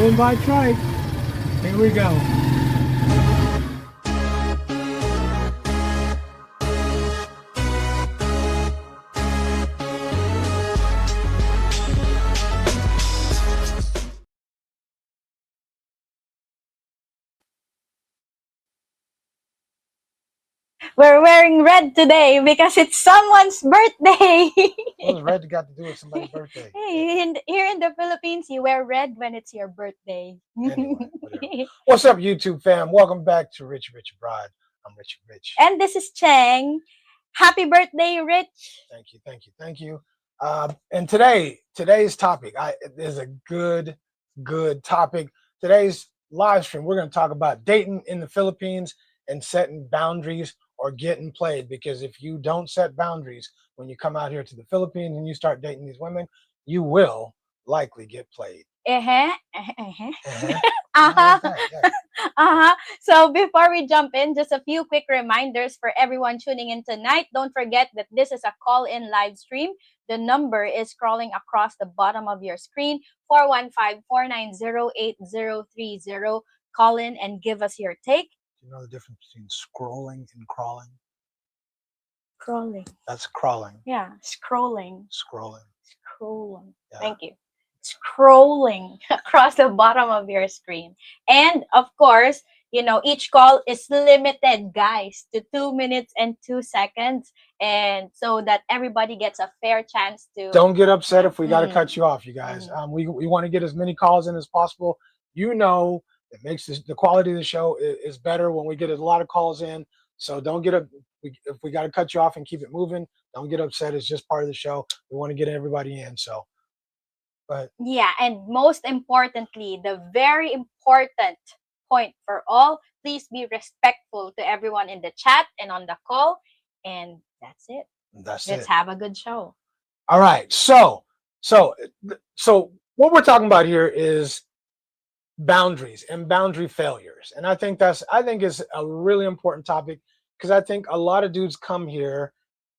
Invite Trike. Here we go. We're wearing red today because it's someone's birthday. What's red got to do with somebody's birthday? Hey, here in the Philippines, you wear red when it's your birthday. Anyway, whatever. What's up, YouTube fam? Welcome back to Rich Bride. I'm Rich. And this is Cheng. Happy birthday, Rich. Thank you. And today's topic is a good topic. Today's live stream, we're going to talk about dating in the Philippines and setting boundaries or getting played. Because if you don't set boundaries when you come out here to the Philippines and you start dating these women, you will likely get played. So before we jump in, just a few quick reminders for everyone tuning in tonight. Don't forget that this is a call-in live stream. The number is scrolling across the bottom of your screen, 415-490-8030. Call in and give us your take. Do you know the difference between scrolling and crawling? Crawling. That's crawling. Yeah, scrolling. Scrolling. Yeah. Thank you. Scrolling across the bottom of your screen. And of course, each call is limited, guys, to 2 minutes and 2 seconds. And so that everybody gets a fair chance to... Don't get upset if we got to cut you off, you guys. We want to get as many calls in as possible. It makes the quality of the show is better when we get a lot of calls in. So don't get if we got to cut you off and keep it moving, don't get upset. It's just part of the show. We want to get everybody in. So, but yeah, and most importantly, the very important point for all, please be respectful to everyone in the chat and on the call. And that's it. Let's have a good show. All right. So what we're talking about here is boundaries and boundary failures. And I think is a really important topic, because I think a lot of dudes come here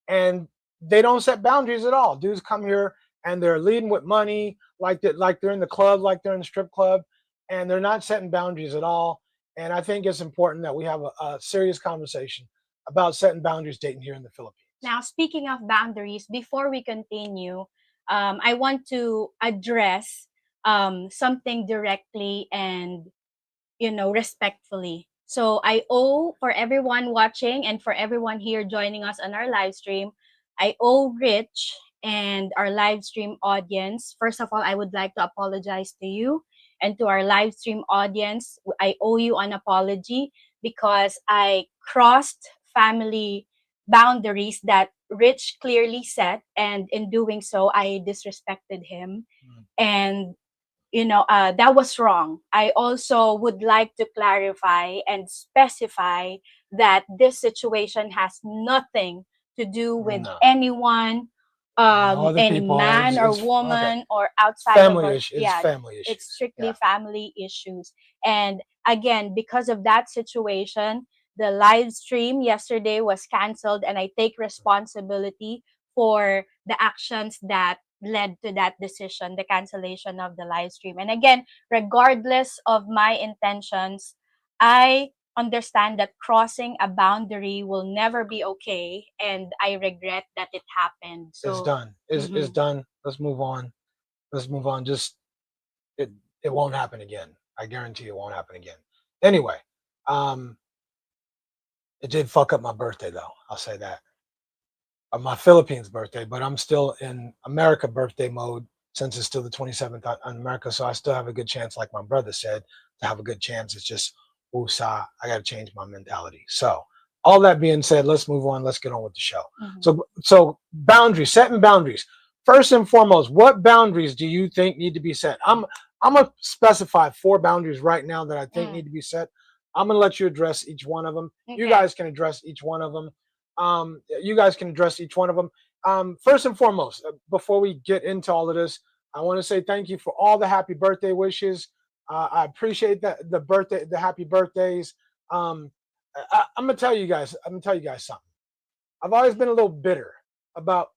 and they don't set boundaries at all. Dudes come here and they're leading with money, like they're in the club, like they're in the strip club, and they're not setting boundaries at all. And I think it's important that we have a serious conversation about setting boundaries dating here in the Philippines. Now, speaking of boundaries, before we continue, I want to address something directly and, respectfully. So I owe, for everyone watching and for everyone here joining us on our live stream, I owe Rich and our live stream audience. First of all, I would like to apologize to you and to our live stream audience. I owe you an apology because I crossed family boundaries that Rich clearly set, and in doing so, I disrespected him. And that was wrong. I also would like to clarify and specify that this situation has nothing to do with anyone, any man or woman or outside family of issues. Yeah, family issues. It's strictly family issues. And again, because of that situation, the live stream yesterday was canceled, and I take responsibility for the actions that led to that decision, the cancellation of the live stream. And again, regardless of my intentions, I understand that crossing a boundary will never be okay, and I regret that it happened. So it's done. It's done. Let's move on. Just it won't happen again. I guarantee it won't happen again. Anyway, it did fuck up my birthday, though. I'll say that. My Philippines birthday, but I'm still in America birthday mode, since it's still the 27th on America. So I still have a good chance, like my brother said, to have a good chance. It's just, I got to change my mentality. So all that being said, let's move on. Let's get on with the show. So boundaries, setting boundaries. First and foremost, what boundaries do you think need to be set? I'm going to specify 4 boundaries right now that I think need to be set. I'm going to let you address each one of them. Okay. You guys can address each one of them. First and foremost, before we get into all of this, I want to say thank you for all the happy birthday wishes. I appreciate the happy birthdays. I'm gonna tell you guys something. I've always been a little bitter about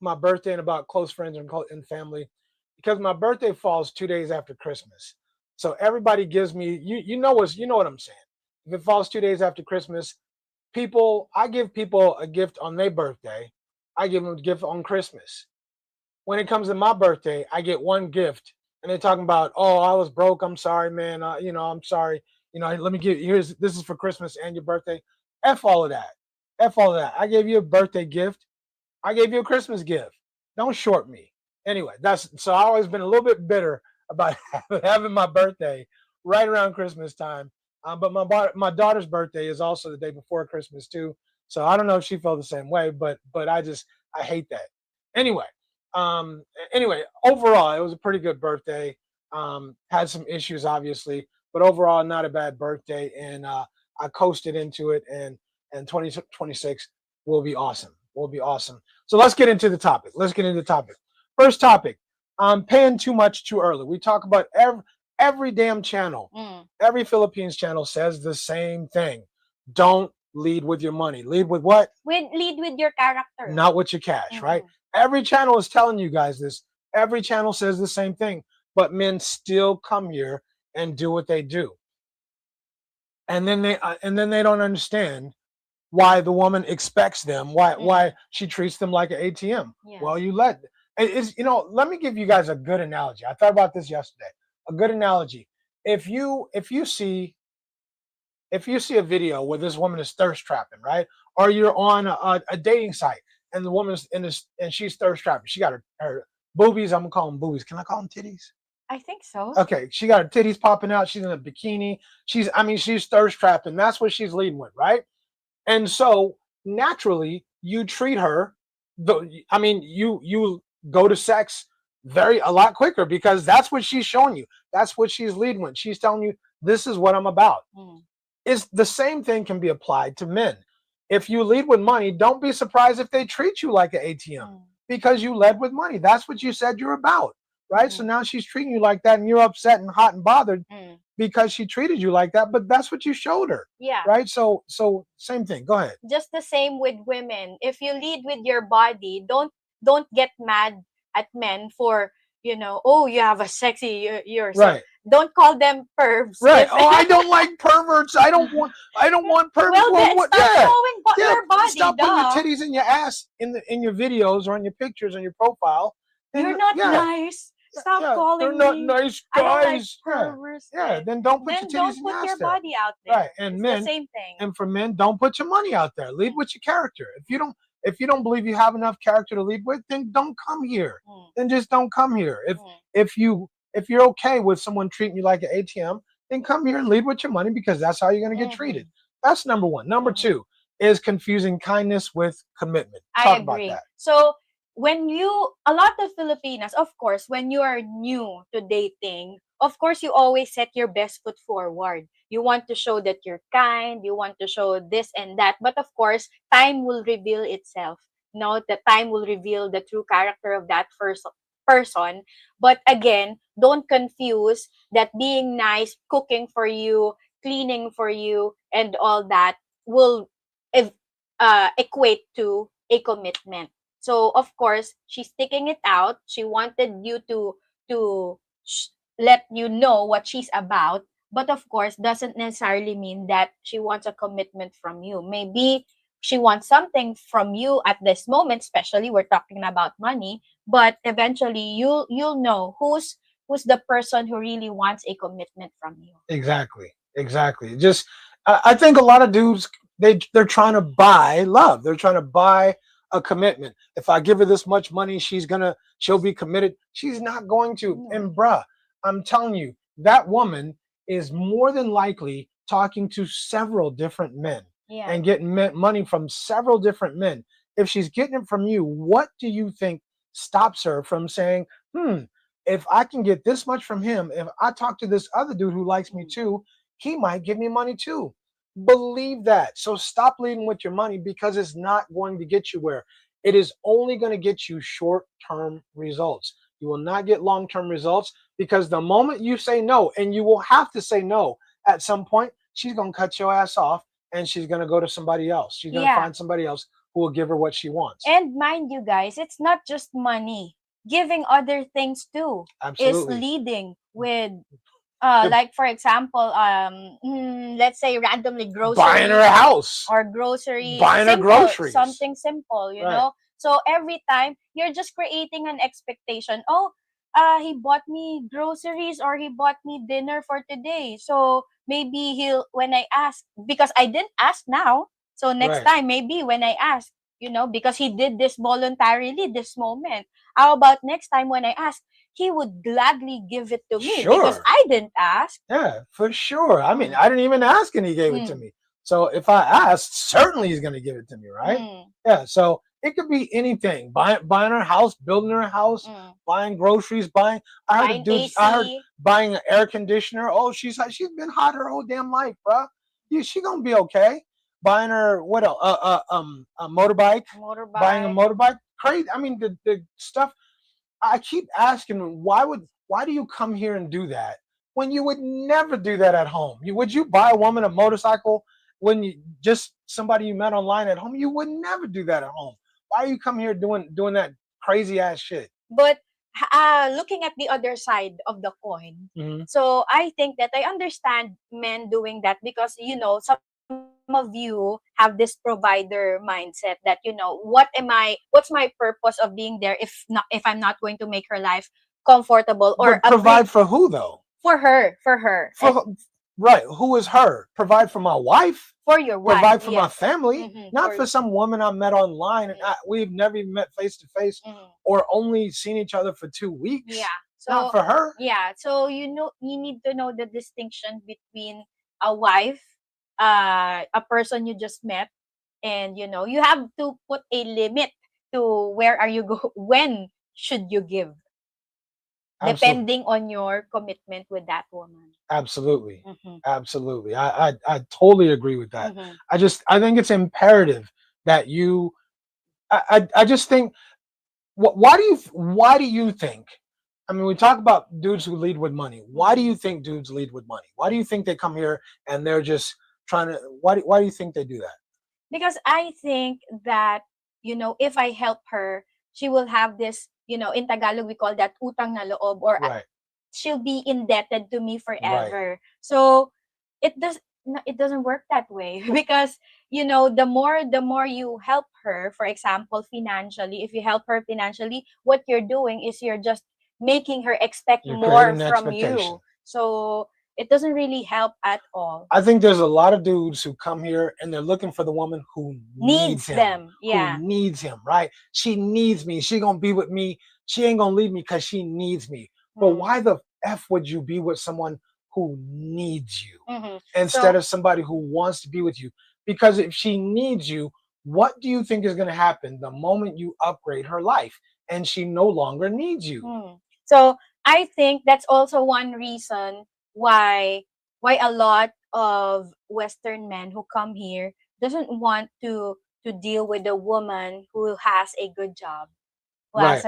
my birthday and about close friends and family, because my birthday falls 2 days after Christmas. So everybody gives me, you know what I'm saying. If it falls 2 days after Christmas, I give people a gift on their birthday. I give them a gift on Christmas. When it comes to my birthday, I get one gift, and they're talking about, oh, I was broke. I'm sorry, man. I'm sorry. Let me give. This is for Christmas and your birthday. F all of that. F all of that. I gave you a birthday gift. I gave you a Christmas gift. Don't short me. Anyway, that's so I've always been a little bit bitter about having my birthday right around Christmas time. But my daughter's birthday is also the day before Christmas too. So I don't know if she felt the same way, but I hate that. Anyway, overall it was a pretty good birthday. Had some issues obviously, but overall not a bad birthday, and I coasted into it, and 2026 will be awesome. Will be awesome. So let's get into the topic. First topic, paying too much too early. We talk about every damn channel. Every Philippines channel says the same thing. Don't lead with your money. Lead with what? Lead with your character. Not with your cash, right? Every channel is telling you guys this. Every channel says the same thing. But men still come here and do what they do. And then they don't understand why the woman expects them, why she treats them like an ATM. Yes. Well, let me give you guys a good analogy. I thought about this yesterday. A good analogy. If you see a video where this woman is thirst trapping, right? Or you're on a dating site and the woman's and she's thirst trapping. She got her boobies. I'm gonna call them boobies. Can I call them titties? I think so. Okay, she got her titties popping out. She's in a bikini. She's thirst trapping. That's what she's leading with, right? And so naturally, you treat her. You go to sex a lot quicker because that's what she's showing you. That's what she's leading with. She's telling you, this is what I'm about. Is the same thing can be applied to men. If you lead with money, don't be surprised if they treat you like an ATM because you led with money. That's what you said you're about, right? So now she's treating you like that, and you're upset and hot and bothered because she treated you like that. But that's what you showed her, right? So same thing. Go ahead. Just the same with women. If you lead with your body, don't get mad at men for oh, you have a sexy you're so, right. Don't call them pervs. Right. Oh, I don't like perverts. I don't want perverts. Well, then stop showing your body. Stop putting your titties in your ass in your videos or on your pictures on your profile. You're not nice. Stop calling they're not me. nice guys. I don't like perverts. Then don't put your titties in your ass. Don't put your body out there. Right. And it's men, the same thing. And for men, don't put your money out there. Lead with your character. If you don't believe you have enough character to lead with, then don't come here. Then just don't come here. If you're okay with someone treating you like an ATM, then come here and lead with your money because that's how you're going to get treated. That's number one. Number two is confusing kindness with commitment. I agree. About that. So a lot of Filipinas, of course, when you are new to dating, of course, you always set your best foot forward. You want to show that you're kind. You want to show this and that. But of course, time will reveal itself. The time will reveal the true character of that first person. But again, don't confuse that being nice, cooking for you, cleaning for you, and all that will equate to a commitment. So of course, she's sticking it out. She wanted you to let you know what she's about. But of course, doesn't necessarily mean that she wants a commitment from you. Maybe she wants something from you at this moment, especially we're talking about money. But eventually, you'll know who's the person who really wants a commitment from you. Exactly. Just I think a lot of dudes they're trying to buy love. They're trying to buy a commitment. If I give her this much money, she'll be committed. She's not going to. And bruh, I'm telling you, that woman is more than likely talking to several different men and getting money from several different men. If she's getting it from you, what do you think stops her from saying, if I can get this much from him, if I talk to this other dude who likes me too, he might give me money too. Believe that. So stop leading with your money because it's not going to get you where. It is only going to get you short-term results. You will not get long-term results because the moment you say no, and you will have to say no at some point, she's going to cut your ass off and she's going to go to somebody else. She's going to find somebody else who will give her what she wants. And mind you guys, it's not just money. Giving other things too is leading with Like for example, let's say randomly Buying her a groceries house, or groceries, buying her simple, groceries. something simple, you Right. know. So every time you're just creating an expectation. Oh, he bought me groceries or he bought me dinner for today. So maybe he'll when I ask, because I didn't ask now. So next Right. time maybe when I ask, you know, because he did this voluntarily this moment. How about next time when I ask, he would gladly give it to me because Sure. I didn't ask. Yeah, for sure. I mean, Mm, I didn't even ask and he gave it to mm, me. So if I asked, certainly he's going to give it to me, right? mm, Yeah. So it could be anything. Buying her house, building her house, mm. buying groceries, buying. I heard a Buying dude. I heard AC. buying an air conditioner. Oh, she's been hot her whole damn life, bruh. Yeah, she gonna be okay. Buying her what else? A motorbike. Buying a Motorbike. motorbike. Crazy. I mean, the stuff I keep asking, why do you come here and do that when you would never do that at home? Would you buy a woman a motorcycle when you just somebody you met online at home? You would never do that at home. Why are you come here doing that crazy ass shit? But looking at the other side of the coin, Hmm. so I think that I understand men doing that because, you know, some of you have this provider mindset that, you know, what's my purpose of being there if I'm not going to make her life comfortable or But upgrade provide for who though? for her, and Right, who is her? Provide for my wife, for your wife, provide for my yes. family, Mm-hmm, not for some woman I met online and mm, we've never even met face to face mm. or only seen each other for 2 weeks. Yeah. Not So for her. yeah. So you know you need to know the distinction between a wife, a person you just met, and you know you have to put a limit to where are you go when should you give, Absolutely. depending on your commitment with that woman. Absolutely. Mm-hmm. Absolutely. I totally agree with that. Mm-hmm. I think it's imperative that you I just think why do you think I mean we talk about dudes who lead with money. Why do Mm-hmm. you think dudes lead with money? Why do you think they come here and they're just trying to why do you think they do that? Because I think that, you know, if I help her, she will have this, you know, in Tagalog we call that utang na loob, or Right. she'll be indebted to me Right. forever. So it does it doesn't work that way because, you know, the more you help her, for example financially, if you help her financially, what you're doing is you're just making her expect You're more creating an from expectation. you. So it doesn't really help at all. I think there's a lot of dudes who come here and they're looking for the woman who needs Needs him, them, yeah. right? She needs me. She gonna be with me. She ain't gonna leave me because she needs me. But Mm. why the f would you be with someone who needs you Mm-hmm. instead So of somebody who wants to be with you? Because if she needs you, what do you think is gonna happen the moment you upgrade her life and she no longer needs you? So I think that's also one reason why a lot of Western men who come here doesn't want to deal with a woman who has a good job, Right.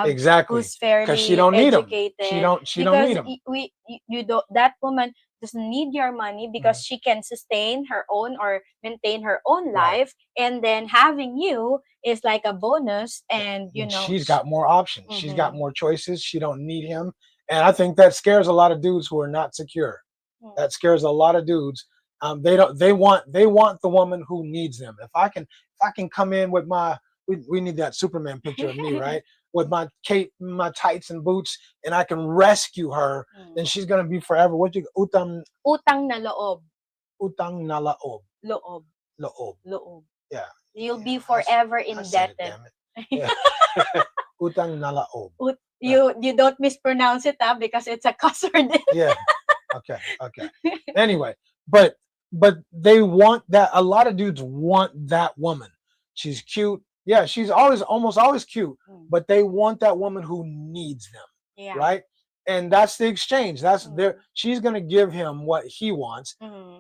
Exactly. who's Because she fairly don't need them. educated, She don't need because them. you don't, that woman doesn't need your money because she can sustain her own or maintain her own Right. life, and then having you is like a bonus, and you know She's got more options. She's got mm-hmm. more choices. She don't need him. And I think that scares a lot of dudes who are not secure. That scares a lot of dudes. They don't. They want the woman who needs them. If I can come in with my we need that Superman picture of me, right? With my cape, my tights and boots, and I can rescue her, then she's gonna be forever. What you Utang na loob. utang na laob Loob. loob. Loob. Yeah, You'll yeah. be forever I said it. indebted. Damn it. Yeah. utang na laob. Yeah. You don't mispronounce it, because it's a cuss word. Yeah. Okay. Okay. Anyway, but they want that. A lot of dudes want that woman. She's cute. Yeah, she's almost always cute, but they want that woman who needs them, Yeah. right? And that's the exchange. That's their. She's gonna give him what he wants,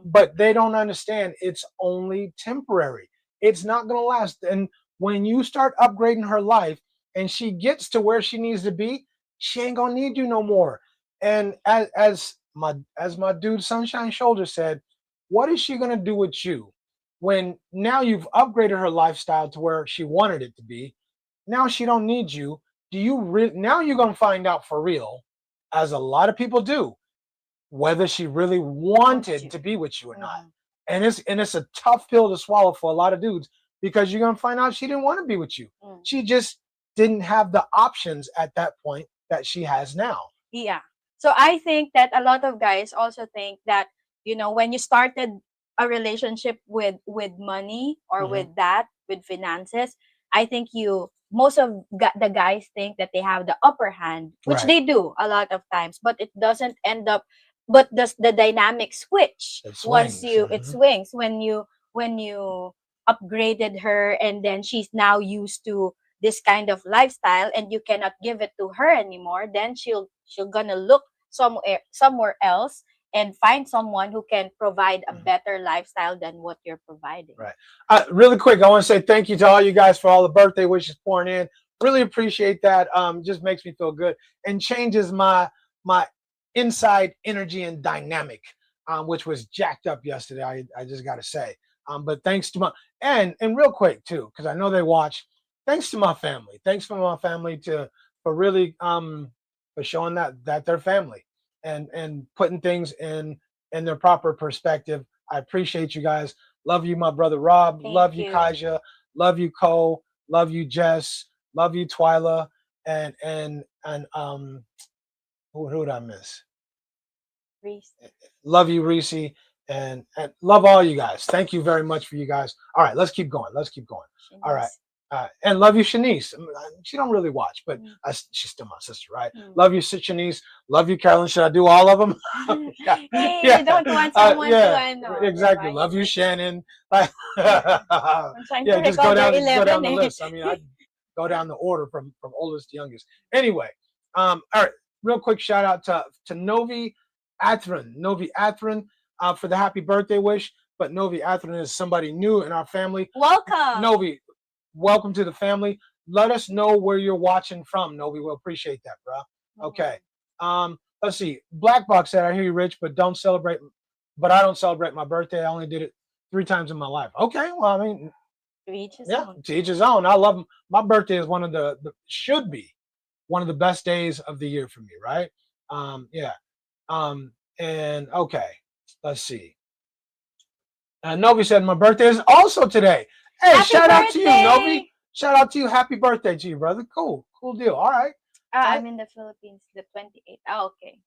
but they don't understand. It's only temporary. It's not gonna last. And when you start upgrading her life, and she gets to where she needs to be, she ain't gonna need you no more. And as my dude Sunshine Shoulder said, what is she gonna do with you when now you've upgraded her lifestyle to where she wanted it to be? Now she don't need you. Do you now you're gonna find out for real, as a lot of people do. whether she really wanted to be with you or not. And it's a tough pill to swallow for a lot of dudes, because you're gonna find out she didn't want to be with you. She just didn't have the options at that point that she has now. Yeah. So I think that a lot of guys also think that, when you started a relationship with money or with finances, I think most of the guys think that they have the upper hand, which Right. they do a lot of times, but it doesn't end up. But the dynamic switch once it swings when you upgraded her, and then she's now used to this kind of lifestyle, and you cannot give it to her anymore. Then she'll gonna look somewhere else and find someone who can provide a better lifestyle than what you're providing. Right. Really quick, I want to say thank you to all you guys for all the birthday wishes pouring in. Really appreciate that. Just makes me feel good and changes my inside energy and dynamic, which was jacked up yesterday. I just got to say. But thanks to and real quick too, because I know they watch. Thanks to my family. Thanks for my family for really for showing that they're family and putting things in their proper perspective. I appreciate you guys. Love you, my brother Rob. Love you, Kaja. Love you, Cole. Love you, Jess. Love you, Twyla. And who did I miss? Reese. Love you, Reese. And love all you guys. Thank you very much for you guys. All right, let's keep going. Let's keep going. All right. And love you, Shanice. She don't really watch, but she's still my sister, right? Love you, Shanice. Love you, Carolyn. Should I do all of them? You don't want someone to exactly. Love you, Shannon. Just go down the list. I mean, I go down the order from oldest to youngest. Anyway, all right. Real quick shout out to Novi Athrin for the happy birthday wish. But Novi Athrin is somebody new in our family. Welcome, Novi. Welcome to the family. Let us know where you're watching from, Novi. We'll appreciate that, bro. Okay. Let's see. Black Box said, I hear you, Rich, but I don't celebrate my birthday. I only did it 3 times in my life. Okay. Well, I mean, to each his own. To each his own. I love them. My birthday is should be one of the best days of the year for me, right? And okay, let's see. Novi said, my birthday is also today. Hey, shout out to you, Novi. Shout out to you. Happy birthday to you, brother. Cool deal. All right. I'm in the Philippines, the 28th. Oh, okay.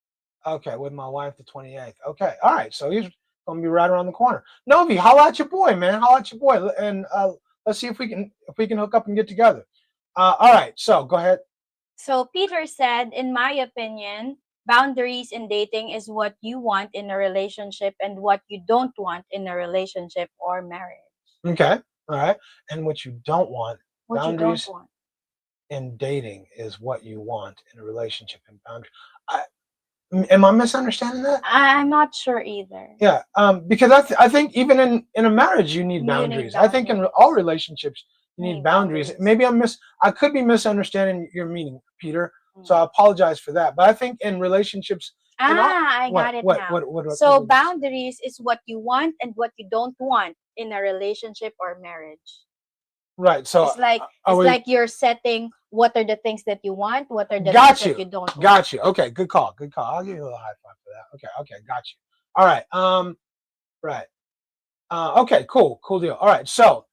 Okay, with my wife, the 28th. Okay, all right. So he's gonna be right around the corner. Novi, holla at your boy, man. Holla at your boy, and let's see if we can hook up and get together. All right. So go ahead. So Peter said, in my opinion, boundaries in dating is what you want in a relationship and what you don't want in a relationship or marriage. Okay. All right. And what you don't want, boundaries in dating is what you want in a relationship and boundaries. Am I misunderstanding that? I'm not sure either. Yeah. Because I think even in a marriage, you need boundaries. I think in all relationships, you need boundaries. Maybe I could be misunderstanding your meaning, Peter. So I apologize for that. But I think in relationships, I got it now. So boundaries is what you want and what you don't want in a relationship or marriage. Right. So it's like you're setting what are the things that you want, what are the things that you don't want. Got you. Okay, good call. I'll give you a little high five for that. Okay, got you. All right. Right. Okay, cool deal. All right. So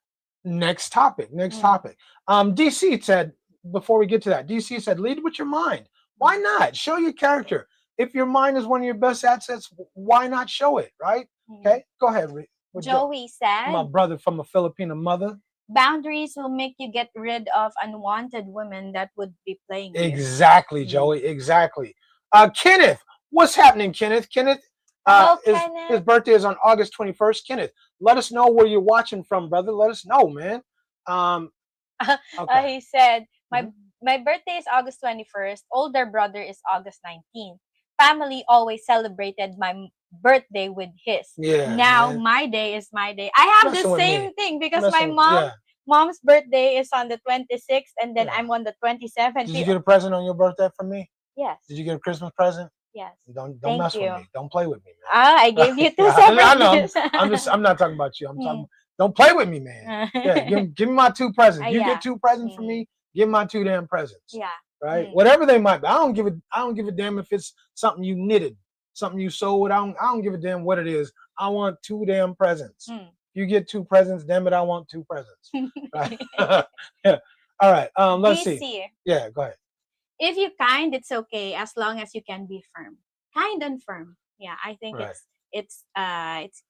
next topic. DC said, before we get to that, DC said, lead with your mind. Why not? Show your character. If your mind is one of your best assets, why not show it, right? Okay, go ahead. Joey said, my brother from a Filipino mother. Boundaries will make you get rid of unwanted women that would be playing with. Exactly, Joey. Exactly. Kenneth, what's happening, Kenneth? Kenneth, Kenneth. His birthday is on August 21st. Kenneth, let us know where you're watching from, brother. Let us know, man. He said, my birthday is August 21st. Older brother is August 19th. Family always celebrated my birthday with his. Now my day is my day. I have the same thing because my mom's birthday is on the 26th, and then I'm on the 27th. Did you get a present on your birthday from me? Yes. Did you get a Christmas present? Yes. Don't mess with me. Don't play with me, man. I gave you 2 separate. I know. I'm not talking about you. I'm talking. Don't play with me, man. Give me my 2 presents. You get 2 presents from me. Give my 2 damn presents. Yeah. Right. Whatever they might be. I don't give a damn if it's something you knitted. something you sold. I don't give a damn what it is. I want 2 damn presents. Mm. You get 2 presents, damn it, I want 2 presents. Right? Yeah. All right. Let's see. DC. Yeah, go ahead. If you kind, it's okay as long as you can be firm. Kind and firm. Yeah, I think Right. it's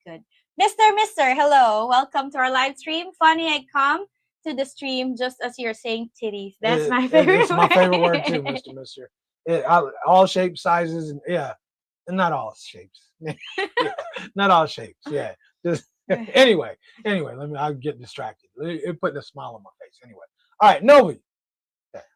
good. Mister, hello. Welcome to our live stream. Funny I come to the stream just as you're saying titties. That's my favorite It's my favorite word word. too, Mister. All shapes, sizes, and yeah, and not all shapes. Yeah, not all shapes. Yeah, just anyway. I'll get distracted. It putting a smile on my face. Anyway, all right, Novi.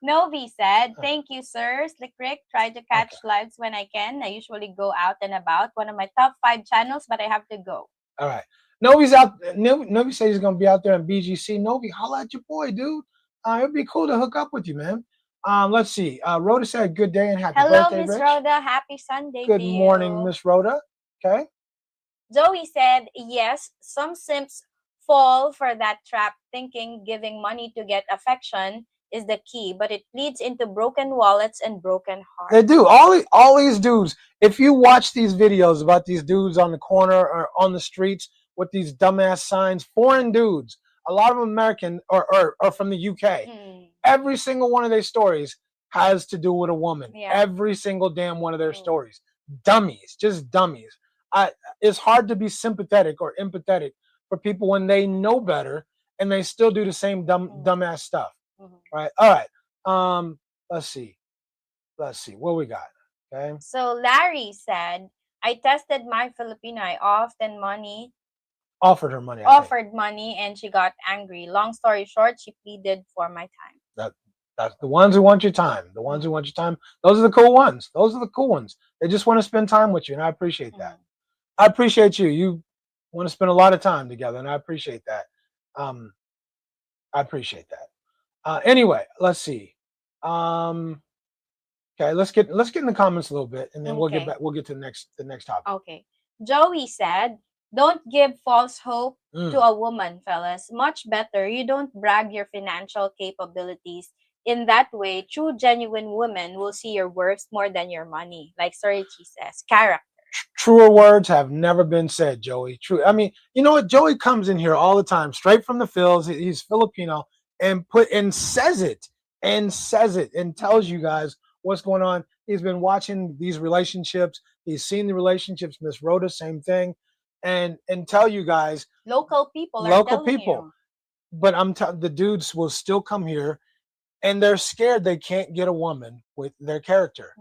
Novi said, "Thank you, sir. Slick Rick, try to catch lives when I can. I usually go out and about. One of my top 5 channels, but I have to go." All right, Novi's out. Novi says he's gonna be out there in BGC. Novi, holla at your boy, dude. It'd be cool to hook up with you, man. Let's see. Rhoda said, "Good day and happy Hello, birthday, Miss Rich." Rhoda. Happy Sunday Good to you. morning, Miss Rhoda. Okay. Zoe said, "Yes, some simps fall for that trap, thinking giving money to get affection is the key, but it leads into broken wallets and broken hearts." They do. All these dudes. If you watch these videos about these dudes on the corner or on the streets with these dumbass signs, foreign dudes, a lot of them American or from the UK. Every single one of their stories has to do with a woman. Yeah. Every single damn one of their stories. Dummies, just dummies. It's hard to be sympathetic or empathetic for people when they know better and they still do the same dumbass stuff. Right. All right. Let's see. What we got. Okay. So Larry said, "I tested my Filipino. I offered money. Offered money, and she got angry. Long story short, she pleaded for my time." That's the ones who want your time. The ones who want your time. Those are the cool ones. They just want to spend time with you, and I appreciate that. I appreciate you. You want to spend a lot of time together, and I appreciate that. I appreciate that. Anyway, let's see. Okay, let's get in the comments a little bit, and then we'll get back. We'll get to the next topic. Okay. Joey said, "Don't give false hope to a woman, fellas. Much better you don't brag your financial capabilities. In that way, true, genuine women will see your worth more than your money." Like Sorichi says, character. Truer words have never been said, Joey. True. I mean, you know what? Joey comes in here all the time, straight from the Phils. He's Filipino, and says it and tells you guys what's going on. He's been watching these relationships. He's seen the relationships. Miss Rhoda, same thing, and tell you guys local people. But the dudes will still come here, and they're scared they can't get a woman with their character.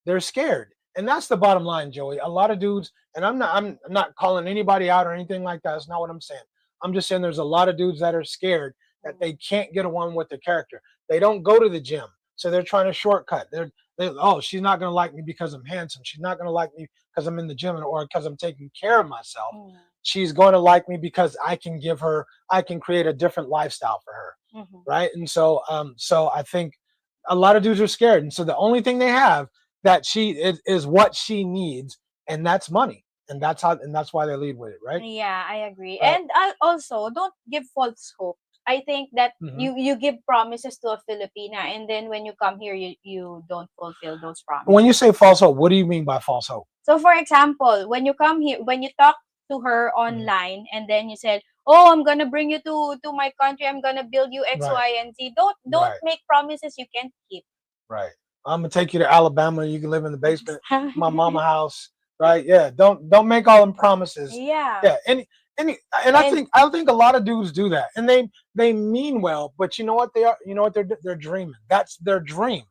They're scared. And that's the bottom line, Joey. A lot of dudes, and I'm not calling anybody out or anything like that. That's not what I'm saying. I'm just saying there's a lot of dudes that are scared that they can't get a woman with their character. They don't go to the gym, so they're trying to shortcut. Oh, she's not going to like me because I'm handsome. She's not going to like me because I'm in the gym or because I'm taking care of myself. She's going to like me because I can create a different lifestyle for her, right? And so I think a lot of dudes are scared, and so the only thing they have that is what she needs, and that's money, and that's why they lead with it, right? Yeah, I agree. Right. And also, don't give false hope. I think that you give promises to a Filipina, and then when you come here, you don't fulfill those promises. When you say false hope, what do you mean by false hope? So, for example, when you come here, when you talk to her online, and then you said, "Oh, I'm gonna bring you to my country. I'm gonna build you X, Y, and Z." Don't make promises you can't keep. Right. I'm gonna take you to Alabama. You can live in the basement, my mama house, right? Yeah. Don't make all them promises. Yeah. Yeah. And I think a lot of dudes do that, and they mean well, but you know what they are? You know what they're dreaming. That's their dream.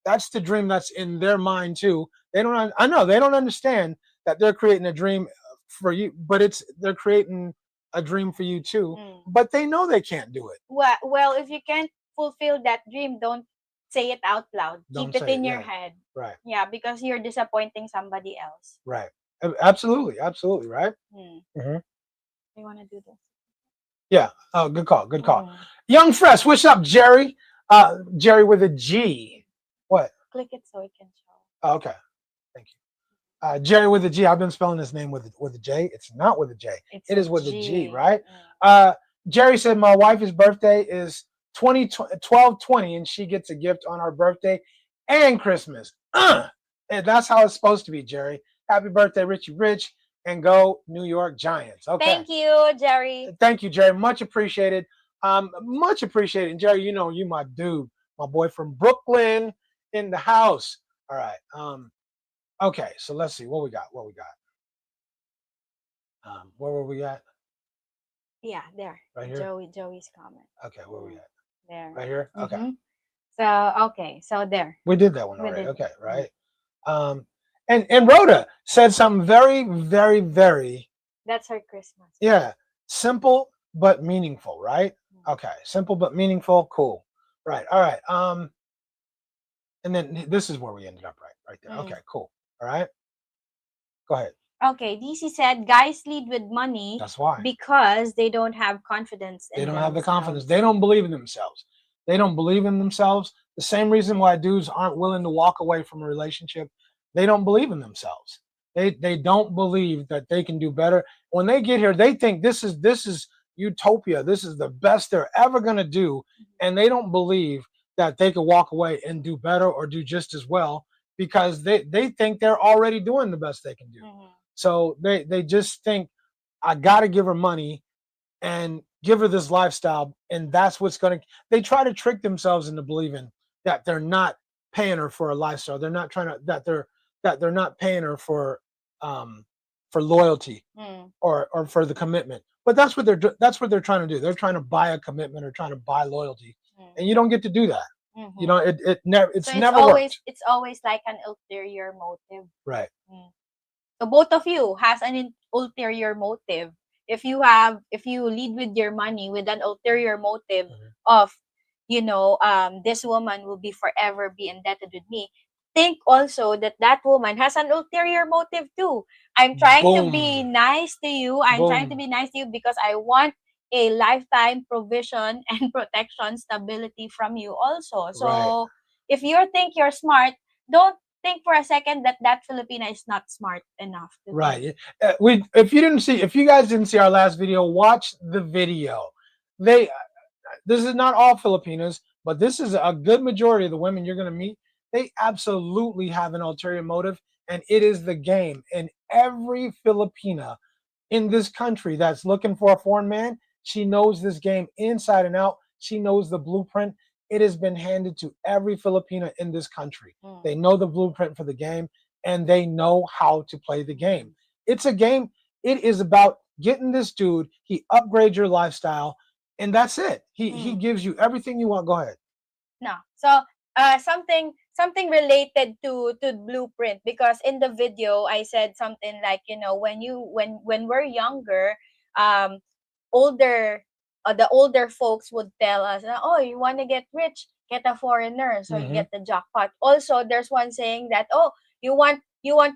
That's the dream that's in their mind too. I know they don't understand that they're creating a dream for you, but they're creating a dream for you too. But they know they can't do it. Well, if you can't fulfill that dream, don't say it out loud. Keep it in your head. Right. Yeah, because you're disappointing somebody else. Right. Absolutely. Right. You want to do this? Yeah. Oh, good call. Young Fresh, what's up, Jerry? Jerry with a G. What? Click it so it can show. Oh, okay. Thank you. Jerry with a G. I've been spelling his name with a J. It's not with a J. It is with a G, right? Jerry said my wife's birthday is 12/20, and she gets a gift on her birthday and Christmas. And that's how it's supposed to be, Jerry. Happy birthday, Richie Rich, and go New York Giants. Okay. Thank you, Jerry. Thank you, Jerry. Much appreciated. Much appreciated. And Jerry, you know, you my dude, my boy from Brooklyn in the house. All right. Okay, so let's see what we got. What we got. Where were we at? Yeah, there. Right here? Joey's comment. Okay, where we at? There. Right here? Okay. Mhm. So okay, so there. We did that one We already. did. Okay, right. And Rhoda said something very, very, very That's her Christmas. yeah, simple but meaningful, right? Mm. Okay, simple but meaningful, cool. Right. All right. And then this is where we ended up right there. Mm. Okay, cool. All right. Go ahead. Okay, DC said guys lead with money That's why. because they don't have confidence in They don't have the themselves. confidence. They don't believe in themselves. They don't believe in themselves. The same reason why dudes aren't willing to walk away from a relationship. They don't believe in themselves. They don't believe that they can do better. When they get here, they think this is utopia. This is the best they're ever gonna do, and they don't believe that they can walk away and do better or do just as well because they think they're already doing the best they can do. Mhm. So they just think I gotta give her money and give her this lifestyle, and that's what's going to. They try to trick themselves into believing that they're not paying her for a lifestyle. They're not trying to that they're not paying her for loyalty Mm. or for the commitment. But that's what they're trying to do. They're trying to buy a commitment or trying to buy loyalty, and you don't get to do that. Mhm. You know, it's never So never always worked. it's always like an ulterior motive. Right. So both of you has an ulterior motive. If you lead with your money with an ulterior motive of, this woman will be forever be indebted with me, think also that that woman has an ulterior motive too. I'm trying to be Boom. nice to you. I'm trying to Boom. be nice to you because I want a lifetime provision and protection stability from you also. So Right. if you think you're smart, don't think for a second that that Filipina is not smart enough to do. Right. If you guys didn't see our last video, watch the video. This is not all Filipinas, but this is a good majority of the women you're going to meet. They absolutely have an ulterior motive, and it is the game. And every Filipina in this country that's looking for a foreign man, she knows this game inside and out. She knows the blueprint. It has been handed to every Filipina in this country. They know the blueprint for the game, and they know how to play the game. It's a game. It is about getting this dude. He upgrades your lifestyle, and that's it. He gives you everything you want. Go ahead. No. So something related to blueprint, because in the video I said something like, when we're younger, older the older folks would tell us, oh, you want to get rich, get a foreigner so you get the jackpot. Also, there's one saying that, oh, you want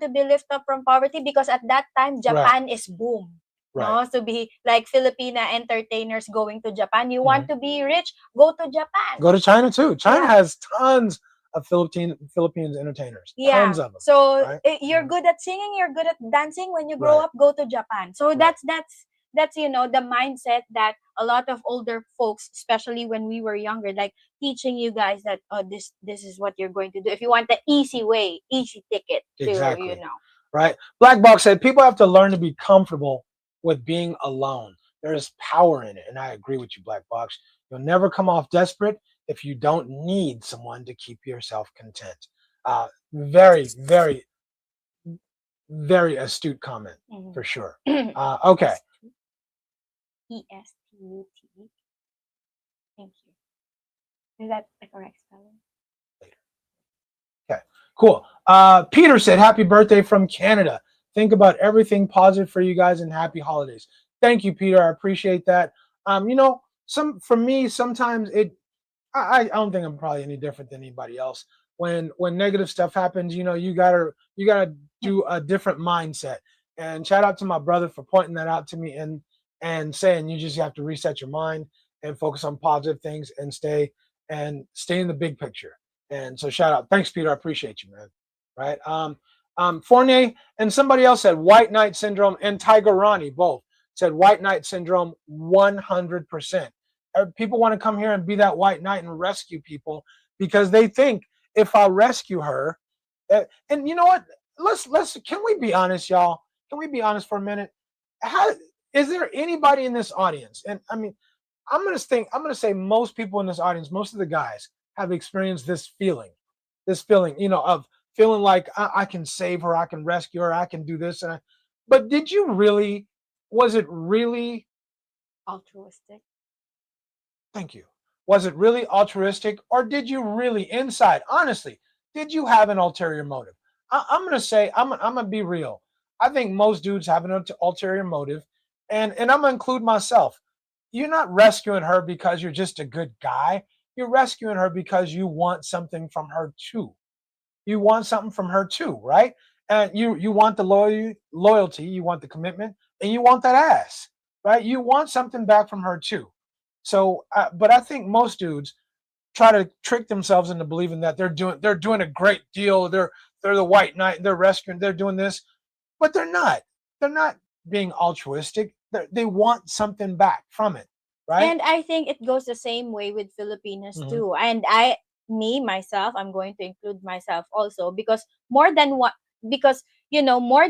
to be lifted up from poverty because at that time Japan is boom. No, to be like Filipina entertainers going to Japan. You want to be rich, go to Japan. Go to China too. China has tons of Philippines entertainers. Tons of them. So you're good at singing, you're good at dancing. When you grow up, go to Japan. So that's the mindset that a lot of older folks, especially when we were younger, like teaching you guys that, oh, this is what you're going to do if you want the easy way, easy ticket to. Right. Black Box said people have to learn to be comfortable with being alone. There is power in it, and I agree with you, Black Box. You'll never come off desperate if you don't need someone to keep yourself content. Very, very, very astute comment for sure. Okay. ESTUT. Thank you. Is that the correct spelling? Okay, cool. Peter said, happy birthday from Canada. Think about everything positive for you guys and happy holidays. Thank you, Peter. I appreciate that. For me, sometimes I don't think I'm probably any different than anybody else. When negative stuff happens, you gotta do a different mindset. And shout out to my brother for pointing that out to me and saying you just have to reset your mind and focus on positive things and stay in the big picture. And so shout out. Thanks, Peter. I appreciate you, man. Right. Fournier and somebody else said white knight syndrome, and Tiger Ronnie both said white knight syndrome 100%. People want to come here and be that white knight and rescue people because they think if I rescue her, and you know what? let's can we be honest, y'all? Can we be honest for a minute? How is there anybody in this audience? And I mean, I'm gonna say most people in this audience, most of the guys have experienced this feeling, you know, of feeling like I can save her, I can rescue her, I can do this. But did you really? Was it really? Altruistic. Thank you. Was it really altruistic, or did you really inside, honestly, did you have an ulterior motive? I'm gonna say I'm gonna be real. I think most dudes have an ulterior motive, and I'm gonna include myself. You're not rescuing her because you're just a good guy. You're rescuing her because you want something from her too. You want something from her too, right? And you want the loyalty, you want the commitment, and you want that ass, right? You want something back from her too. So, but I think most dudes try to trick themselves into believing that they're doing a great deal. They're the white knight. They're rescuing. They're doing this, but they're not. They're not being altruistic. They want something back from it, right? And I think it goes the same way with Filipinos Mhm. too. And me myself, I'm going to include myself also, because more than what, because more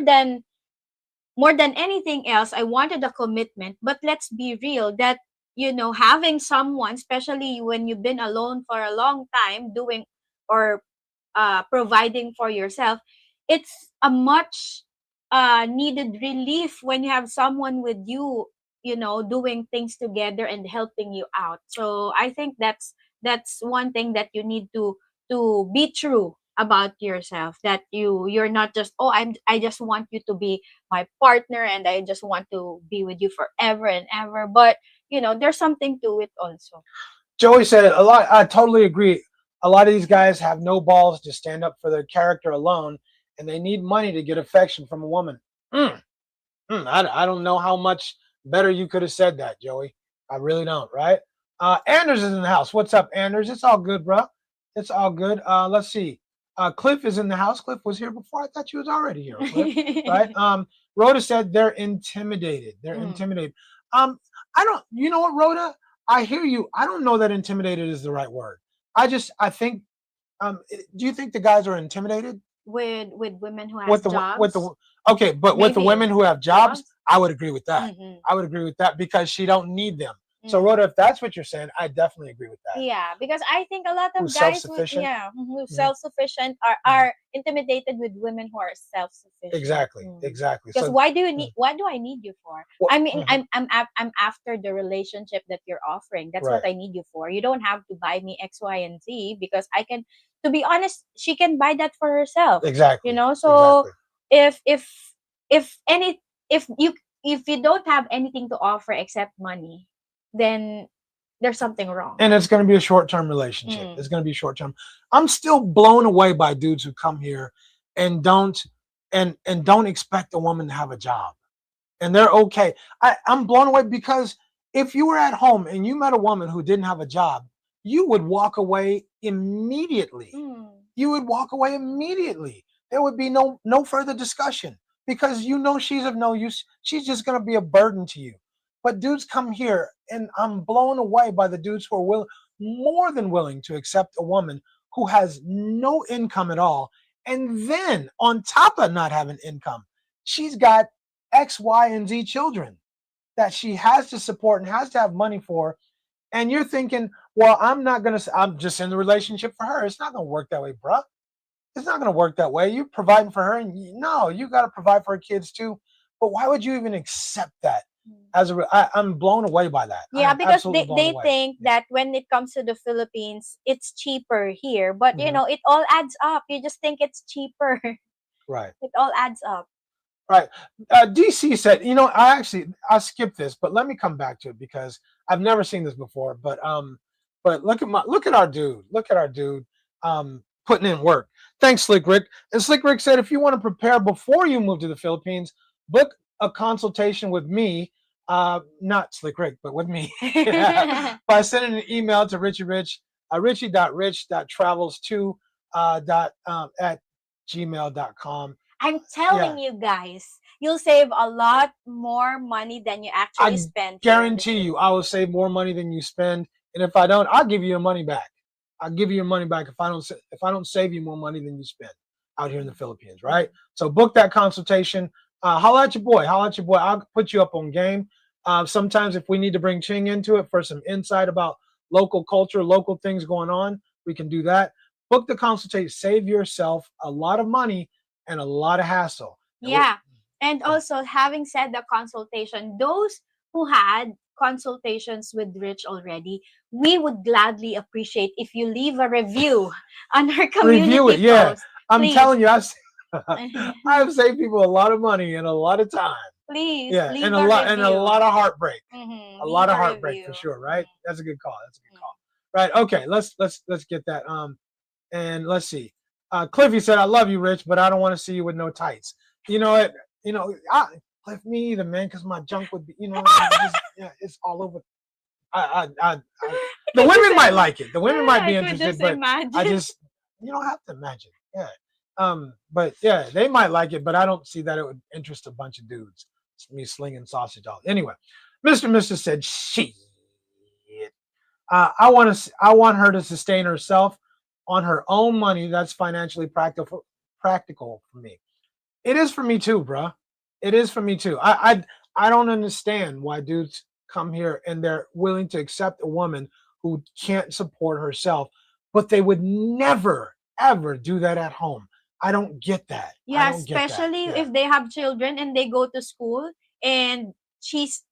than anything else, I wanted a commitment. But let's be real that, having someone, especially when you've been alone for a long time, doing or providing for yourself, it's a much needed relief when you have someone with you, doing things together and helping you out. So I think that's one thing that you need to be true about yourself, that you're not just, oh, I just want you to be my partner and I just want to be with you forever and ever, but there's something to it also. Joey said a lot. I totally agree. A lot of these guys have no balls to stand up for their character alone, and they need money to get affection from a woman. Mm, I don't know how much better you could have said that, Joey. I really don't, right? Anders is in the house. What's up, Anders? It's all good, bro. It's all good. Let's see. Cliff is in the house. Cliff was here before. I thought you was already here, Cliff. Right? Rhoda said they're intimidated. They're Mm. intimidated. I don't. You know what, Rhoda? I hear you. I don't know that intimidated is the right word. I think. Do you think the guys are intimidated With women who with has with jobs, the okay, but with the maybe women who have jobs, jobs. I would agree with that. Hmm. I would agree with that because she don't need them. So Mm. Rhoda, if that's what you're saying, I definitely agree with that. Yeah, because I think a lot of Who's guys who, self-sufficient? who Mhm, self-sufficient mhm. are intimidated with women who are self-sufficient. Exactly, exactly. Because So, mm, what do I need you for? what, I mean, mhm, I'm after the relationship that you're offering. That's what right, I need you for. You don't have to buy me X, Y, and Z, because I can, to be honest, she can buy that for herself. exactly, So exactly. if if if any if you don't have anything to offer except money, then there's something wrong. And it's going to be a short-term relationship. It's Mm. going to be short-term. I'm still blown away by dudes who come here and don't expect a woman to have a job. And they're okay. I'm blown away because if you were at home and you met a woman who didn't have a job, you would walk away immediately. Mm. You would walk away immediately. There would be no further discussion because you know she's of no use. She's just going to be a burden to you. But dudes come here, and I'm blown away by the dudes who are more than willing to accept a woman who has no income at all, and then on top of not having income, she's got X, Y, and Z children that she has to support and has to have money for. And you're thinking, well, I'm just in the relationship for her. It's not going to work that way, bruh. It's not going to work that way. You're providing for her, and no, you got to provide for her kids too. But why would you even accept that? I'm blown away by that. I Yeah, am because absolutely blown they away. think Yeah. that when it comes to the Philippines, it's cheaper here. But Mhm. it all adds up. You just think it's cheaper. Right. It all adds up. Right. DC said, I skipped this, but let me come back to it because I've never seen this before. But look at our dude. Look at our dude putting in work. Thanks, Slick Rick. And Slick Rick said, if you want to prepare before you move to the Philippines, book a consultation with me. Not Slick Rick, but with me. By sending an email to Richie Rich, richie.rich.travels2 at gmail.com. I'm telling you guys, you'll save a lot more money than you actually I spend here in the guarantee you, I will Philippines. save more money than you spend. And if I don't, I'll give you your money back. I'll give you your money back if I don't save you more money than you spend. out here in the Philippines, right? So book that consultation. Holla at your boy. Holla at your boy. I'll put you up on game. Sometimes if we need to bring Cheng into it for some insight about local culture, local things going on, we can do that. Book the consultation. Save yourself a lot of money and a lot of hassle. Yeah. And also, having said the consultation, those who had consultations with Rich already, we would gladly appreciate if you leave a review on our community Review it, yeah. post. I'm Please. telling you, I've saved people a lot of money and a lot of time. Please, Yeah, leave and a a lot review. and a lot of heartbreak. Mm-hmm. A lot of Leave a heartbreak review. for sure, right? That's a good call. That's a good call. Right. Okay, let's get that. And let's see. Cliffy said, "I love you, Rich, but I don't want to see you with no tights." You know it. You know, Cliff, me either, man, because my junk would be, you know, yeah, it's all over. The women might like it. The women might be interested, but I just, you don't have to imagine. Yeah. But yeah, they might like it, but I don't see that it would interest a bunch of dudes. It's me slinging sausage all. Anyway, Mr. said, "Shit. I want her to sustain herself on her own money. That's financially practical for me. It is for me too, bruh. It is for me too. I don't understand why dudes come here and they're willing to accept a woman who can't support herself, but they would never ever do that at home. I don't get that. Yeah, especially if they have children and they go to school and she's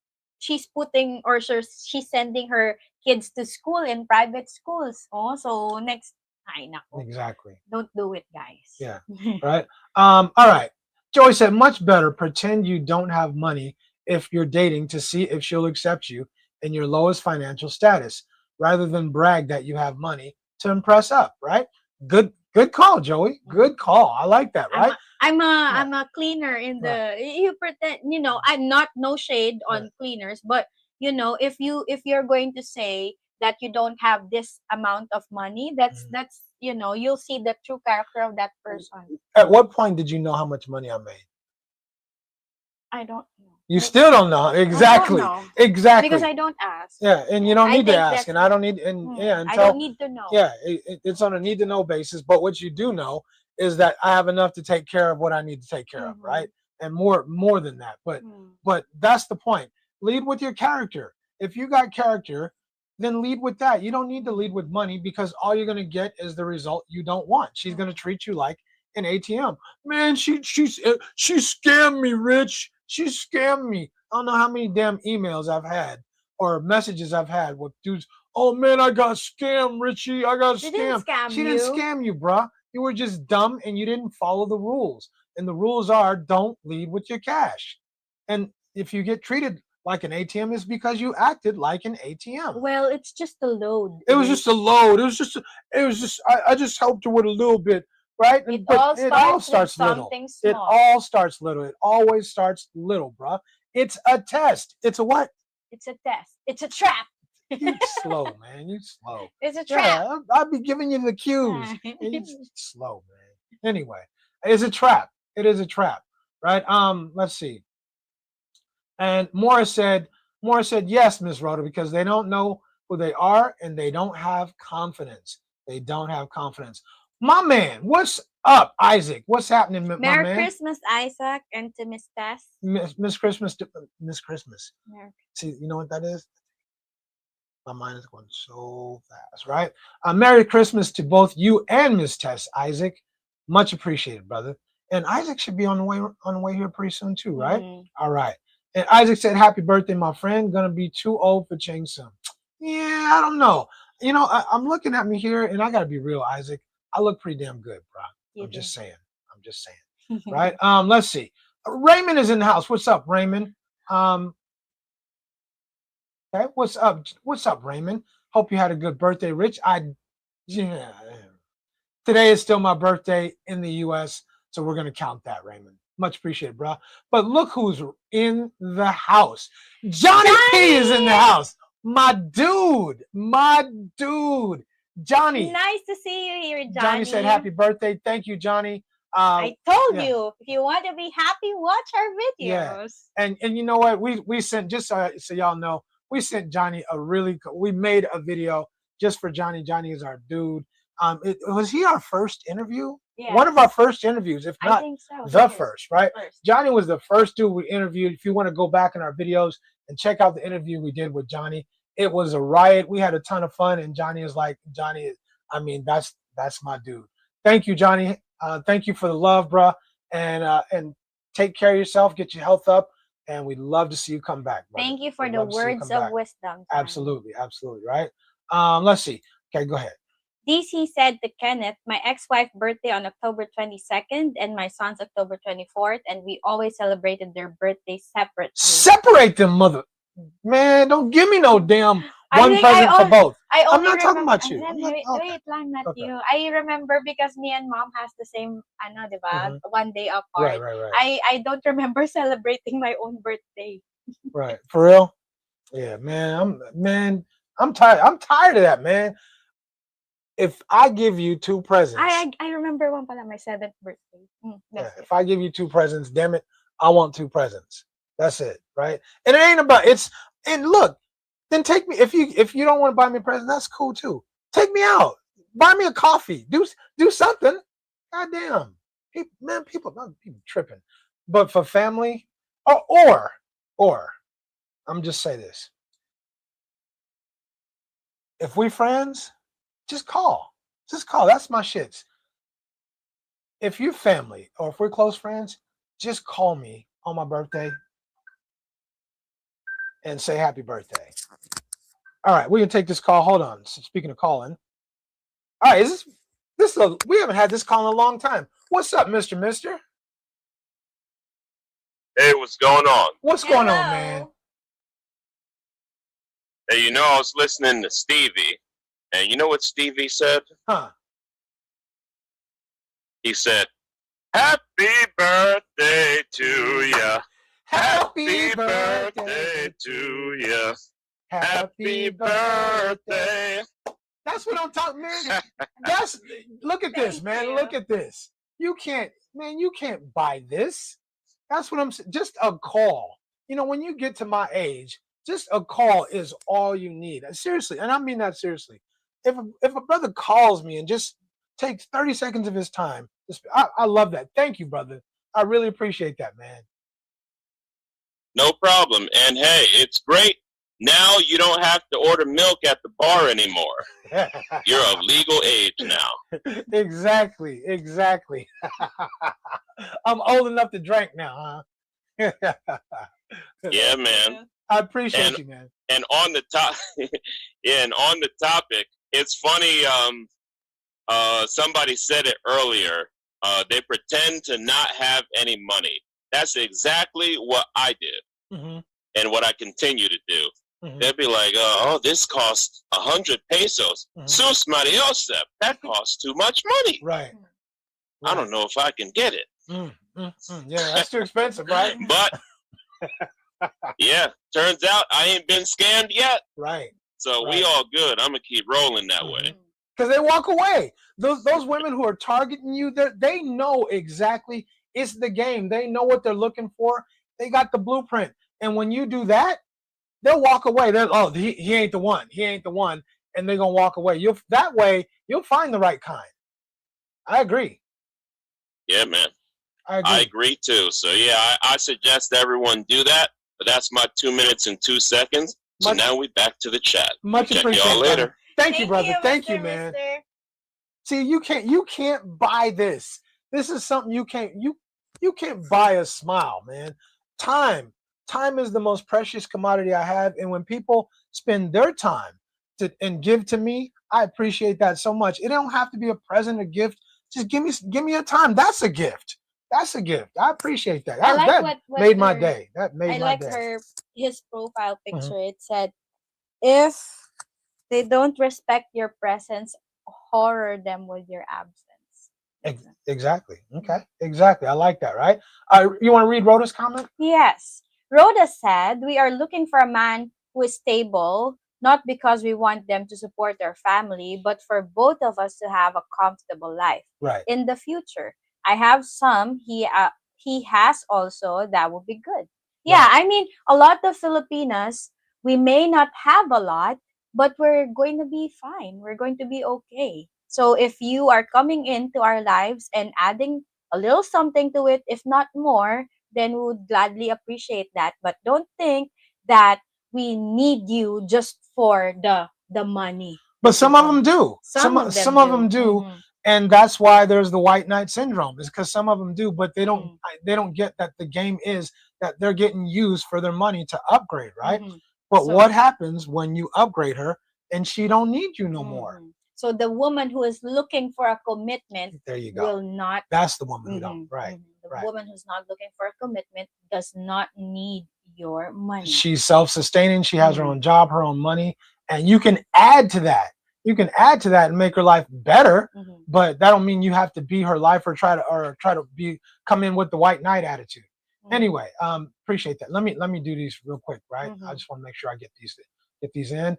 putting or she's sending her kids to school in private schools. Oh, so next exactly. Don't do it, guys. Yeah. Right. All right. Joey said, much better pretend you don't have money if you're dating to see if she'll accept you in your lowest financial status, rather than brag that you have money to impress up. Right. Good call, Joey. Good call. I like that. Right. I'm a cleaner in the. You pretend. You know, I'm not no shade on cleaners, but you know, if you're going to say that you don't have this amount of money, that's you know, you'll see the true character of that person. At what point did you know how much money I made? I don't know. You still don't know. Exactly. I don't know. Exactly. Because I don't ask. Yeah, and you don't need to ask, and I don't need, I don't need to know. Yeah, it's on a need to know basis. But what you do know is that I have enough to take care of what I need to take care of, right? And more than that. But that's the point. Lead with your character. If you got character, then lead with that. You don't need to lead with money, because all you're going to get is the result you don't want. She's going to treat you like an ATM. Man, she scammed me, Rich. She scammed me. I don't know how many damn emails I've had or messages I've had with dudes. Oh man, I got scammed, Richie. I got scammed. She didn't scam you, bruh. You were just dumb and you didn't follow the rules. And the rules are, don't lead with your cash. And if you get treated like an ATM, it's because you acted like an ATM. Well, it's just a load. It was just a load. It was just I just helped her with a little bit. Right? It all starts little. Small. It all starts little. It always starts little, bruh. It's a test. It's a what? It's a test. It's a trap. You slow, man. You slow. It's a trap. Yeah, I'll be giving you the cues. You slow, man. Anyway, it's a trap. It is a trap. Right? Let's see. And Morris said, yes, Miss Rhoda, because they don't know who they are and they don't have confidence. They don't have confidence. My man, what's up, Isaac? What's happening, my man? Merry Christmas, Isaac, and to Miss Tess. Miss Christmas. See, you know what that is? My mind is going so fast, right? Merry Christmas to both you and Miss Tess, Isaac. Much appreciated, brother. And Isaac should be on the way here pretty soon too, right? All right. And Isaac said, "Happy birthday, my friend. Gonna be too old for Cheng soon." Yeah, I don't know. You know, I'm looking at me here, and I gotta be real, Isaac. I look pretty damn good, bro. I'm just saying. Right? Let's see. Raymond is in the house. What's up, Raymond? Okay, what's up? What's up, Raymond? Hope you had a good birthday, Rich. Yeah. Today is still my birthday in the US, so we're gonna count that, Raymond. Much appreciated, bro. But look who's in the house. Johnny P is in the house. My dude. Johnny. Nice to see you here, Johnny. Johnny said happy birthday. Thank you, Johnny. I told you, if you want to be happy, watch our videos. Yeah. And you know what? We sent, just so y'all know, we sent Johnny we made a video just for Johnny. Johnny is our dude. Was he our first interview? one of our first interviews, if I not think so. the He is. first, right? First. Johnny was the first dude we interviewed. If you want to go back in our videos and check out the interview we did with Johnny, it was a riot. We had a ton of fun, and Johnny is like, I mean, that's my dude. Thank you, Johnny. Thank you for the love, bro. And take care of yourself. Get your health up, and we'd love to see you come back, brother. Thank you for We'd the love to see you words come of back. wisdom. Johnny. Absolutely, right? Let's see. Okay, go ahead. DC said to Kenneth, my ex-wife birthday on October 22nd and my son's October 24th, and we always celebrated their birthdays separately. Separate them, mother. Man, don't give me no damn one present for both. I'm not talking about you. Wait lang, not you. I remember because me and mom has the same, diba? 1 day apart. Right. I don't remember celebrating my own birthday. Right. For real? Yeah, man. I'm tired. I'm tired of that, man. If I give you two presents, I remember one pala, my 7th birthday. If I give you two presents, damn it, I want two presents. That's it, right? And it ain't about it's. And look, then take me. If you don't want to buy me a present, that's cool too. Take me out, buy me a coffee, do something. Goddamn, people tripping. But for family, or I'm just say this: if we friends, just call. That's my shits. If you're family or if we're close friends, just call me on my birthday and say happy birthday. All right, we can take this call. Hold on. Speaking of calling. All right, we haven't had this call in a long time. What's up, Mr. Mister? Hey, what's going on? What's going on, man? Hey, I was listening to Stevie, and you know what Stevie said? Huh? He said, "Happy birthday to ya. Happy birthday to ya. Happy birthday." That's what I'm talking, man. Look at this, man. Look at this. You can't buy this. That's what I'm saying. Just a call. When you get to my age, just a call is all you need. Seriously, and I mean that seriously. If a brother calls me and just takes 30 seconds of his time, I love that. Thank you, brother. I really appreciate that, man. No problem. And hey, it's great. Now you don't have to order milk at the bar anymore. You're of legal age now. Exactly. I'm old enough to drink now, huh? Yeah, man. I appreciate you, man. And on the topic, it's funny. Somebody said it earlier. They pretend to not have any money. That's exactly what I did, and what I continue to do. They'd be like, "Oh, this costs 100 pesos. Sus Maria Josep, that costs too much money. Right. I don't know if I can get it. Yeah, that's too expensive, right? But yeah, turns out I ain't been scammed yet. Right. So we all good. I'm gonna keep rolling that way. Because they walk away. Those women who are targeting you, they know exactly. It's the game. They know what they're looking for. They got the blueprint. And when you do that, they'll walk away. He ain't the one. He ain't the one. And they're gonna walk away. That way you'll find the right kind. I agree. Yeah, man. I agree too. So yeah, I suggest everyone do that. But that's my 2 minutes and 2 seconds. So now we back to the chat. Much appreciated. Check y'all later. Thank you, brother. Thank you, man. See, you can't buy this. This is something you can't buy a smile, man. Time is the most precious commodity I have, and when people spend their time and give to me, I appreciate that so much. It don't have to be a present, a gift. Just give me a time. That's a gift. That's a gift. I appreciate that. That made my day. That made my day. I like his profile picture. It said, if they don't respect your presence, horror them with your absence. Exactly. Okay. Exactly. I like that, right? You want to read Rhoda's comment? Yes. Rhoda said, we are looking for a man who is stable, not because we want them to support our family, but for both of us to have a comfortable life in the future. I have some, he has also, that would be good. Yeah, I mean, a lot of Filipinas, we may not have a lot, but we're going to be fine. We're going to be okay. So if you are coming into our lives and adding a little something to it, if not more, then we would gladly appreciate that. But don't think that we need you just for the money. But some of them do. Some of them do. Mhm. And that's why there's the white knight syndrome, is because some of them do, but they Mm-hmm. don't get that the game is that they're getting used for their money to upgrade, right? Mhm. But So- what happens when you upgrade her and she don't need you no more? Mhm. So the woman who is looking for a commitment There you go. will not. That's the woman who Mhm, don't. Right. mhm. The right. woman who's not looking for a commitment does not need your money. She's self-sustaining. She has her Mhm. own job, her own money, and you can add to that. You can add to that and make her life better. Mhm. But that don't mean you have to be her life or try to come in with the white knight attitude. Mhm. Anyway, appreciate that. Let me do these real quick, right? Mhm. I just want to make sure I get these in.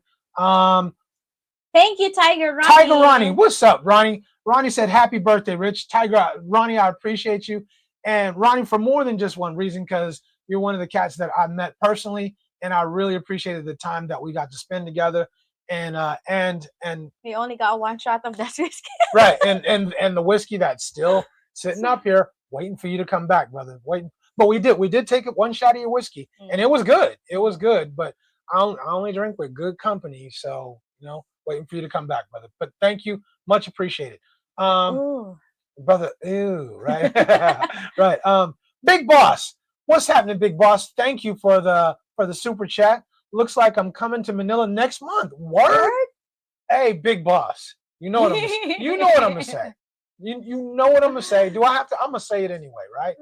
Thank you, Tiger Ronnie. Tiger Ronnie, what's up, Ronnie? Ronnie said, "Happy birthday, Rich." Tiger Ronnie, I appreciate you, and Ronnie for more than just one reason, because you're one of the cats that I met personally, and I really appreciated the time that we got to spend together. And we only got one shot of that whiskey. right, and the whiskey that's still sitting up here waiting for you to come back, brother. Waiting, but we did take it one shot of your whiskey, and it was good. It was good, but I only drink with good company, so waiting for you to come back, brother. But thank you, much appreciated, brother. Ew, right, right. Big Boss, what's happening, Big Boss? Thank you for the super chat. Looks like I'm coming to Manila next month. Word? Hey, Big Boss, you know what I'm gonna say. You know what I'm gonna say. Do I have to? I'm gonna say it anyway, right?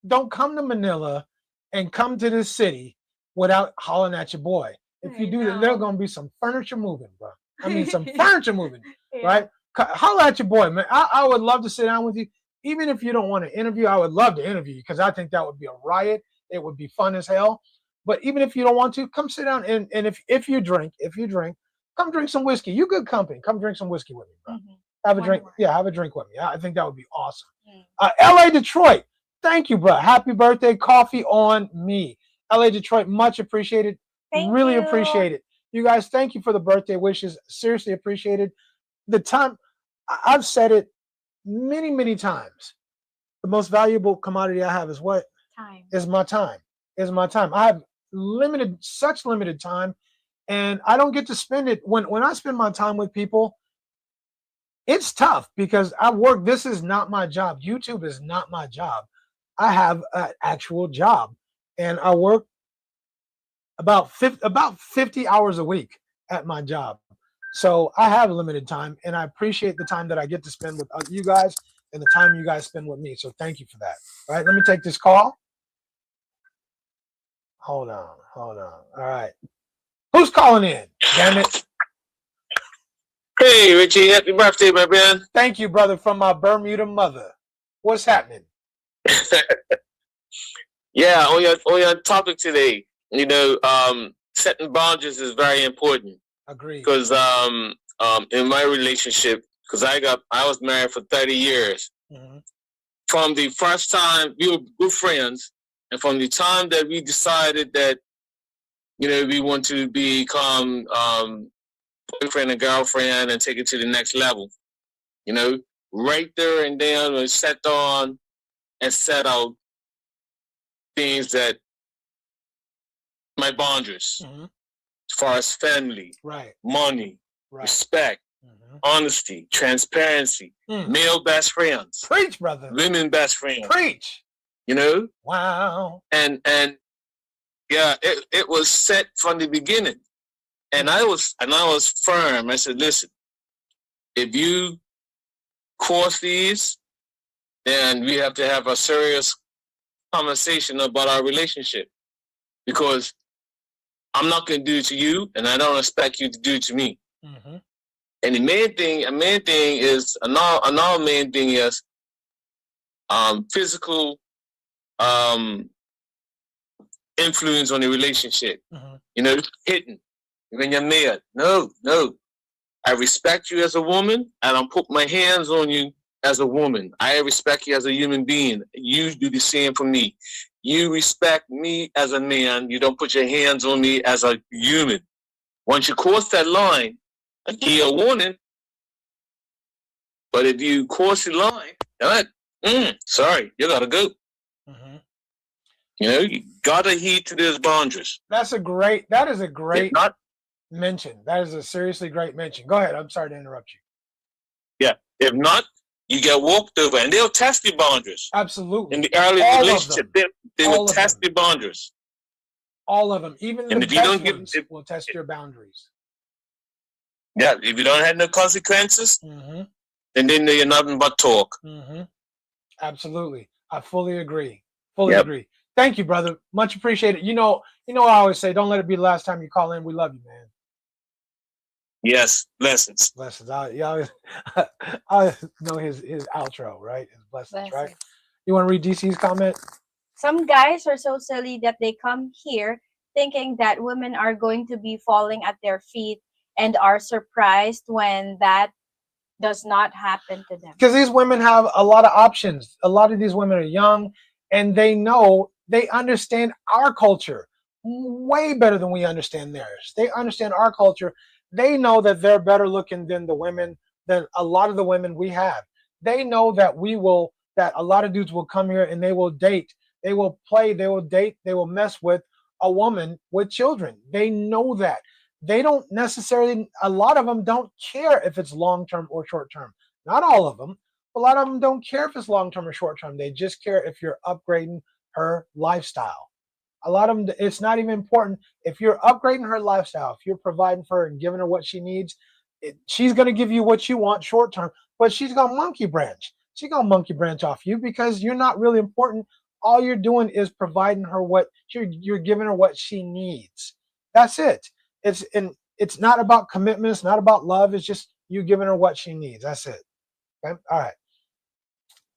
Don't come to Manila and come to this city without hollering at your boy. If you do that, there's gonna be some furniture moving, bro. I mean, some furniture moving, right? Holler at your boy, man. I would love to sit down with you. Even if you don't want to interview, I would love to interview you, because I think that would be a riot. It would be fun as hell. But even if you don't want to, come sit down, and if you drink, come drink some whiskey. You good company. Come drink some whiskey with me, bro. Mhm. Have a One drink. more. Yeah, have a drink with me. I think that would be awesome. LA Detroit, thank you, bro. Happy birthday. Coffee on me. LA Detroit, much appreciated. Really appreciate it. You guys, thank you for the birthday wishes. Seriously appreciated. The time, I've said it many, many times. The most valuable commodity I have is what? Time. Is my time. I have such limited time, and I don't get to spend it. When I spend my time with people, it's tough, because I work. This is not my job. YouTube is not my job. I have an actual job, and I work about 50 hours a week at my job. So I have limited time, and I appreciate the time that I get to spend with you guys and the time you guys spend with me. So thank you for that. All right, let me take this call. Hold on. All right. Who's calling in? Damn it. Hey, Richie, happy birthday, my man. Thank you, brother, from my Bermuda mother. What's happening? Yeah, on your topic today, setting boundaries is very important. Agreed. Because in my relationship, because I was married for 30 years. Mm-hmm. From the first time we were good friends, and from the time that we decided that we want to become boyfriend and girlfriend and take it to the next level, right there and then we sat on and set out things that my boundaries, as far as family, right, money, right, respect, honesty, transparency, male best friends, preach, brother, women best friends, preach, wow, and yeah, it was set from the beginning, and I was firm. I said, listen, if you cross these, then we have to have a serious conversation about our relationship, because I'm not going to do it to you, and I don't expect you to do it to me. Mm-hmm. And the main thing is another main thing is physical influence on the relationship. Mm-hmm. Hitting when you're mad. No. I respect you as a woman. I don't put my hands on you as a woman. I respect you as a human being. You do the same for me. You respect me as a man. You don't put your hands on me as a human. Once you cross that line, I give you a warning. But if you cross the line, sorry, you gotta go. Mm-hmm. You know, you gotta heed to those boundaries. That is a great mention. That is a seriously great mention. Go ahead. I'm sorry to interrupt you. Yeah. If not, you get walked over, and they'll test the boundaries. Absolutely. In the early relationship, they will test the boundaries. All of them, even the best ones, will test your boundaries. Yeah, if you don't have no consequences, mm-hmm. then they know you're nothing but talk. Mm-hmm. Absolutely, I fully agree. Fully agree. Thank you, brother. Much appreciated. You know, I always say, don't let it be the last time you call in. We love you, man. Yes, blessings. Blessings. I know his outro, right? His blessings, right? You want to read DC's comment? Some guys are so silly that they come here thinking that women are going to be falling at their feet and are surprised when that does not happen to them. Because these women have a lot of options. A lot of these women are young, and they understand our culture way better than we understand theirs. They understand our culture. They know that they're better looking than a lot of the women we have. They know that that a lot of dudes will come here and they will date, they will play, they will date, they will mess with a woman with children. They know that. They don't necessarily, a lot of them don't care if it's long-term or short-term. Not all of them. A lot of them don't care if it's long-term or short-term. They just care if you're upgrading her lifestyle. A lot of them, it's not even important. If you're upgrading her lifestyle, if you're providing for her and giving her what she needs, she's going to give you what you want short-term, but she's going to monkey branch. She's going to monkey branch off you because you're not really important. All you're doing is providing her what you're giving her what she needs. That's it. It's not about commitment. It's not about love. It's just you giving her what she needs. That's it. Okay. All right.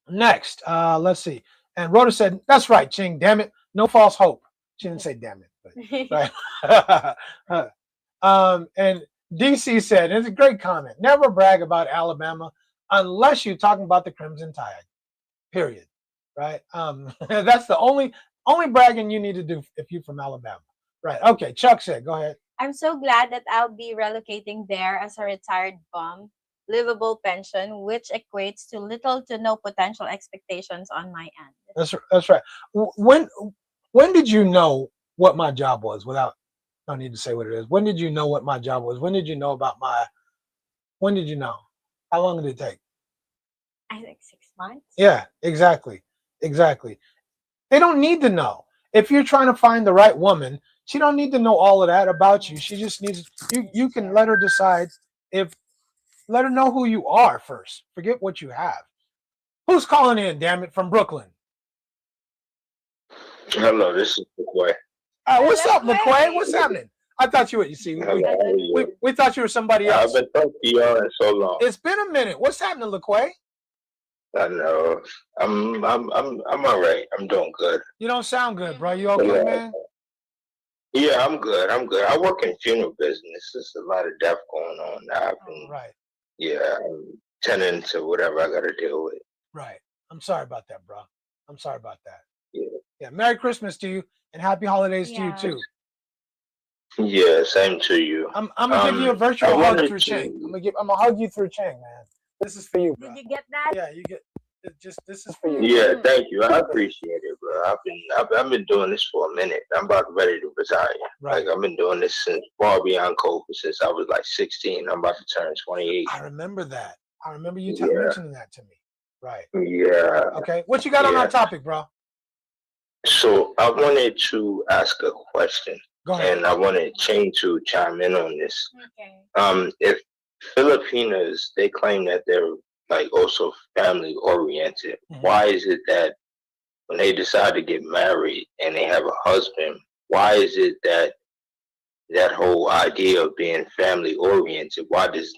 Next, let's see. And Rhoda said, "That's right, Cheng. Damn it, no false hope." She didn't say "damn it," but right. And DC said, "It's a great comment. Never brag about Alabama unless you're talking about the Crimson Tide. Period. Right. That's the only bragging you need to do if you're from Alabama. Right. Okay. Chuck said, go ahead. I'm so glad that I'll be relocating there as a retired bum, livable pension, which equates to little to no potential expectations on my end. That's right. When did you know what my job was? Without, I don't need to say what it is. When did you know what my job was? When did you know about when did you know? How long did it take? I think 6 months. Yeah, exactly. They don't need to know. If you're trying to find the right woman, she don't need to know all of that about you. She just needs you can let her decide let her know who you are first. Forget what you have. Who's calling in, damn it, from Brooklyn? Hello, this is LaQuay. What's up, LaQuay? What's happening? I thought you were, you see, we thought you were somebody else. I've been talking to y'all in so long. It's been a minute. What's happening, LaQuay? I know. I'm all right. I'm doing good. You don't sound good, bro. You okay, man? Yeah, I'm good. I work in funeral business. There's a lot of death going on now. Right. Yeah, I'm tending to whatever I got to deal with. Right. I'm sorry about that, bro. I'm sorry about that. Yeah. Yeah. Merry Christmas to you and happy holidays to you too. Yeah, same to you. I'm gonna give you a virtual hug through Cheng. I'm gonna hug you through Cheng, man. This is for you, bro. Did you get that? Yeah, you get. This is for you. Yeah, thank you. I appreciate it, bro. I've been doing this for a minute. I'm about ready to retire. Right. Like I've been doing this since far beyond COVID, since I was like 16. I'm about to turn 28. I remember that. I remember you mentioning that to me. Right. Yeah. Okay. What you got on our topic, bro? So I wanted to ask a question. Go ahead. And I wanted Cheng to chime in on this. Okay. If Filipinos, they claim that they're like also family oriented, why is it that when they decide to get married and they have a husband, why is it that that whole idea of being family oriented, why does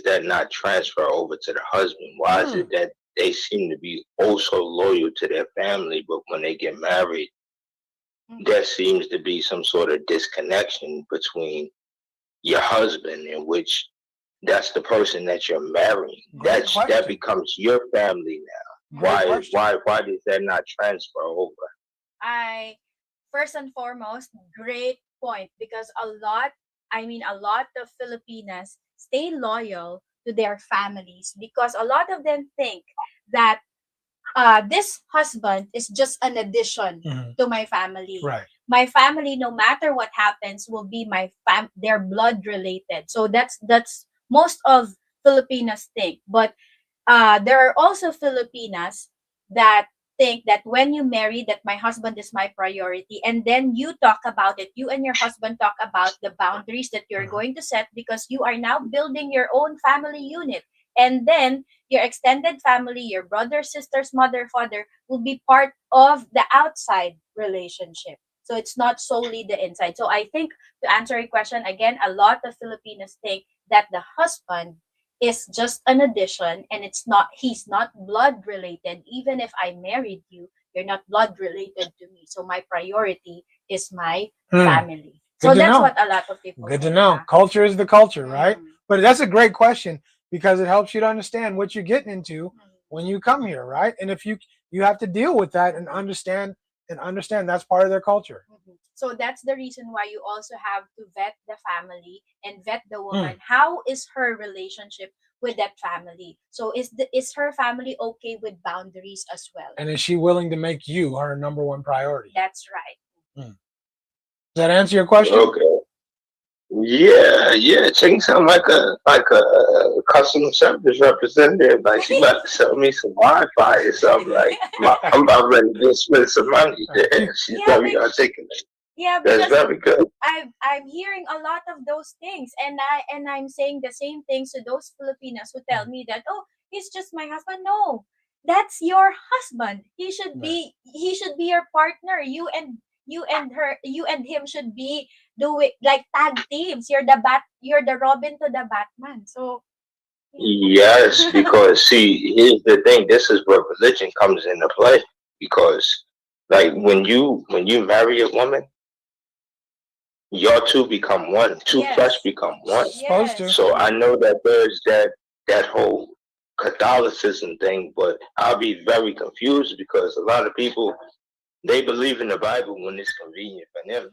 that not transfer over to the husband? Why is it that they seem to be also loyal to their family, but when they get married, there seems to be some sort of disconnection between your husband, in which that's the person that you're marrying. That becomes your family now. Why does that not transfer over? First and foremost, great point, because a lot of Filipinas stay loyal to their families, because a lot of them think that this husband is just an addition to my family. Right. My family, no matter what happens, will be they're blood related. So that's most of Filipinos think. But there are also Filipinas that think that when you marry, that my husband is my priority, and then you talk about it. You and your husband talk about the boundaries that you're going to set, because you are now building your own family unit. And then your extended family, your brother, sisters, mother, father, will be part of the outside relationship. So it's not solely the inside. So I think, to answer your question again, a lot of Filipinos think that the husband is just an addition, and he's not blood related. Even if I married you, you're not blood related to me. So my priority is my family. So that's what a lot of people Good to think, know. yeah. Culture is the culture, right? But that's a great question, because it helps you to understand what you're getting into when you come here, right? And if you have to deal with that and understand that's part of their culture. So that's the reason why you also have to vet the family and vet the woman. How is her relationship with that family? So is her family okay with boundaries as well? And is she willing to make you her number one priority? That's right. Does that answer your question? Okay. Yeah. Cheng sound like a customer service representative. Like she about to sell me some Wi-Fi or something. Like I'm about ready to spend some money. She's very articulate. Yeah, That's because very good. I'm hearing a lot of those things, and I'm saying the same things to those Filipinos who tell me that, oh, he's just my husband. No, that's your husband. He should be your partner. You and him should be doing like tag teams. You're the Robin to the Batman. So Yes, because see, here's the thing. This is where religion comes into play. Because like when you marry a woman, your two become one. Two flesh become one. Supposed to. So I know that there's that whole Catholicism thing, but I'll be very confused because a lot of people, they believe in the Bible when it's convenient for them.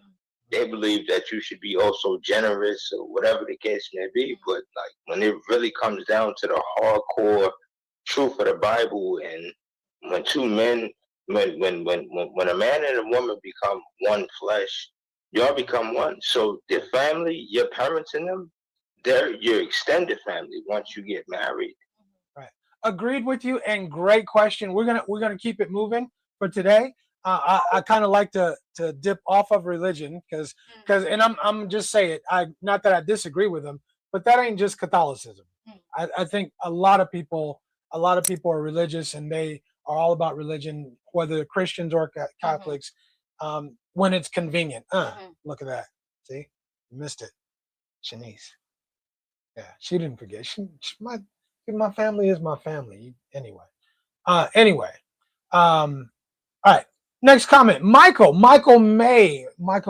They believe that you should be also generous or whatever the case may be. But like when it really comes down to the hardcore truth of the Bible, and when two men, when a man and a woman become one flesh, y'all become one. So the family, your parents and them, they're your extended family once you get married. Right. Agreed with you, and great question. We're gonna keep it moving for today. I kind of like to dip off of religion because and I'm just say it. Not that I disagree with them, but that ain't just Catholicism. I think a lot of people are religious, and they are all about religion, whether Christians or Catholics, when it's convenient. Look at that. See, you missed it, Shanice. Yeah, she didn't forget. My family is my family anyway. Anyway. All right. Next comment. Michael Moy, my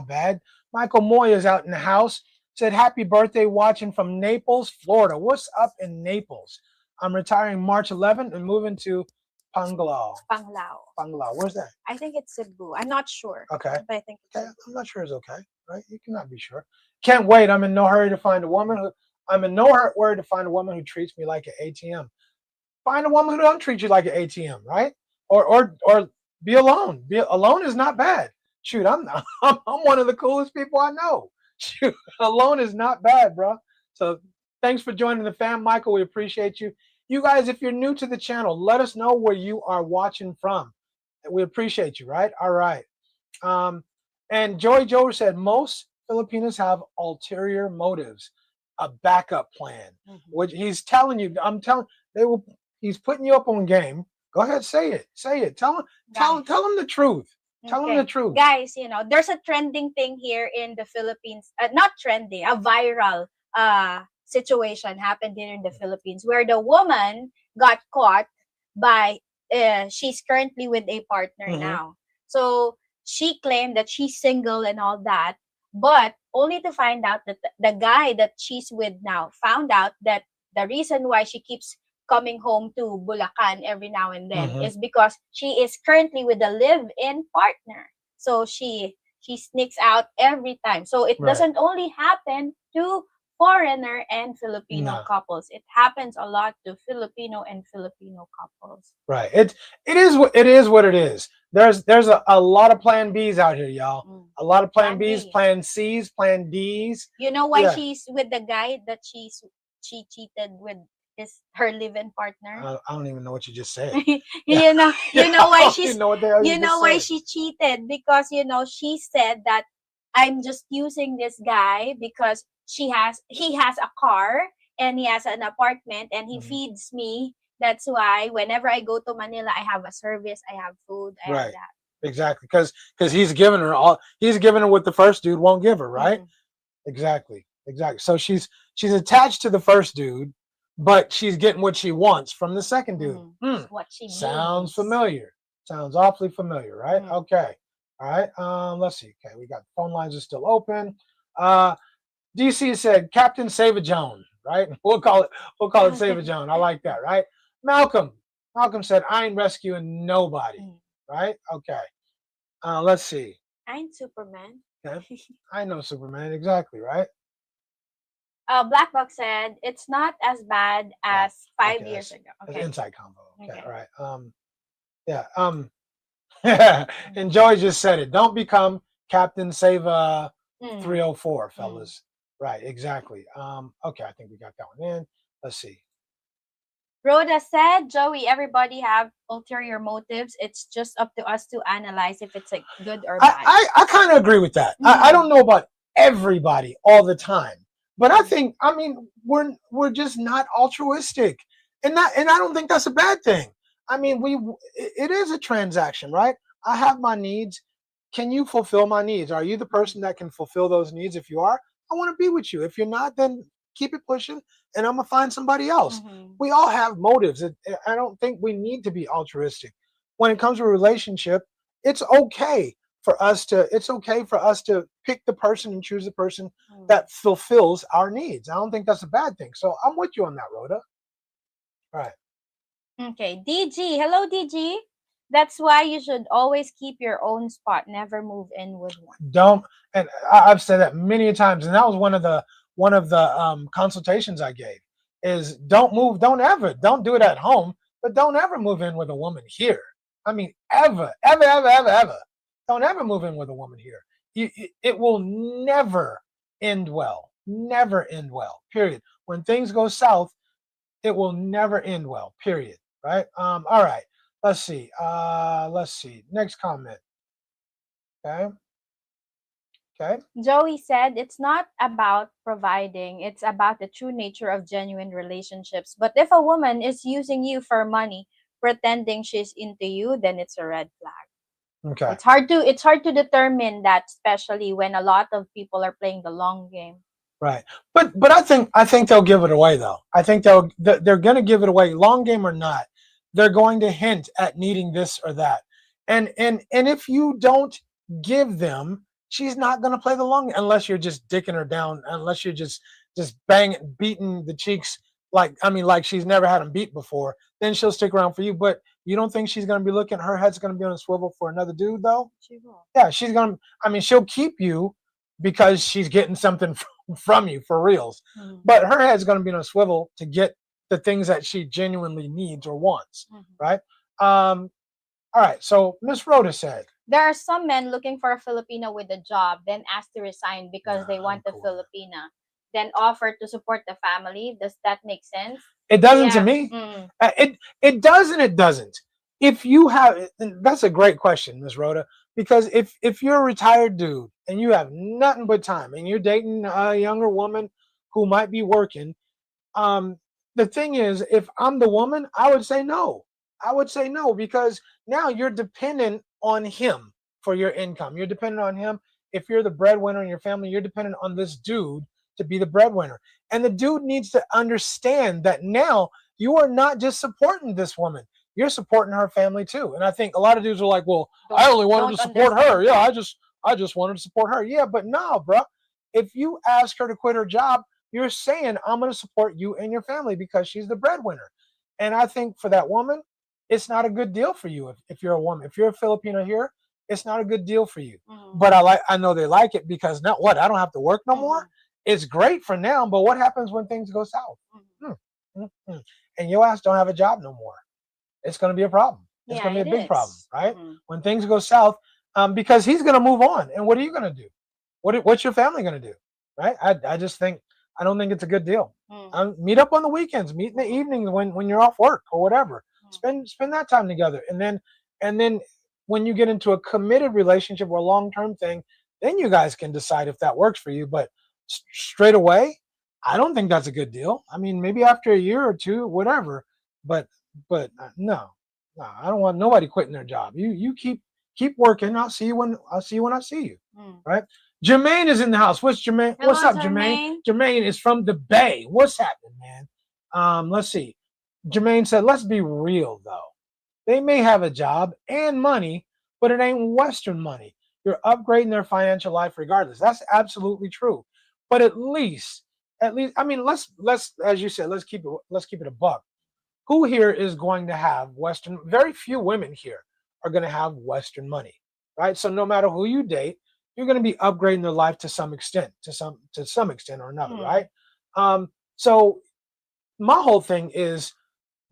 bad. Michael Moy is out in the house. Said, happy birthday, watching from Naples, Florida. What's up in Naples? I'm retiring March 11th and moving to Panglao. Where's that? I think it's Cebu. I'm not sure. Okay. But I think it's I'm not sure it's okay, right? You cannot be sure. Can't wait. I'm in no hurry to find a woman who treats me like an ATM. Find a woman who don't treat you like an ATM, right? Or be alone. Be alone is not bad. Shoot, I'm one of the coolest people I know. Shoot, alone is not bad, bro. So thanks for joining the fam, Michael. We appreciate you. You guys, if you're new to the channel, let us know where you are watching from. We appreciate you, right? All right. And Joey Joe said most Filipinos have ulterior motives, a backup plan. Which he's telling you, he's putting you up on game. Go ahead, say it. Tell him the truth. Tell him the truth. Guys, there's a trending thing here in the Philippines. Not trending, a viral situation happened here in the Philippines where the woman got caught by, she's currently with a partner now. So she claimed that she's single and all that, but only to find out that the guy that she's with now found out that the reason why she keeps coming home to Bulacan every now and then is because she is currently with a live-in partner. So she sneaks out every time. So it doesn't only happen to foreigner and Filipino No. couples. It happens a lot to Filipino and Filipino couples. Right. It is what it is. There's a lot of plan Bs out here, y'all. A lot of plan Bs, B. plan Cs, plan Ds. You know why Yeah. she's with the guy that she cheated with her live-in partner? I don't even know what you just said. you know why she's you know what the hell you you know just why said. she cheated, because she said that I'm just using this guy because he has a car and he has an apartment and he feeds me. That's why whenever I go to Manila, I have a service, I have food, I have that. Exactly, because he's giving her what the first dude won't give her, right? Exactly. So she's attached to the first dude, but she's getting what she wants from the second dude. What she Sounds needs. familiar. Sounds awfully familiar, right? Okay. All right. Let's see. Okay, we got phone lines are still open. DC said Captain Save a Joan, right? We'll call it Save a Joan. I like that, right? Malcolm said I ain't rescuing nobody, right? Okay. Let's see. I ain't Superman. Okay. I know Superman, exactly, right? Black Box said it's not as bad as 5 years ago. Okay. That's inside combo. Okay. All right. Yeah. And Joey just said it. Don't become Captain Save 304, fellas. Right, exactly. Okay, I think we got that one in. Let's see. Rhoda said, Joey, everybody have ulterior motives. It's just up to us to analyze if it's good or bad. I kind of agree with that. I don't know about everybody all the time, but I mean, we're just not altruistic, and I don't think that's a bad thing. I mean, it is a transaction, right? I have my needs. Can you fulfill my needs? Are you the person that can fulfill those needs? If you are, I want to be with you. If you're not, then keep it pushing, and I'm gonna find somebody else. We all have motives. I don't think we need to be altruistic. When it comes to a relationship, it's okay for us to pick the person and choose the person that fulfills our needs. I don't think that's a bad thing. So I'm with you on that, Rhoda. All right. Okay, DG. Hello, DG. That's why you should always keep your own spot. Never move in with one. Don't. And I've said that many times, and that was one of the consultations I gave. Is don't do it at home, but don't ever move in with a woman here. I mean, ever. Don't ever move in with a woman here. It will never end well. Never end well. Period. When things go south, it will never end well. Period. Right. All right. Let's see. Next comment. Okay. Joey said it's not about providing, it's about the true nature of genuine relationships. But if a woman is using you for money, pretending she's into you, then it's a red flag. Okay. It's hard to determine that, especially when a lot of people are playing the long game. Right. But I think they'll give it away though. I think they're going to give it away, long game or not. They're going to hint at needing this or that. And if you don't give them, she's not going to play the long game unless you're just dicking her down, unless you're just beating the cheeks like she's never had them beat before. Then she'll stick around for you. But you don't think she's going to be looking, her head's going to be on a swivel for another dude though? She will. Yeah, she's going to, she'll keep you because she's getting something from you for reals. But her head's going to be on a swivel to get the things that she genuinely needs or wants, right? All right, so Miss Rhoda said, there are some men looking for a Filipino with a job, then ask to resign because they want a Filipina, then offer to support the family. Does that make sense? It doesn't to me. It does and it doesn't. If you have, that's a great question, Miss Rhoda, because if you're a retired dude and you have nothing but time and you're dating a younger woman who might be working, the thing is, if I'm the woman, I would say no. Because now you're dependent on him for your income. You're dependent on him. If you're the breadwinner in your family, you're dependent on this dude to be the breadwinner. And the dude needs to understand that now you are not just supporting this woman, you're supporting her family too. And I think a lot of dudes are like, well, I only wanted to support her. Yeah, I just wanted to support her. Yeah, but no, bro. If you ask her to quit her job, you're saying, I'm going to support you and your family because she's the breadwinner. And I think for that woman, it's not a good deal for you if you're a woman. If you're a Filipino here, it's not a good deal for you. But I know they like it because now what? I don't have to work no more. it's great for now, but what happens when things go south? And your ass don't have a job no more. It's going to be a problem. It's going to be a big problem, right? When things go south, because he's going to move on. And what are you going to do? What's your family going to do? Right? I just think, I don't think it's a good deal. Meet up on the weekends, meet in the evenings when you're off work or whatever. Spend that time together. And then when you get into a committed relationship or a long-term thing, then you guys can decide if that works for you. But straight away, I don't think that's a good deal. I mean, maybe after a year or two, whatever. But no, I don't want nobody quitting their job. You keep working. I'll see you when I see you. Right? Jermaine is in the house. What's Jermaine? Hello, What's up, Jermaine? Jermaine is from the Bay. What's happening, man? Let's see. Jermaine said, let's be real though. They may have a job and money, but it ain't Western money. You're upgrading their financial life regardless. That's absolutely true. But at least, I mean, let's as you said, let's keep it a buck. Who here is going to have Western? Very few women here are going to have Western money, right? So no matter who you date, you're going to be upgrading their life to some extent, to some extent or another, right? So my whole thing is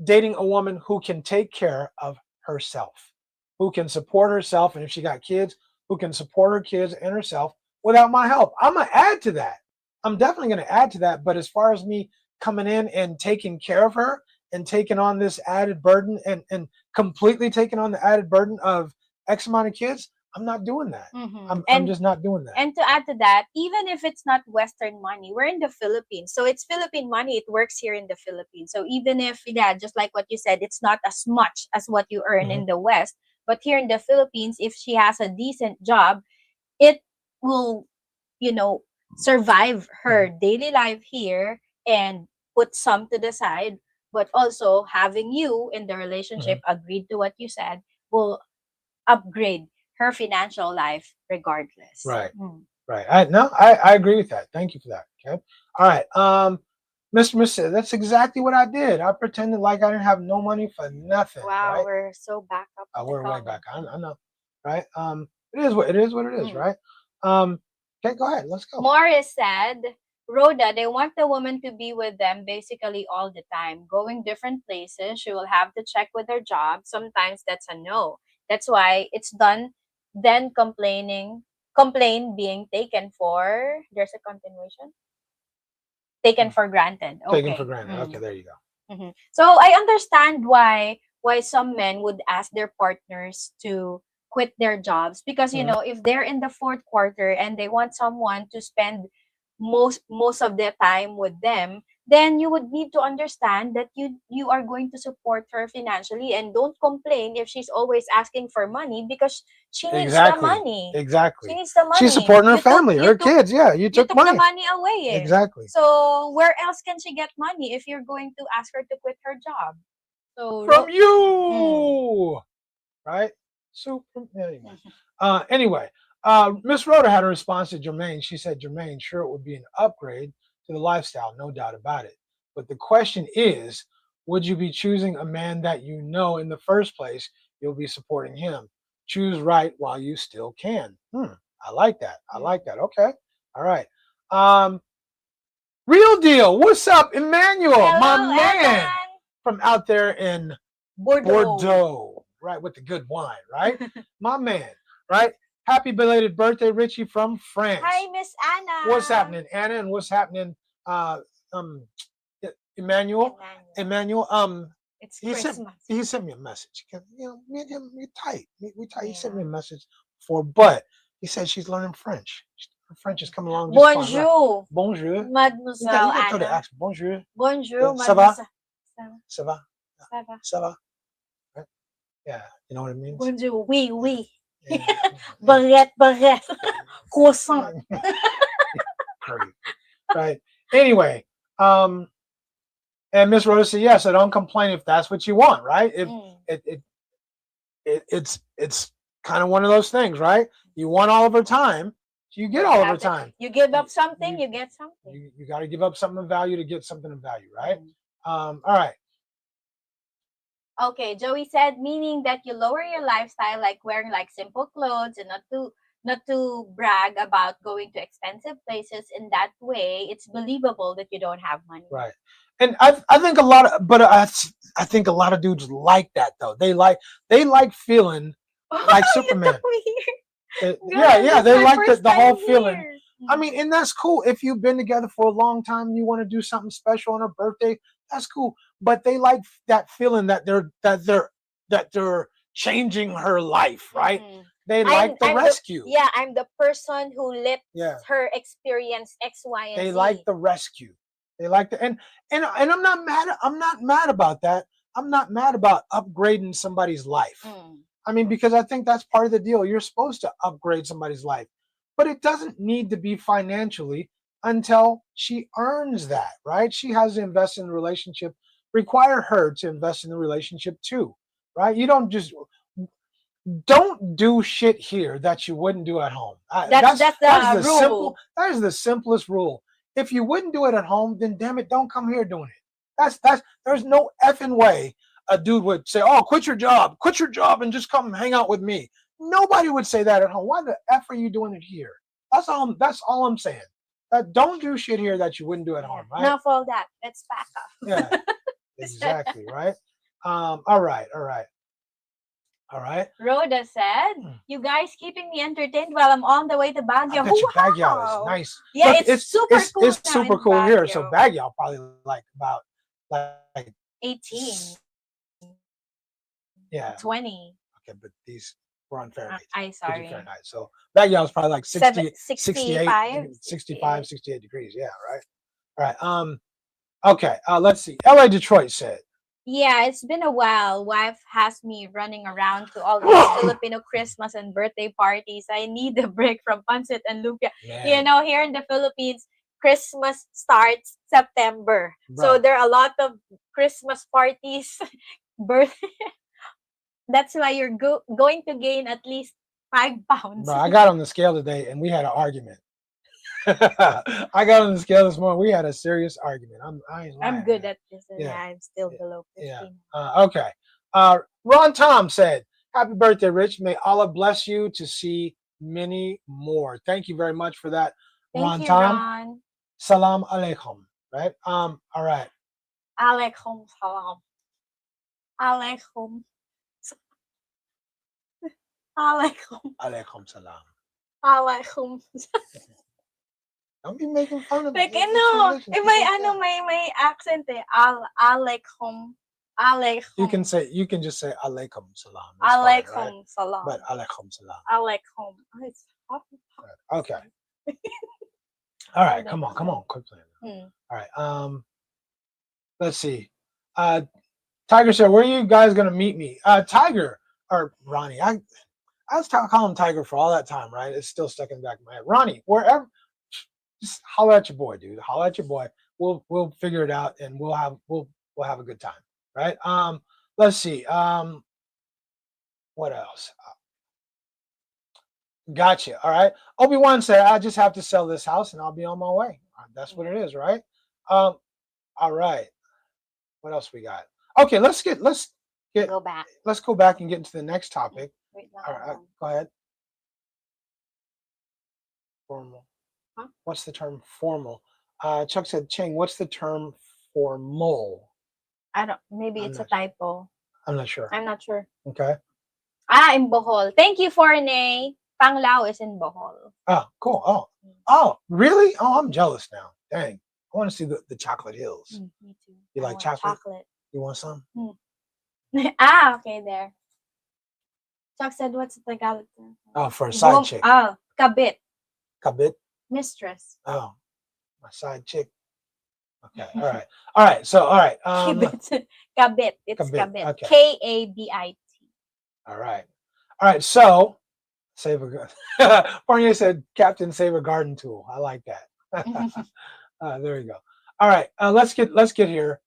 dating a woman who can take care of herself, who can support herself, and if she got kids, who can support her kids and herself without my help. I'm going to add to that. I'm definitely going to add to that. But as far as me coming in and taking care of her and taking on this added burden and completely taking on the added burden of X amount of kids, I'm not doing that. I'm just not doing that. And to add to that, even if it's not Western money, we're in the Philippines. So it's Philippine money. It works here in the Philippines. So even if, just like what you said, it's not as much as what you earn in the West. But here in the Philippines, if she has a decent job, it will, survive her daily life here and put some to the side. But also having you in the relationship, agreed to what you said, will upgrade her financial life regardless. Right. Right. I agree with that. Thank you for that. Okay. All right. Mr. That's exactly what I did. I pretended like I didn't have no money for nothing. Wow, right? we're so back up. We're way back. I know. Right. It is what it is, right? Okay, go ahead. Let's go. Morris said, Rhoda, they want the woman to be with them basically all the time. Going different places, she will have to check with her job. Sometimes that's a no. That's why it's done. Then complain being taken for, there's a continuation? Taken for granted. Okay. Taken for granted. Okay, there you go. So I understand why some men would ask their partners to quit their jobs because, if they're in the fourth quarter and they want someone to spend most of their time with them, then you would need to understand that you are going to support her financially, and don't complain if she's always asking for money because she needs the money. Exactly. She needs the money. She's supporting her family, her kids. Yeah, you took the money. money away. Exactly. So where else can she get money if you're going to ask her to quit her job? So from you, right? So anyway. Miss Rhoda had a response to Jermaine. She said, Jermaine, sure, it would be an upgrade to the lifestyle, no doubt about it. But the question is, would you be choosing a man that you know in the first place you'll be supporting him? Choose right while you still can. I like that. Okay. All right. Real deal. What's up, Emmanuel? Hello, my man Evan. From out there in Bordeaux, right? With the good wine, right? My man, right? Happy belated birthday, Richie from France. Hi, Miss Anna. What's happening, Anna? And what's happening, Emmanuel? It's Christmas. He sent me a message. Me and him, we tight. We tight. He sent me a message before, but he said she's learning French. Her French is coming along. Bonjour. Bonjour. Mademoiselle Anna. Bonjour. Bonjour, Ça va? Ça va? Ça va? Right? Yeah, you know what it means? Bonjour. Oui. Yeah. Barrette. Croissant. Great. Right. Anyway, and Miss Rhoda said, yes, I don't complain if that's what you want, right? It's kind of one of those things, right? You want all of her time, so you get all of her time. You give up something, you get something. You got to give up something of value to get something of value, right? All right. Okay, Joey said, meaning that you lower your lifestyle, like wearing like simple clothes and not too not to brag about going to expensive places. In that way, it's believable that you don't have money. Right. And I think a lot of, but I think a lot of dudes like that though. They like feeling like Superman. Yeah, they like the whole feeling. I mean, and that's cool. If you've been together for a long time, you want to do something special on her birthday, that's cool. But they like that feeling that they're changing her life, right? They like the rescue. I'm the person who let her experience X, Y, and Z. They like the rescue. They like the and I'm not mad. I'm not mad about that. I'm not mad about upgrading somebody's life. I mean, because I think that's part of the deal. You're supposed to upgrade somebody's life, but it doesn't need to be financially until she earns that, right? She has to invest in the relationship. Require her to invest in the relationship too, right? You don't do shit here that you wouldn't do at home. That's the rule. Simple. That is the simplest rule. If you wouldn't do it at home, then damn it, don't come here doing it. There's no effing way a dude would say, "Oh, quit your job, and just come hang out with me." Nobody would say that at home. Why the F are you doing it here? That's all I'm saying. Don't do shit here that you wouldn't do at home, right? Enough of that. Let's back up. Yeah, exactly, right? All right. Rhoda said, "You guys keeping me entertained while I'm on the way to Baguio." I bet you Baguio is nice. Yeah, look, it's super cool. It's super cool here. So Baguio probably like about like 18. Yeah. 20. Okay, but these were on Fahrenheit. Sorry. Fahrenheit. So Baguio is probably like 68, 65, 68 degrees. Yeah, right. All right. Okay. Let's see. LA Detroit said. Yeah, it's been a while. Wife has me running around to all these Filipino Christmas and birthday parties. I need a break from pancit and lumpia. Man. You know, here in the Philippines, Christmas starts September. Right. So there are a lot of Christmas parties, birthday. That's why you're going to gain at least 5 pounds. Bro, I got on the scale today and we had an argument. I got on the scale this morning. We had a serious argument. I'm good at this. Yeah, I'm still below 15. Yeah. Okay. Ron Tom said, "Happy birthday, Rich. May Allah bless you to see many more." Thank you very much for that, Ron Tom. Ron. Salam alaikum. Right. All right. Alaikum salam. Alaikum. Alaikum. Alaikum salam. Alaikum. Don't be making fun of me. Like, my accent alaikum. Alaikum. You can just say alaikum salam. Alaikum fine, right? salam. But alaikum salam. Alaikum. Oh, it's hot. Okay. All right. Come on. Quick plan. All right. Let's see. Tiger said, "Where are you guys gonna meet me?" Tiger or Ronnie. I was calling him Tiger for all that time, right? It's still stuck in the back of my head. Ronnie, wherever, just holler at your boy, dude. Holler at your boy. We'll figure it out and we'll have a good time, right? Let's see. What else? Gotcha. All right. Obi-Wan said, "I just have to sell this house and I'll be on my way." That's what it is, right? All right. What else we got? Okay, let's Go back. Let's go back and get into the next topic. Wait, All right, go ahead. Formal. Huh? What's the term formal? Chuck said, "Cheng, what's the term formal?" Maybe it's a typo. I'm not sure. I'm not sure. Okay. In Bohol. Thank you, Forney. Panglao is in Bohol. Oh, cool. Oh, really? Oh, I'm jealous now. Dang. I want to see the chocolate hills. Me too. You like chocolate? You want some? Okay, there. Chuck said, "What's the Tagalog term?" Oh, for a side chick. Kabit. Kabit? Mistress. Oh, my side chick. Okay. All right. So, all right. Kabit. It's kabit. Okay. Kabit. All right. So, save a. Fournier said, "Captain, save a garden tool." I like that. There you go. All right. Let's get here.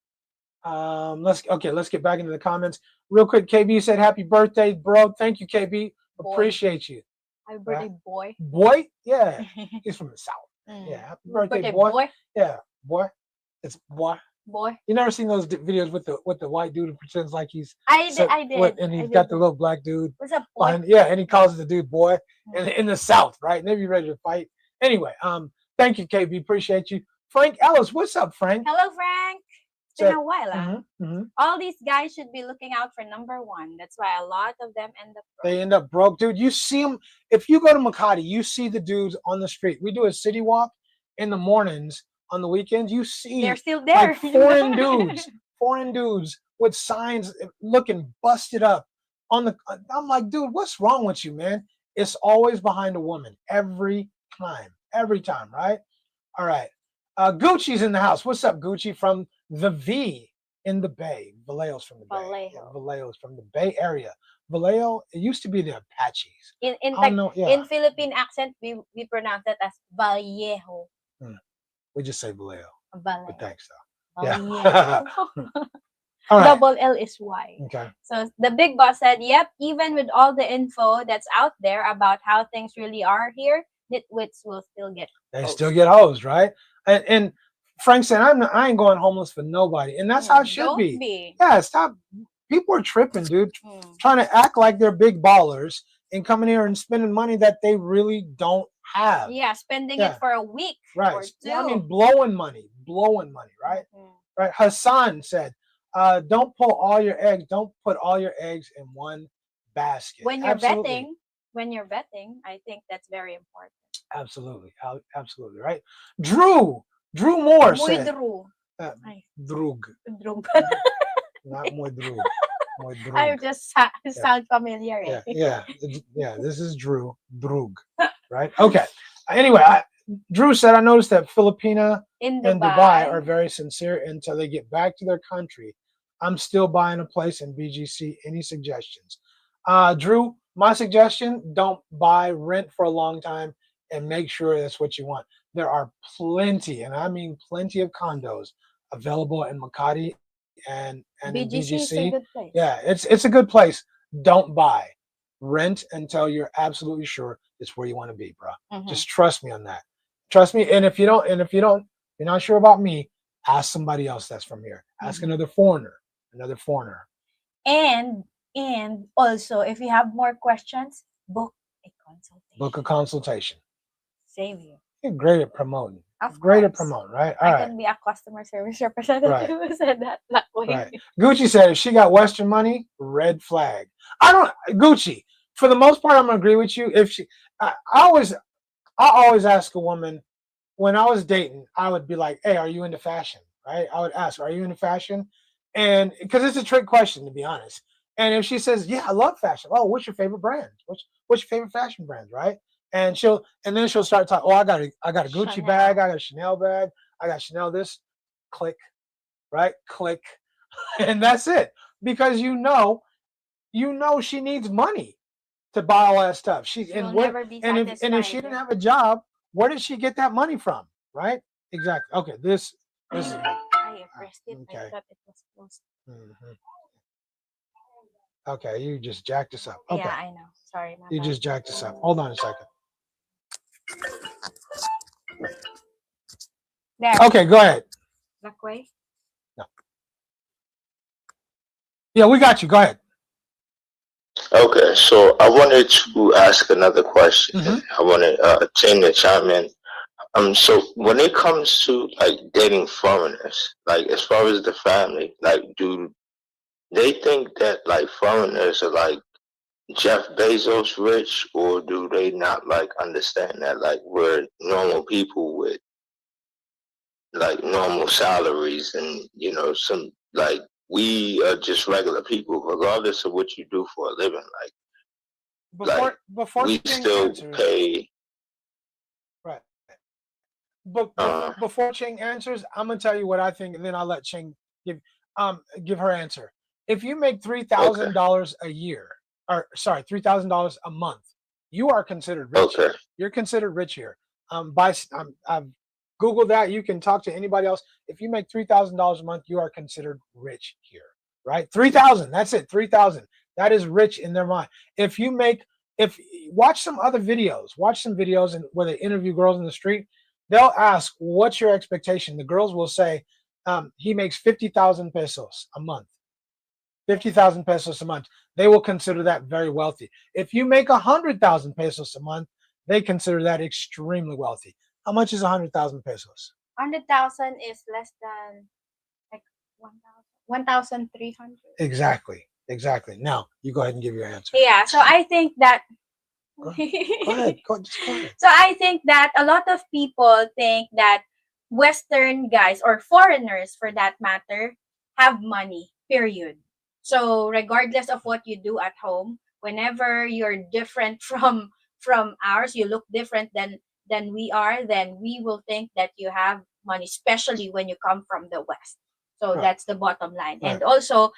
Let's get back into the comments real quick. KB said, "Happy birthday, bro." Thank you, KB. Appreciate you. Happy birthday, boy. Boy? Yeah. He's from the South. Yeah. Happy birthday, boy. Yeah, boy. It's boy. Boy. You never seen those videos with the white dude who pretends like he's I did. And he's got the little black dude. What's up, boy? Yeah, and he calls the dude boy in the South, right? And they be ready to fight. Anyway, thank you, KB. Appreciate you. Frank Ellis, what's up, Frank? Hello, Frank. It's been a while. All these guys should be looking out for number one. That's why a lot of them end up broke. They end up broke, dude. You see them if you go to Makati. You see the dudes on the street. We do a city walk in the mornings. On the weekends, you see they're still there. Like foreign dudes with signs looking busted up on the. I'm like, dude, what's wrong with you, man? It's always behind a woman every time, right? All right. Gucci's in the house. What's up, Gucci from the V in the Bay? Vallejo's from the Bay. Yeah, Vallejo's from the Bay Area. Vallejo, it used to be the Apaches. In fact, in Philippine accent, we pronounce that as Vallejo. We just say Vallejo. Vallejo. But thanks, though. Yeah. Right. Double L is Y. Okay. So the big boss said, yep, even with all the info that's out there about how things really are here, nitwits will still get hosed. They still get hosed, right? And Frank said, I ain't going homeless for nobody. And that's how it should be. Yeah, stop. People are tripping, dude. Trying to act like they're big ballers and coming here and spending money that they really don't have. Yeah, spending it for a week. Right. Or two. Yeah, I mean, blowing money, right? Right. Hassan said, don't put all your eggs in one basket. When you're betting, I think that's very important. Absolutely. Right. Drew Moore Muy said. Drug. Not muy drug. I just sound familiar. Yeah. This is Drew. Drug. Right. Okay. Anyway, Drew said, I noticed that Filipina and Dubai are very sincere until they get back to their country. I'm still buying a place in BGC. Any suggestions? Drew, my suggestion, don't buy, rent for a long time and make sure that's what you want. There are plenty, and I mean plenty of condos available in Makati and in BGC. Is a good place. Yeah, it's a good place. Don't buy. Rent until you're absolutely sure it's where you want to be, bro. Just trust me on that. Trust me. And if you're not sure about me, ask somebody else that's from here. Ask another foreigner. And also, if you have more questions, book a consultation. Save you. You're great at promoting. Great at promoting, right? All right. I can be a customer service representative who said that way. Right. Gucci said if she got Western money, red flag. Gucci, for the most part, I'm gonna agree with you. If she, I always ask a woman when I was dating, I would be like, "Hey, are you into fashion?" Right? I would ask, "Are you into fashion?" And because it's a trick question, to be honest. And if she says, "Yeah, I love fashion," oh, what's your favorite brand? What's your favorite fashion brand? Right? And then she'll start talking. Oh, I got a Gucci Chanel bag. I got a Chanel bag. I got Chanel this. Click, right? Click, and that's it. Because you know she needs money to buy all that stuff. And if she didn't have a job, where did she get that money from? Right? Exactly. Okay. This is. I pressed it. Okay. I thought it was closed. Okay, you just jacked us up. Okay. Yeah, I know. Sorry, my You bad. just jacked us up. Hold on a second. There. Okay, go ahead. That way. No. Yeah, we got you. Go ahead. Okay, so I wanted to ask another question. I wanted Cheng to chime in. So when it comes to like dating foreigners, like as far as the family, like do they think that like foreigners are like Jeff Bezos rich, or do they not like understand that like we're normal people with like normal salaries and some like we are just regular people regardless of what you do for a living, Before we Cheng still answers, pay. right. Before Cheng answers, I'm gonna tell you what I think, and then I'll let Cheng give her answer. If you make $3,000 a year, or sorry, $3,000 a month, you are considered rich. Okay. You're considered rich here. I've Googled that. You can talk to anybody else. If you make $3,000 a month, you are considered rich here, right? 3,000. That's it. 3,000. That is rich in their mind. If watch some videos and where they interview girls in the street, they'll ask, "What's your expectation?" The girls will say, he makes 50,000 pesos a month. 50,000 pesos a month. They will consider that very wealthy. If you make 100,000 pesos a month, they consider that extremely wealthy. How much is 100,000 pesos? 100,000 is less than like 1,300. Exactly. Now you go ahead and give your answer. Yeah, so I think that. Go ahead. Go ahead. So I think that a lot of people think that Western guys or foreigners, for that matter, have money. Period. So regardless of what you do at home, whenever you're different from ours, you look different than we are, then we will think that you have money, especially when you come from the West. So that's the bottom line. Right. And also,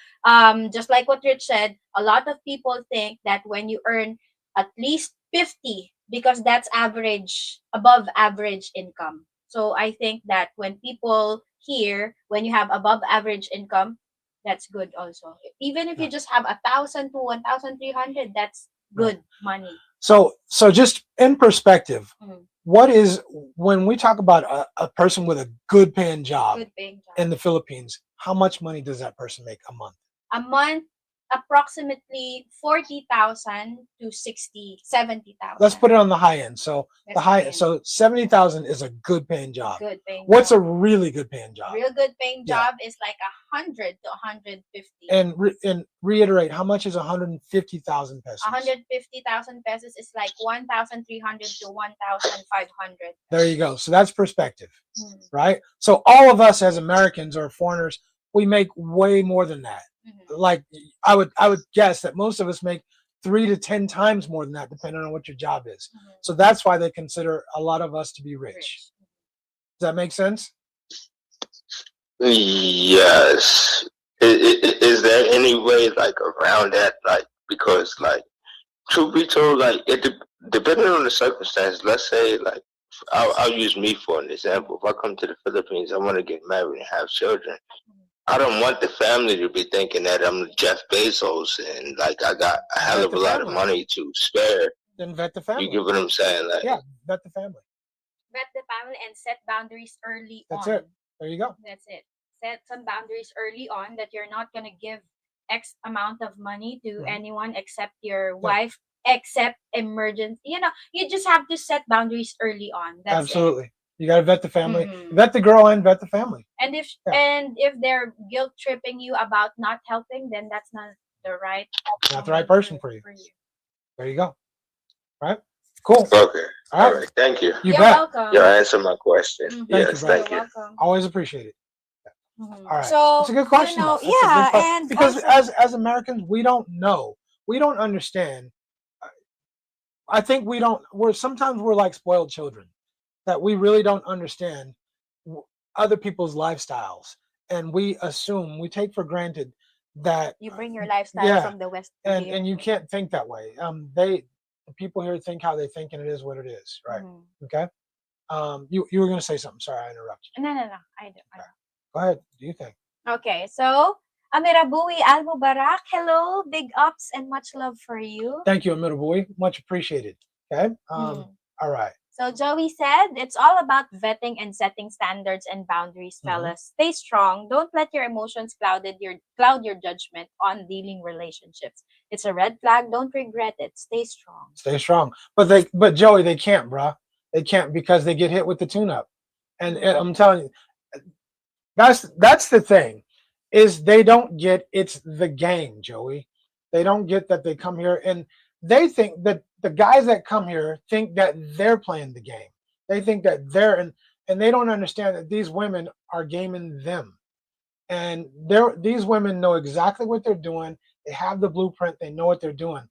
just like what Rich said, a lot of people think that when you earn at least 50, because that's average, above average income. So I think that when people hear, when you have above average income, that's good also. Even if you just have 1,000 to 1,300, that's good money. So just in perspective, what is, when we talk about a person with a good paying job in the Philippines, how much money does that person make a month? A month, approximately 40,000 to 70,000. Let's put it on the high end. So so 70,000 is a good paying job. Good paying What's job. a really good paying job? Real good paying job is like 100 to 150. And reiterate, how much is 150,000 pesos? 150,000 pesos is like 1,300 to 1,500. There you go. So that's perspective, right? So all of us as Americans or foreigners, we make way more than that. Like I would guess that most of us make 3 to 10 times more than that, depending on what your job is. So that's why they consider a lot of us to be rich. Does that make sense? Yes. Is there any way like around that? Like, because like, truth be told, like depending on the circumstances, let's say like I'll use me for an example. If I come to the Philippines, I want to get married and have children. I don't want the family to be thinking that I'm Jeff Bezos and like I got a hell of a lot of money to spare. Then vet the family. You get what I'm saying? Like, yeah, vet the family. Vet the family and set boundaries early on. That's it. There you go. That's it. Set some boundaries early on that you're not going to give X amount of money to anyone except your wife, except emergency. You just have to set boundaries early on. That's absolutely. You got to vet the family, vet the girl, and vet the family. And if they're guilt tripping you about not helping, then that's not the right person for you. There you go. All right. Cool. Okay. All right. Thank you. You're welcome. You answered my question. Yes, thank you. Always appreciate it. All right. So it's a good question. and because also, as Americans, we don't know. We don't understand. I think sometimes we're like spoiled children, that we really don't understand other people's lifestyles, and we take for granted that you bring your lifestyle from the West and you can't think that way. The people here think how they think, and it is what it is, right? Okay. You were going to say something. Sorry, I interrupted you. No. I do. Go ahead. Do you think? Okay, so Amirabui Al-Mubarak, hello, big ups and much love for you. Thank you, Amirabui. Much appreciated. Okay. All right. So Joey said, it's all about vetting and setting standards and boundaries, fellas. Stay strong. Don't let your emotions cloud your judgment on dealing relationships. It's a red flag. Don't regret it. Stay strong. Stay strong. But Joey, they can't, bruh. They can't, because they get hit with the tune-up. And I'm telling you, that's the thing, is they don't get it's the game, Joey. They don't get that they come here and they think that the guys that come here think that they're playing the game. They think that and they don't understand that these women are gaming them. And these women know exactly what they're doing. They have the blueprint. They know what they're doing.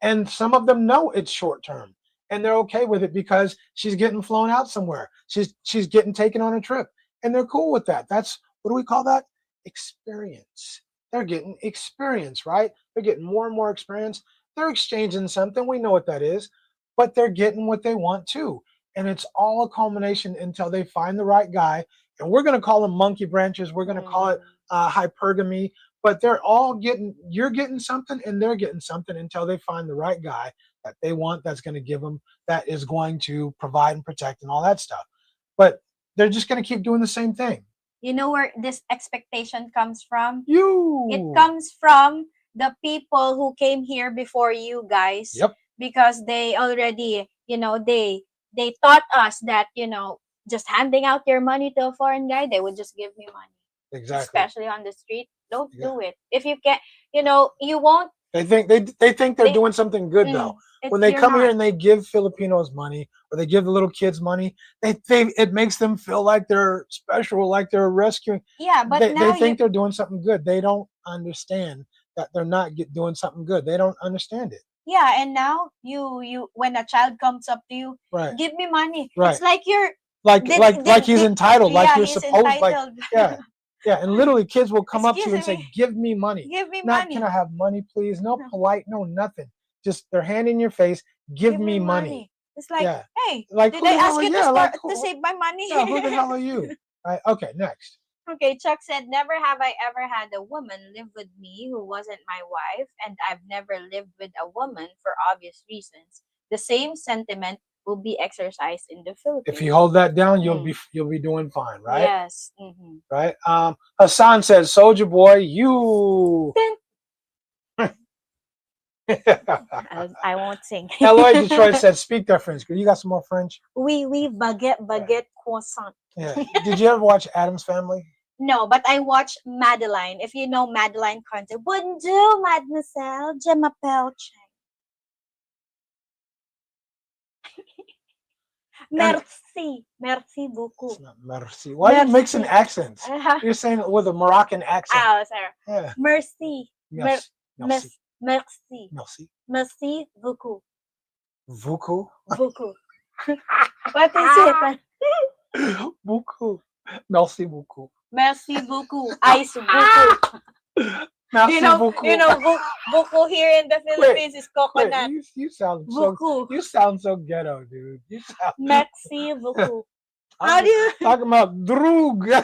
And some of them know it's short term, and they're okay with it because she's getting flown out somewhere. She's getting taken on a trip, and they're cool with that. That's, what do we call that? Experience. They're getting experience, right? They're getting more and more experience. They're exchanging something. We know what that is, but they're getting what they want too. And it's all a culmination until they find the right guy. And we're going to call them monkey branches. We're going to call it hypergamy. But you're getting something and they're getting something until they find the right guy that they want, that's going to give them, that is going to provide and protect and all that stuff. But they're just going to keep doing the same thing. You know where this expectation comes from? You. It comes from the people who came here before you guys. Yep. Because they already, they taught us that, just handing out your money to a foreign guy, they would just give me money. Exactly. Especially on the street. Don't do it. If you can't, you won't. They think they're doing something good though. When they come here and they give Filipinos money or they give the little kids money, it makes them feel like they're special, like they're rescuing. Yeah, but they now think they're doing something good. They don't understand that they're not doing something good. They don't understand it. Yeah, and now you when a child comes up to you, right, give me money. Right. It's like you're like he's entitled, like you're supposed, entitled. like and literally kids will come up to you and say, "Give me money." Give me Not, money. "Can I have money, please?" No polite, no nothing. Just their hand in your face. Give me money. It's like, hey, like, did I ask you to to save my money? Yeah, who the hell are you? Right. Okay, next. Okay, Chuck said, never have I ever had a woman live with me who wasn't my wife, and I've never lived with a woman for obvious reasons. The same sentiment will be exercised in the Philippines. If you hold that down, you'll be doing fine, right? Yes. Right. Hassan says, "Soldier boy, you." I won't sing. Eloy Detroit said, "Speak their French. You got some more French?" Oui, baguette, croissant. Yeah. Did you ever watch Addams Family? No, but I watched Madeline. If you know Madeline Carter. Bonjour, mademoiselle. Je m'appelle Cheng. Merci. Merci beaucoup. It's not merci. Why are you mixing accents? You're saying it with a Moroccan accent. Oh, sorry. Yeah. Merci. Merci. Merci. Merci. Merci beaucoup. Beaucoup? Beaucoup. What is it? Beaucoup. Merci beaucoup. Merci beaucoup. Ice beaucoup. Merci beaucoup. You know, beaucoup here in the Philippines is coconut. You sound beaucoup. You sound so ghetto, dude. You sound. Merci beaucoup. How do you talking about droog?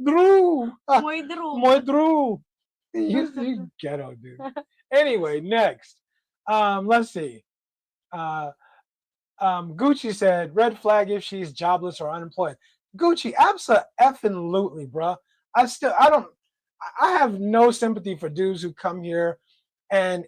Droog. Moi droog. Moi droog. You ghetto, dude. Anyway, next. Let's see. Gucci said, "Red flag if she's jobless or unemployed." Gucci, absolutely, bro. I have no sympathy for dudes who come here and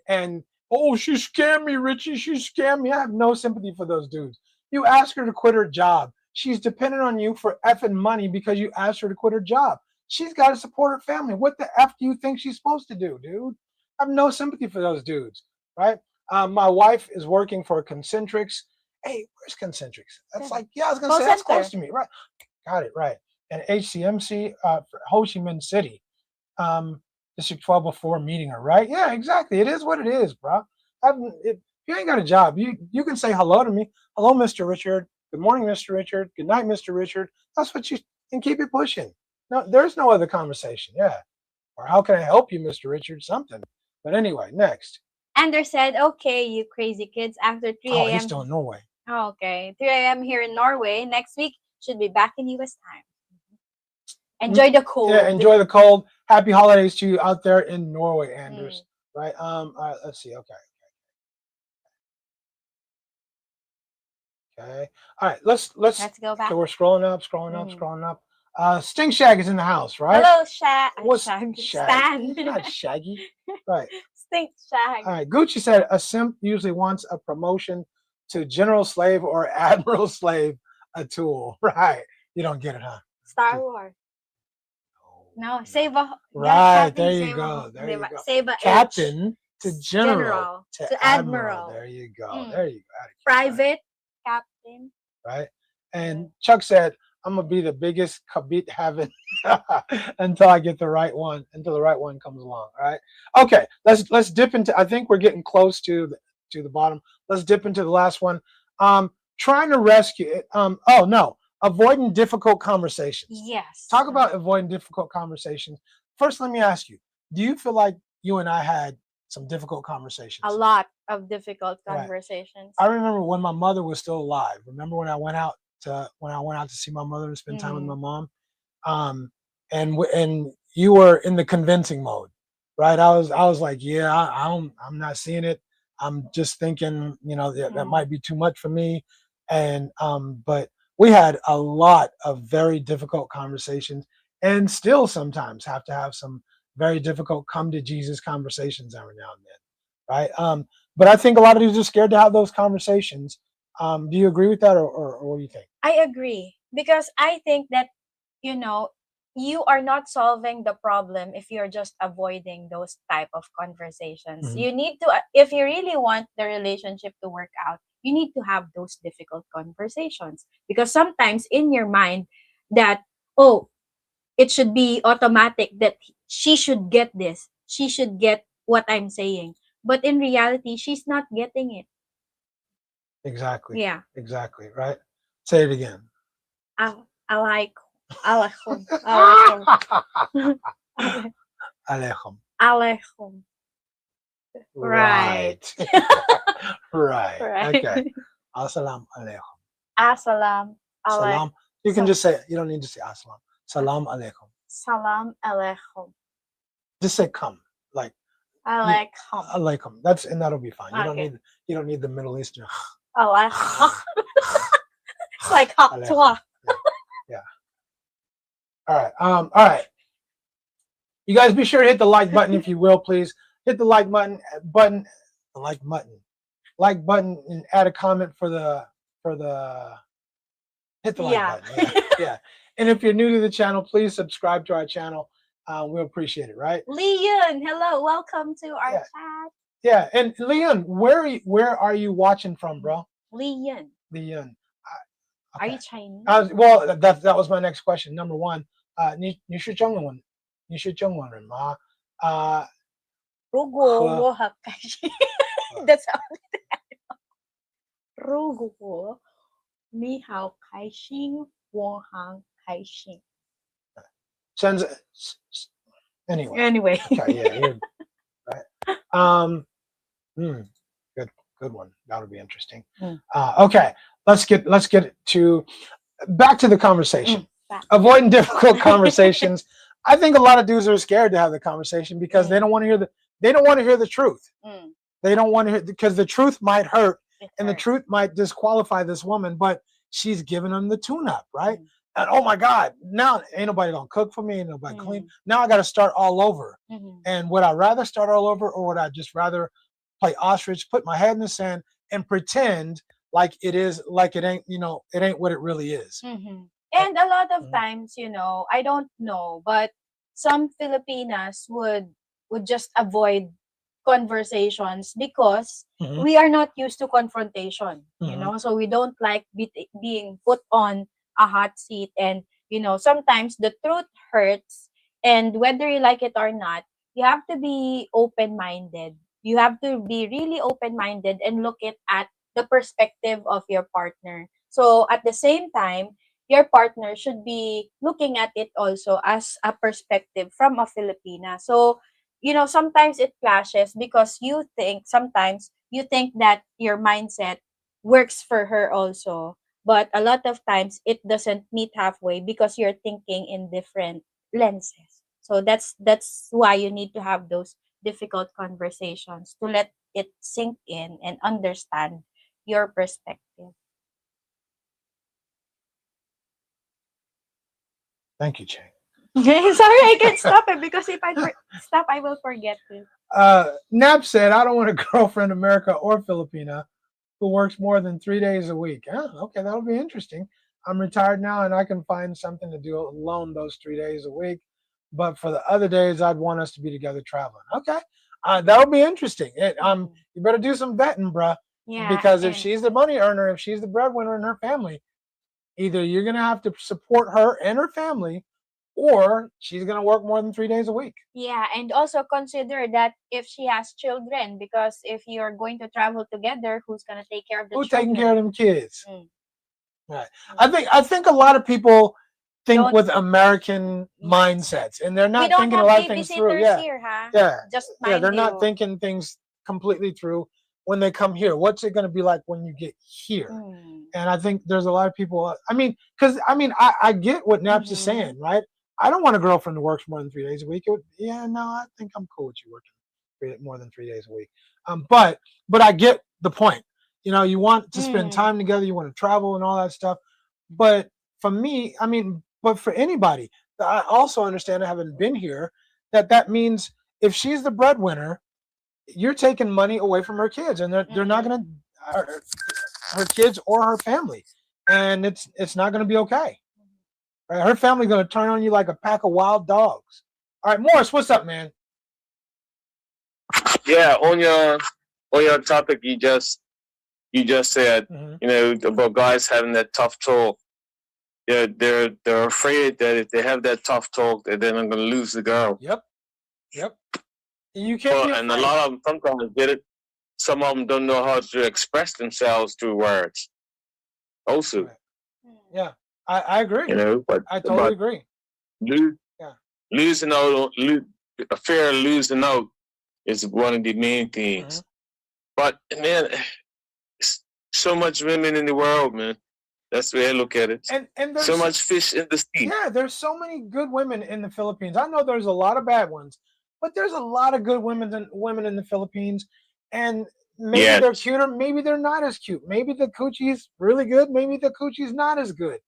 oh, she scammed me, Richie. She scammed me. I have no sympathy for those dudes. You ask her to quit her job. She's dependent on you for effing money because you asked her to quit her job. She's got to support her family. What the F do you think she's supposed to do, dude? I have no sympathy for those dudes, right? My wife is working for Concentrics. Hey, where's Concentrics? That's like, I was going to say, that's close to me, right? Got it, right. And HCMC, Ho Chi Minh City, District 1204 meeting her, right? Yeah, exactly. It is what it is, bro. If you ain't got a job, you can say hello to me. Hello, Mr. Richard. Good morning, Mr. Richard. Good night, Mr. Richard. That's what and keep it pushing. No, there's no other conversation. Yeah. Or how can I help you, Mr. Richard? Something. But anyway, next. Andrew said, "Okay, you crazy kids. After 3 a.m. Oh, he's still in Norway. Oh, okay. 3 a.m. here in Norway. Next week should be back in US time. Enjoy the cold. Yeah, enjoy the cold. Happy holidays to you out there in Norway, Anders. Right. All right, let's see. Okay. All right, let's go back. So we're scrolling up. Stink Shag is in the house, right? Hello, Shag. What's Shag? Stan? He's not Shaggy. Right. Stink Shag. All right. Gucci said a simp usually wants a promotion to general slave or admiral slave, a tool. Right. You don't get it, huh? Star Wars. No, save a. Right. There you go. There you go. Save a captain to general to admiral. There you go. There you go. Private captain. Right. And Chuck said, "I'm gonna be the biggest kabit having until I get the right one, until the right one comes along." All right. Okay. Let's dip into. I think we're getting close to the bottom. Let's dip into the last one. Trying to rescue it. Oh no. Avoiding difficult conversations. Yes. Talk about avoiding difficult conversations. First, let me ask you, do you feel like you and I had some difficult conversations? A lot of difficult conversations. I remember when my mother was still alive. Remember when I went out to see my mother and spend time with my mom? And you were in the convincing mode, right? I was like, yeah, I'm not seeing it. I'm just thinking, that might be too much for me. And but we had a lot of very difficult conversations, and still sometimes have to have some very difficult come to Jesus conversations every now and then, right? But I think a lot of dudes are scared to have those conversations. Do you agree with that, or what do you think? I agree, because I think that, you know, you are not solving the problem if you're just avoiding those type of conversations. You need to, if you really want the relationship to work out, you need to have those difficult conversations, because sometimes in your mind that, oh, it should be automatic that she should get this, she should get what I'm saying, but in reality she's not getting it. Exactly. Yeah. Exactly. Right. Say it again. I like Alejum. Alejum. Alejum. Alejum. Right. Right. Right. Okay. Assalam alaikum. Assalam Salam. You can just say it. You don't need to say assalam. Salam alaikum. Salam alaikum. Just say come. Like Alaikum. alaikum. And that'll be fine. Okay. You don't need the Middle Eastern. Alaikum. It's like hot. Yeah. All right. You guys be sure to hit the like button if you will, please. Hit the like button, and add a comment for the hit the like button. Yeah. And if you're new to the channel, please subscribe to our channel. We'll appreciate it, right? Leon, hello, welcome to our chat. Yeah, and Leon, where are you watching from, bro? Leon. Okay. Are you Chinese? Well, that was my next question. Number one, 你是中文人吗？如果我很开心 That's how 如果你好开心，我很开心。Anyway. Okay, yeah, right. Good one. That'll be interesting. Okay, let's get to back to the conversation. Avoiding difficult conversations. I think a lot of dudes are scared to have the conversation because they don't want to hear the truth. They don't want to hear, because the truth might hurt, and the truth might disqualify this woman, but she's giving them the tune-up, right? And oh my God, now ain't nobody gonna cook for me, ain't nobody clean. Now I got to start all over. And would I rather start all over, or would I just rather play ostrich, put my head in the sand, and pretend like it ain't, it ain't what it really is? And a lot of times, I don't know, but some Filipinas would just avoid conversations because we are not used to confrontation, so we don't like being put on a hot seat, and sometimes the truth hurts, and whether you like it or not, you have to be open-minded. You have to be really open-minded and look at the perspective of your partner. So at the same time, your partner should be looking at it also as a perspective from a Filipina. So, sometimes it clashes because sometimes you think that your mindset works for her also. But a lot of times it doesn't meet halfway because you're thinking in different lenses. So that's why you need to have those difficult conversations to let it sink in and understand your perspective. Thank you, Cheng. Sorry, I can't stop it because if I stop, I will forget it. Nap said, I don't want a girlfriend, America or Filipina, who works more than 3 days a week. Okay, that'll be interesting. I'm retired now and I can find something to do alone those 3 days a week. But for the other days, I'd want us to be together traveling. Okay, that'll be interesting. You better do some vetting, bruh. Yeah, because if she's the money earner, if she's the breadwinner in her family, either you're going to have to support her and her family, or she's going to work more than 3 days a week. Yeah, and also consider that if she has children, because if you're going to travel together, who's going to take care of the children? Who's taking care of them kids? Right. I think a lot of people think with American mindsets, and they're not thinking a lot of things through. Here, huh? They're not thinking things completely through when they come here. What's it going to be like when you get here? And I think there's a lot of people. I get what Naps is saying, right? I don't want a girlfriend who works more than 3 days a week. I think I'm cool with you working more than 3 days a week. But I get the point. You want to spend time together. You want to travel and all that stuff. But for me, I mean, but for anybody, I also understand, I haven't been here, that means if she's the breadwinner, you're taking money away from her kids, and they're not going to, her kids or her family, and it's not going to be okay. Right? Her family's going to turn on you like a pack of wild dogs. All right, Morris, what's up, man? Yeah, on your topic, you just said, you know, about guys having that tough talk. They're afraid that if they have that tough talk, that they're not going to lose the girl. Yep. You can't be afraid. And a lot of them sometimes get it. Some of them don't know how to express themselves through words. Also, right. Yeah, I agree. You know, but I totally agree. Losing out, a fear of losing out is one of the main things. But man, so much women in the world, man. That's the way I look at it. And there's so much fish in the sea. Yeah, there's so many good women in the Philippines. I know there's a lot of bad ones, but there's a lot of good women in the Philippines. And maybe they're cuter, maybe they're not as cute. Maybe the coochie's really good, maybe the coochie's not as good.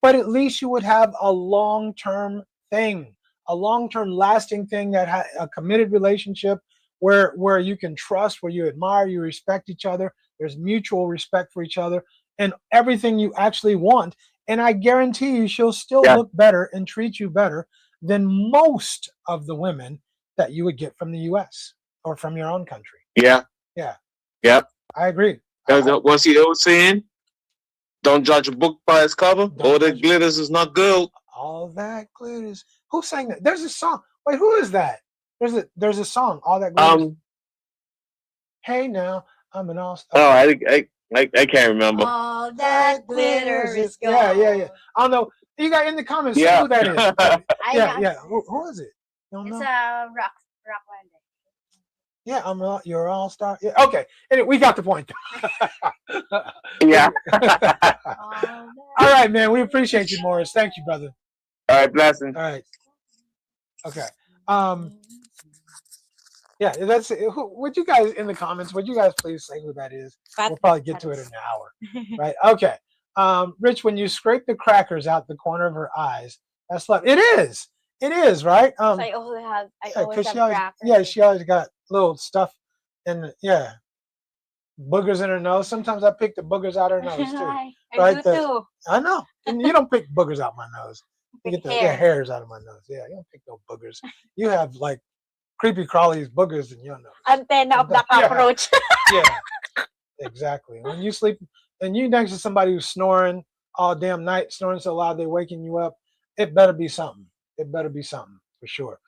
But at least you would have a long-term thing, a long-term lasting thing, that a committed relationship where you can trust, where you admire, you respect each other. There's mutual respect for each other and everything you actually want. And I guarantee you she'll still look better and treat you better than most of the women that you would get from the US or from your own country. Yeah. I agree. What's the old saying? Don't judge a book by its cover. All that glitters is not gold. All that glitters. Who sang that? There's a song. Wait, who is that? There's a song. All that glitters. Hey now, I'm an all-star. Oh, I can't remember. All that glitters is gold. Yeah. I don't know. You got in the comments. Say who that is. Yeah. Who is it? It's a rock band. Yeah, you're an all-star. Yeah, okay. Anyway, we got the point. Yeah. All right, man. We appreciate you, Morris. Thank you, brother. All right, blessing. All right. Okay. Yeah, that's it. Would you guys in the comments? Would you guys please say who that is? We'll probably get to it in an hour, right? Okay. Rich, when you scrape the crackers out the corner of her eyes, that's love. It is. It is, right? So I always have crackers. Yeah, she always got little stuff, and boogers in her nose. Sometimes I pick the boogers out of her nose too. I do too. I know. And you don't pick boogers out my nose. You get the hairs out of my nose. Yeah, you don't pick no boogers. You have like creepy crawlies boogers in your nose. Antenna of the cockroach. Yeah, exactly. When you sleep and you next to somebody who's snoring all damn night, snoring so loud they're waking you up, it better be something. It better be something for sure.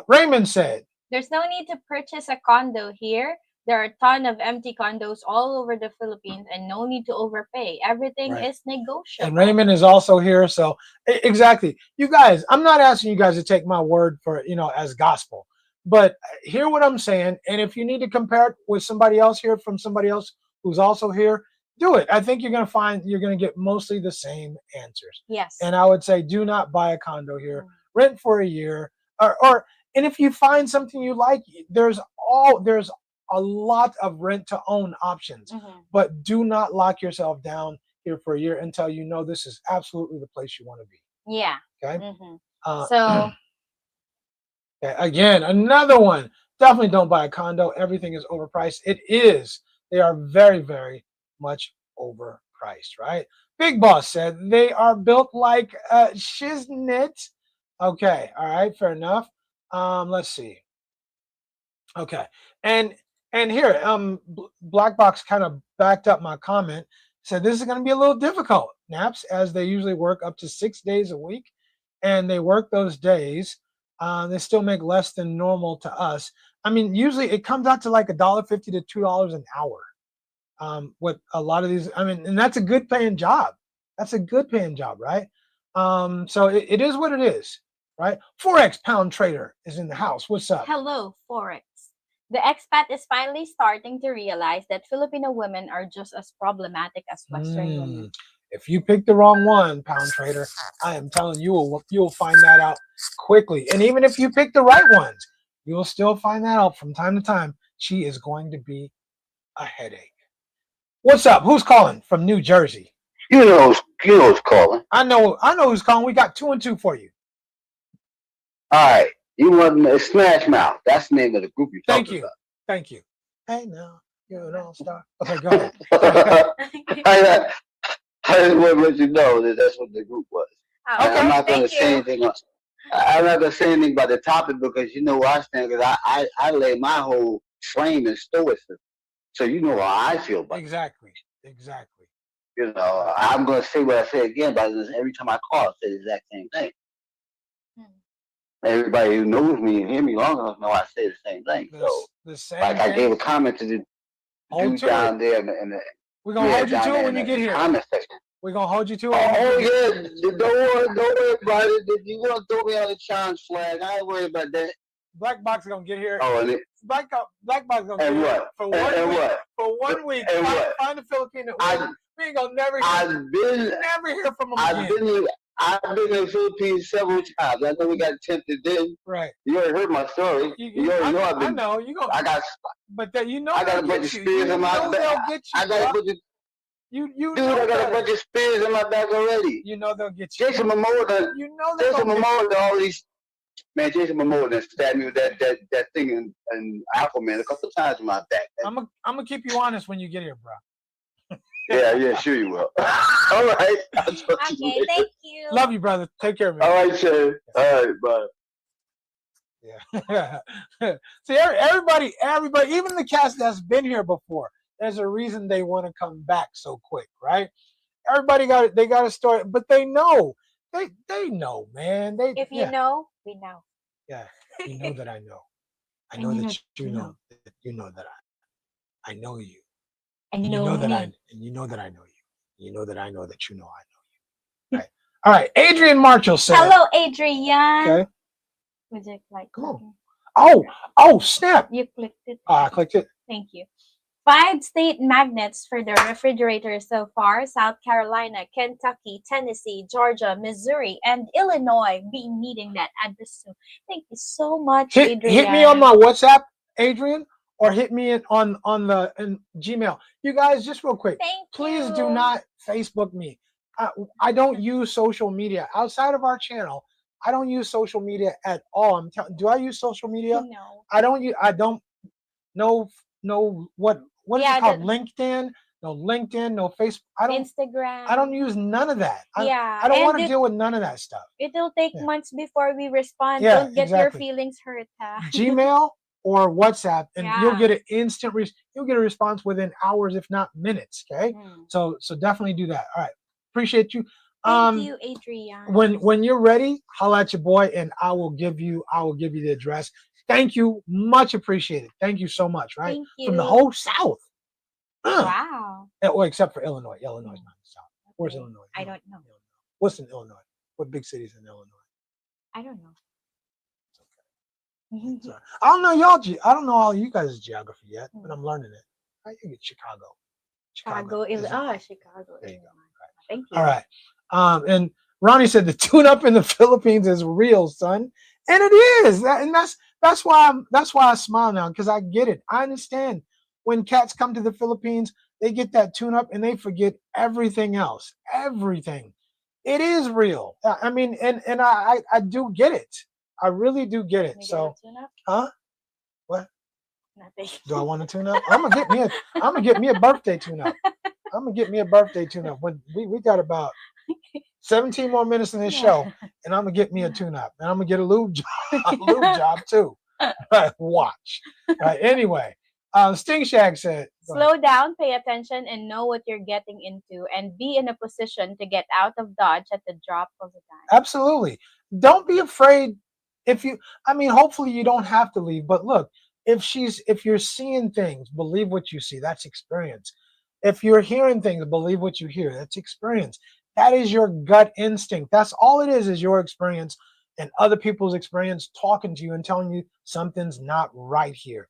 Raymond said, "There's no need to purchase a condo here. There are a ton of empty condos all over the Philippines, and no need to overpay. Everything is negotiable." And Raymond is also here. So exactly, you guys, I'm not asking you guys to take my word for as gospel, but hear what I'm saying. And if you need to compare it with somebody else here, from somebody else who's also here, do it. I think you're going to find you're going to get mostly the same answers. Yes. And I would say, do not buy a condo here. Rent for a year, and if you find something you like, there's a lot of rent to own options, but do not lock yourself down here for a year until you know this is absolutely the place you want to be. Yeah. Okay. So again, another one. Definitely don't buy a condo. Everything is overpriced. It is. They are very, very much overpriced, right? Big Boss said they are built like shiznit. Okay. All right. Fair enough. Let's see. Okay. And here, Black Box kind of backed up my comment. Said this is going to be a little difficult, Naps, as they usually work up to 6 days a week, and they work those days. They still make less than normal to us. I mean, usually it comes out to like $1.50 to $2 an hour. With a lot of these, I mean, and that's a good paying job. That's a good paying job, right? So it is what it is, right? Forex Pound Trader is in the house. What's up? Hello, Forex. The expat is finally starting to realize that Filipino women are just as problematic as Western women. If you pick the wrong one, Pound Trader, I am telling you, you'll find that out quickly. And even if you pick the right ones, you'll still find that out from time to time. She is going to be a headache. What's up? Who's calling from New Jersey? You know who's calling. I know who's calling. We got 2 and 2 for you. All right. You want Smash Mouth. That's the name of the group you're talking about. Thank you. Hey, now, you're an all-star. Okay, go ahead. I just want to let you know that that's what the group was. Oh, I'm not going to say anything else. I'm not going to say anything about the topic because you know where I stand, because I lay my whole frame in stoicism. So you know how I feel about it. Exactly. You know, I'm going to say what I say again, but every time I call, I say the exact same thing. Everybody who knows me and hear me long enough know I say the same thing. Like I gave a comment to the dude down there in the we're going to hold you to it when you get here. Comment section. We're going to hold you to it. Oh, yeah. Don't worry about it. If you want to throw me on the challenge flag, I ain't worried about that. Black Box is going to get here. Oh, and Black Box is going to get here for 1 week. For 1 week. Find a Filipino. We ain't going to never hear from him again. I've been in the Philippines several times. I know we got tempted then. Right. You already heard my story. You already know I've been. I know. I got a bunch of spears in my back. I got a bunch of. Dude, I got a bunch of spears in my back already. You know they'll get you. Jason Momoa. Jason Momoa. All these. Man, Jason Momoa done stabbed me with that thing in Aquaman a couple of times in my back. I'm gonna keep you honest when you get here, bro. Yeah, sure you will. All right. Okay, thank you. Love you, brother. Take care of me. All right, Cheng. All right, bye. Yeah. See, everybody, even the cast that's been here before, there's a reason they want to come back so quick, right? Everybody got a story, but they know. They know, man. If you know, we know. Yeah, you know that I know. I know that you know that you know that I know you. And you know that I know you. You know that I know that you know I know you. Right. All right. Adrian Marshall said. Hello, Adrian. Okay. Would you like? Come on. Oh, snap. You clicked it. I clicked it. Thank you. 5 state magnets for the refrigerator so far: South Carolina, Kentucky, Tennessee, Georgia, Missouri, and Illinois be needing that address soon. Thank you so much, Adrian. Hit me on my WhatsApp, Adrian, or hit me on the Gmail. You guys, just real quick, please do not Facebook me. I don't use social media outside of our channel. I don't use social media at all. Do I use social media? No. I don't know what is it called? LinkedIn? No LinkedIn, no Facebook. Instagram. I don't use none of that. I don't want to deal with none of that stuff. It'll take months before we respond. Yeah, don't get your feelings hurt. Gmail or WhatsApp, and you'll get an instant. You'll get a response within hours, if not minutes. Okay, so definitely do that. All right, appreciate you. Thank you, Adrian. When you're ready, holla at your boy, and I will give you the address. Thank you, much appreciated. Thank you so much. Right, thank you. From the whole South. Wow. Well, except for Illinois. Illinois is not the South. Where's Illinois? I don't know. What's in Illinois? What big cities in Illinois? I don't know. It's okay. I don't know y'all. I don't know all you guys' geography yet, but I'm learning it. I think it's Chicago. Chicago. There you go. Right. Thank you. All right. And Ronnie said the tune-up in the Philippines is real, son, and it is. That's why I smile now, because I get it. I understand. When cats come to the Philippines, they get that tune-up and they forget everything else. Everything. It is real. I mean, and I do get it. I really do get it. So, huh? What? Nothing. Do I want a tune-up? I'm gonna get me a birthday tune-up. I'm gonna get me a birthday tune-up. When we got about 17 more minutes in this show, and I'm gonna get me a tune-up, and I'm gonna get a lube job too. Right, watch. Right. Anyway. Sting Shag said, slow down, pay attention, and know what you're getting into, and be in a position to get out of Dodge at the drop of a dime. Absolutely. Don't be afraid. Hopefully you don't have to leave, but look, if you're seeing things, believe what you see. That's experience. If you're hearing things, believe what you hear. That's experience. That is your gut instinct. That's all it is your experience and other people's experience talking to you and telling you something's not right here.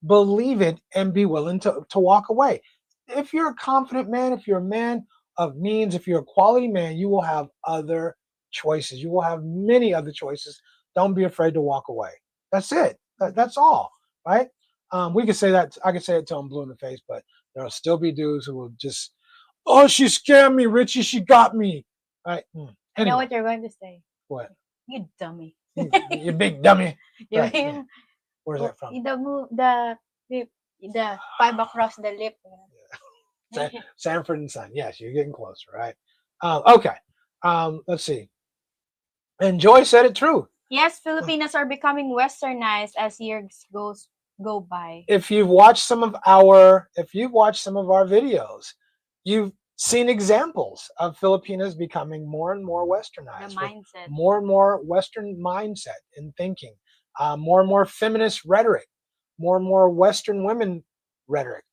Believe it and be willing to walk away. If you're a confident man, if you're a man of means, if you're a quality man, you will have other choices. You will have many other choices. Don't be afraid to walk away. That's it. That's all, right? We could say that. I could say it till I'm blue in the face, but there'll still be dudes who will just Oh, she scammed me, Richie. She got me. Right. I know Anyway, what you're going to say. what? You dummy. You big dummy. You Right, mean Where's that from? the five across the lip. Sanford and Son. Yes, you're getting closer, right? Okay. Let's see. And Joy said it true. Yes, Filipinas are becoming westernized as years go by. If you've watched some of our videos, you've seen examples of Filipinas becoming more and more westernized, The mindset. more and more Western mindset in thinking, more and more feminist rhetoric, more and more Western women rhetoric,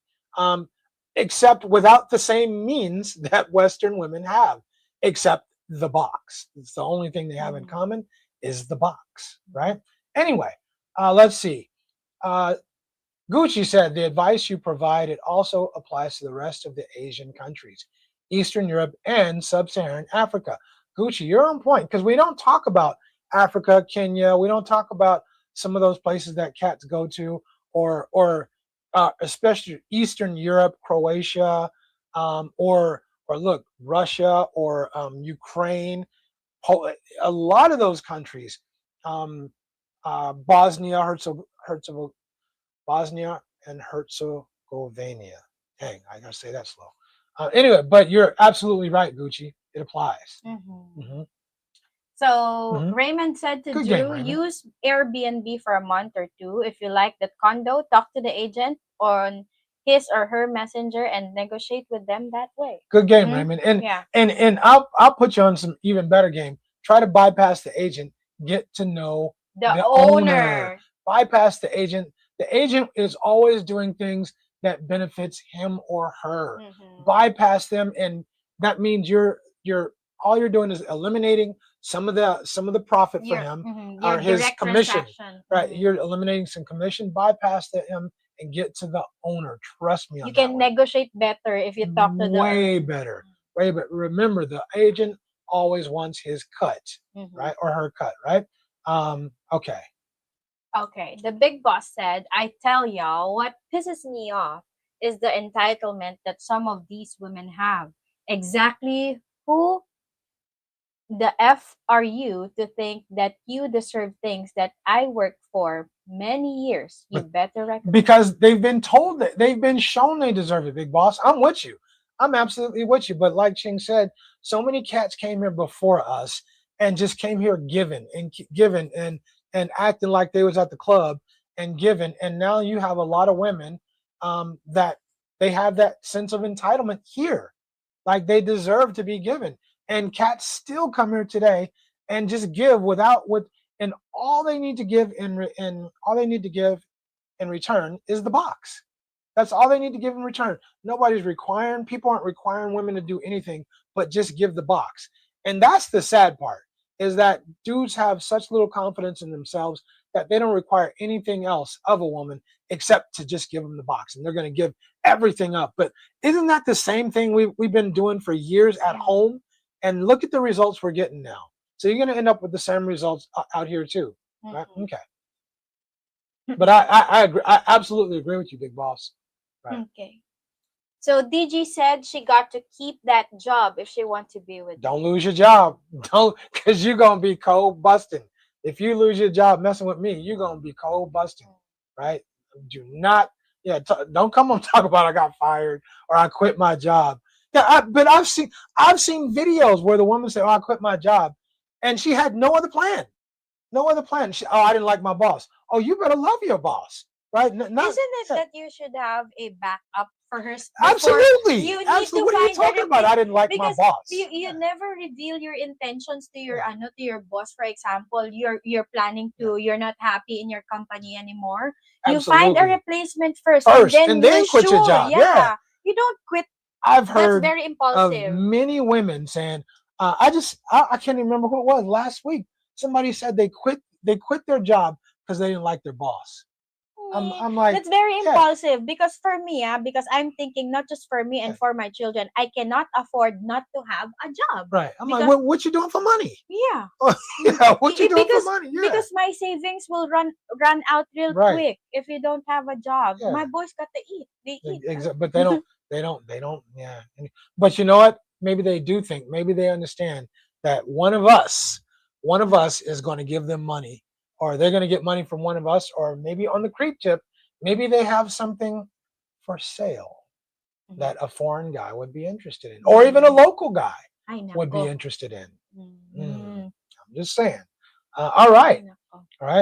except without the same means that Western women have, except the box. It's the only thing they have in common is the box, right? Anyway, let's see. Gucci said, the advice you provide, it also applies to the rest of the Asian countries, Eastern Europe and Sub-Saharan Africa. Gucci, you're on point, because we don't talk about Africa, Kenya. We don't talk about some of those places that cats go to, or especially Eastern Europe, Croatia, or look, Russia, or Ukraine. A lot of those countries, Bosnia and Herzegovina. Dang, I gotta say that slow. Anyway, but you're absolutely right, Gucci. It applies. So Raymond said to Drew, use Airbnb for a month or two. If you like that condo, talk to the agent on his or her messenger and negotiate with them that way. Good game, Raymond. And I'll put you on some even better game. Try to bypass the agent. Get to know the owner. Bypass the agent. The agent is always doing things that benefits him or her. Bypass them, and that means all you're doing is eliminating some of the profit for him, or his commission. Right, you're eliminating some commission. Bypass him and get to the owner. Trust me on that. You can negotiate better if you talk to the way better. Way better. Remember, the agent always wants his cut, right, or her cut, right? Okay. Okay, the big boss said, I tell y'all, what pisses me off is the entitlement that some of these women have. Exactly who the F are you to think that you deserve things that I worked for many years? You better recognize. Because they've been told that, they've been shown they deserve it, big boss. I'm with you. I'm absolutely with you. But like Cheng said, so many cats came here before us and just came here giving and acting like they was at the club and giving. And now you have a lot of women that they have that sense of entitlement here. Like they deserve to be given. And cats still come here today and just give and all they need to give in return is the box. That's all they need to give in return. People aren't requiring women to do anything but just give the box. And that's the sad part, is that dudes have such little confidence in themselves that they don't require anything else of a woman except to just give them the box. And they're going to give everything up. But isn't that the same thing we've been doing for years at home? And look at the results we're getting now. So you're going to end up with the same results out here too. Right? Okay. But I agree. I absolutely agree with you, big boss. Right. Okay. So DG said she got to keep that job if she wants to be with Don't lose your job. Don't, because you're going to be cold busting. If you lose your job messing with me, you're going to be cold busting. Right? Do not, don't come and talk about I got fired or I quit my job. Yeah, but I've seen videos where the woman said, "Oh, I quit my job," and she had no other plan. No other plan. I didn't like my boss. Oh, you better love your boss, right? Isn't it that you should have a backup for her? Absolutely. You need Absolutely. to What are you talking about? I didn't like my boss. You never reveal your intentions to your boss. For example, you're planning to, you're not happy in your company anymore. Absolutely. You find a replacent first and then quit your job. Yeah. You don't quit. I've heard that's very impulsive. Of many women saying, I can't remember who it was last week. Somebody said they quit their job because they didn't like their boss. I'm like, that's very impulsive, because for me, because I'm thinking not just for me and for my children, I cannot afford not to have a job. Right. I'm like, what you doing for money? Yeah. What you doing for money? Yeah. Because my savings will run out real quick if you don't have a job. My boys got to eat. They eat. Exactly. But they don't. They don't. Yeah. But you know what? Maybe they do think. Maybe they understand that one of us is going to give them money, or they're going to get money from one of us, or maybe on the creep tip, maybe they have something for sale that a foreign guy would be interested in, or even a local guy would be interested in. I'm just saying. All right.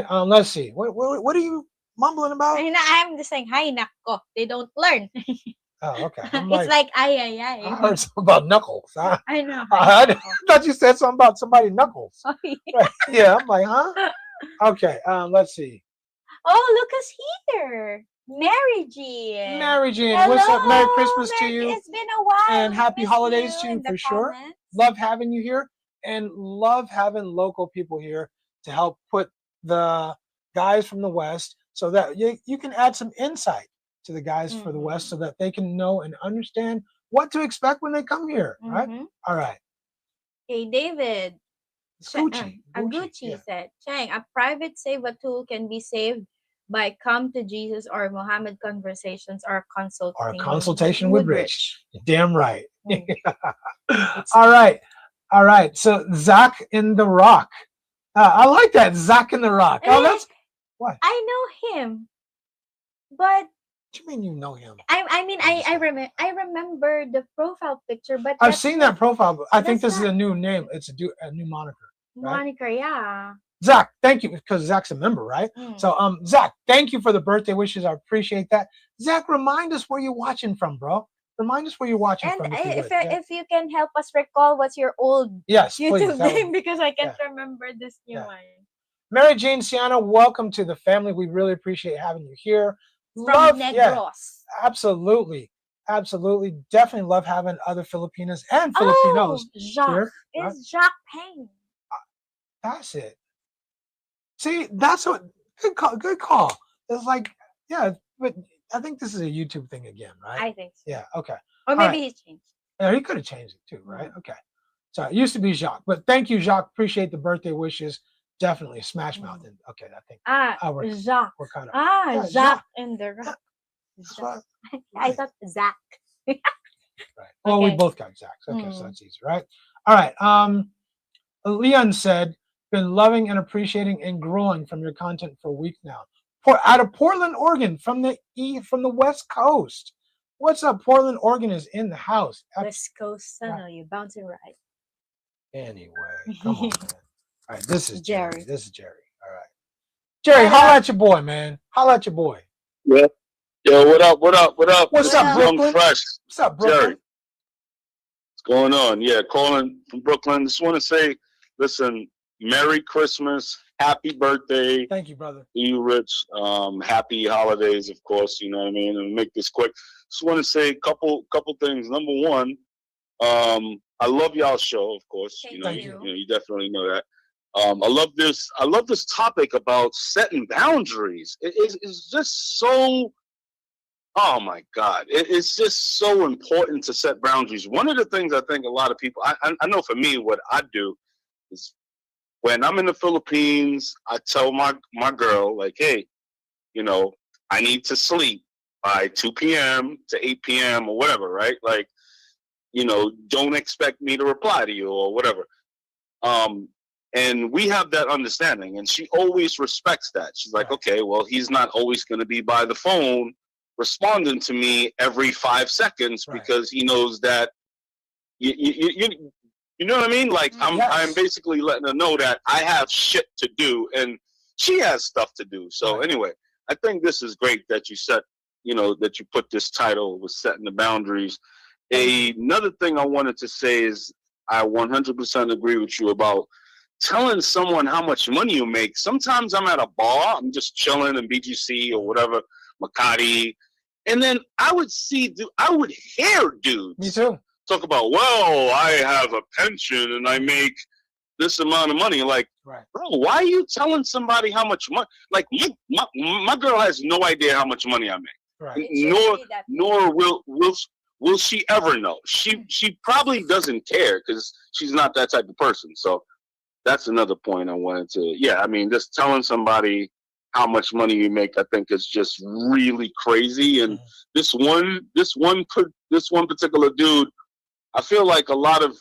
Let's see. What are you mumbling about? I'm just saying, hi nako. They don't learn. Oh, okay. It's like ay. I heard something about knuckles. I know. I thought you said something about somebody knuckles. Oh, yeah. Right. Yeah, I'm like, huh? Okay. Let's see. Oh, look who's here. Mary Jean. Mary Jean, Hello, what's up? Merry Christmas to you. It's been a while. And happy Miss holidays to you in the for sure. comments. Love having you here, and love having local people here to help put the guys from the West, so that you can add some insight to the guys for the West, so that they can know and understand what to expect when they come here. Right? All right. Hey, David. It's Gucci. Gucci said, Cheng, a private save a tool can be saved by come to Jesus or Muhammad conversations or consultation with Rich. Damn right. All right. So Zach in the Rock. I like that. Zach in the Rock. Oh, that's what? I know him, but what do you mean you know him? I remember the profile picture, but I've seen that profile. But I think this is a new name. It's a new moniker. Right? Moniker, yeah. Zach, thank you, because Zach's a member, right? So, Zach, thank you for the birthday wishes. I appreciate that. Zach, remind us where you're watching from, bro. Remind us where you're watching from. If you can help us recall what's your old YouTube name, because I can't remember this new one. Mary Jane Siana, welcome to the family. We really appreciate having you here. From Negros. Absolutely. Definitely love having other Filipinas and Filipinos here. It's Jacques Payne. That's it. See, that's what good call. It's like, yeah, but I think this is a YouTube thing again, right? I think so. Yeah, okay. Or maybe he's changed. Yeah, he could have changed it too, right? Okay. So it used to be Jacques, but thank you, Jacques. Appreciate the birthday wishes. Definitely Smash Mouth. Okay, I think Jacques. We're kind of Jacques in the Rock. I thought Zach. Right. Well, we both got Zach's. Okay, so that's easy, right? All right. Leon said, been loving and appreciating and growing from your content for a week now. Out of Portland, Oregon, from the West Coast. What's up? Portland, Oregon is in the house. West Coast Sun, are you bouncing right? Anyway, come on, man. All right, this is Jerry. All right. Jerry, holla at your boy, man. Holla at your boy. Yeah. Yo, what up? What's up, Brooklyn? Young Fresh. What's up, Brooklyn? Jerry. What's going on? Yeah, calling from Brooklyn. Just want to say, listen, Merry Christmas, happy birthday. Thank you, brother. To you, Rich. Happy holidays, of course. You know what I mean. And make this quick. Just want to say a couple things. Number one, I love y'all's show, of course. Thank you. You definitely know that. I love this topic about setting boundaries. It's just so. Oh my God! It's just so important to set boundaries. One of the things I think a lot of people, I know for me, what I do is, when I'm in the Philippines, I tell my girl, like, hey, I need to sleep by 2 p.m. to 8 p.m. or whatever, right? Like, don't expect me to reply to you or whatever. And we have that understanding, and she always respects that. She's like, okay, well, he's not always going to be by the phone responding to me every 5 seconds, because he knows that you know what I mean? Like, I'm basically letting her know that I have shit to do and she has stuff to do. So anyway, I think this is great that you set, that you put this title with setting the boundaries. Another thing I wanted to say is I 100% agree with you about telling someone how much money you make. Sometimes I'm at a bar, I'm just chilling in BGC or whatever, Makati, and then I would hear dudes. Me too. Talk about, well, I have a pension and I make this amount of money. Like, bro, why are you telling somebody how much money? Like, my girl has no idea how much money I make. Right. Nor will she ever know. She probably doesn't care because she's not that type of person. So that's another point I wanted to. Yeah, I mean, just telling somebody how much money you make, I think, is just really crazy. And this one particular dude, I feel like a lot of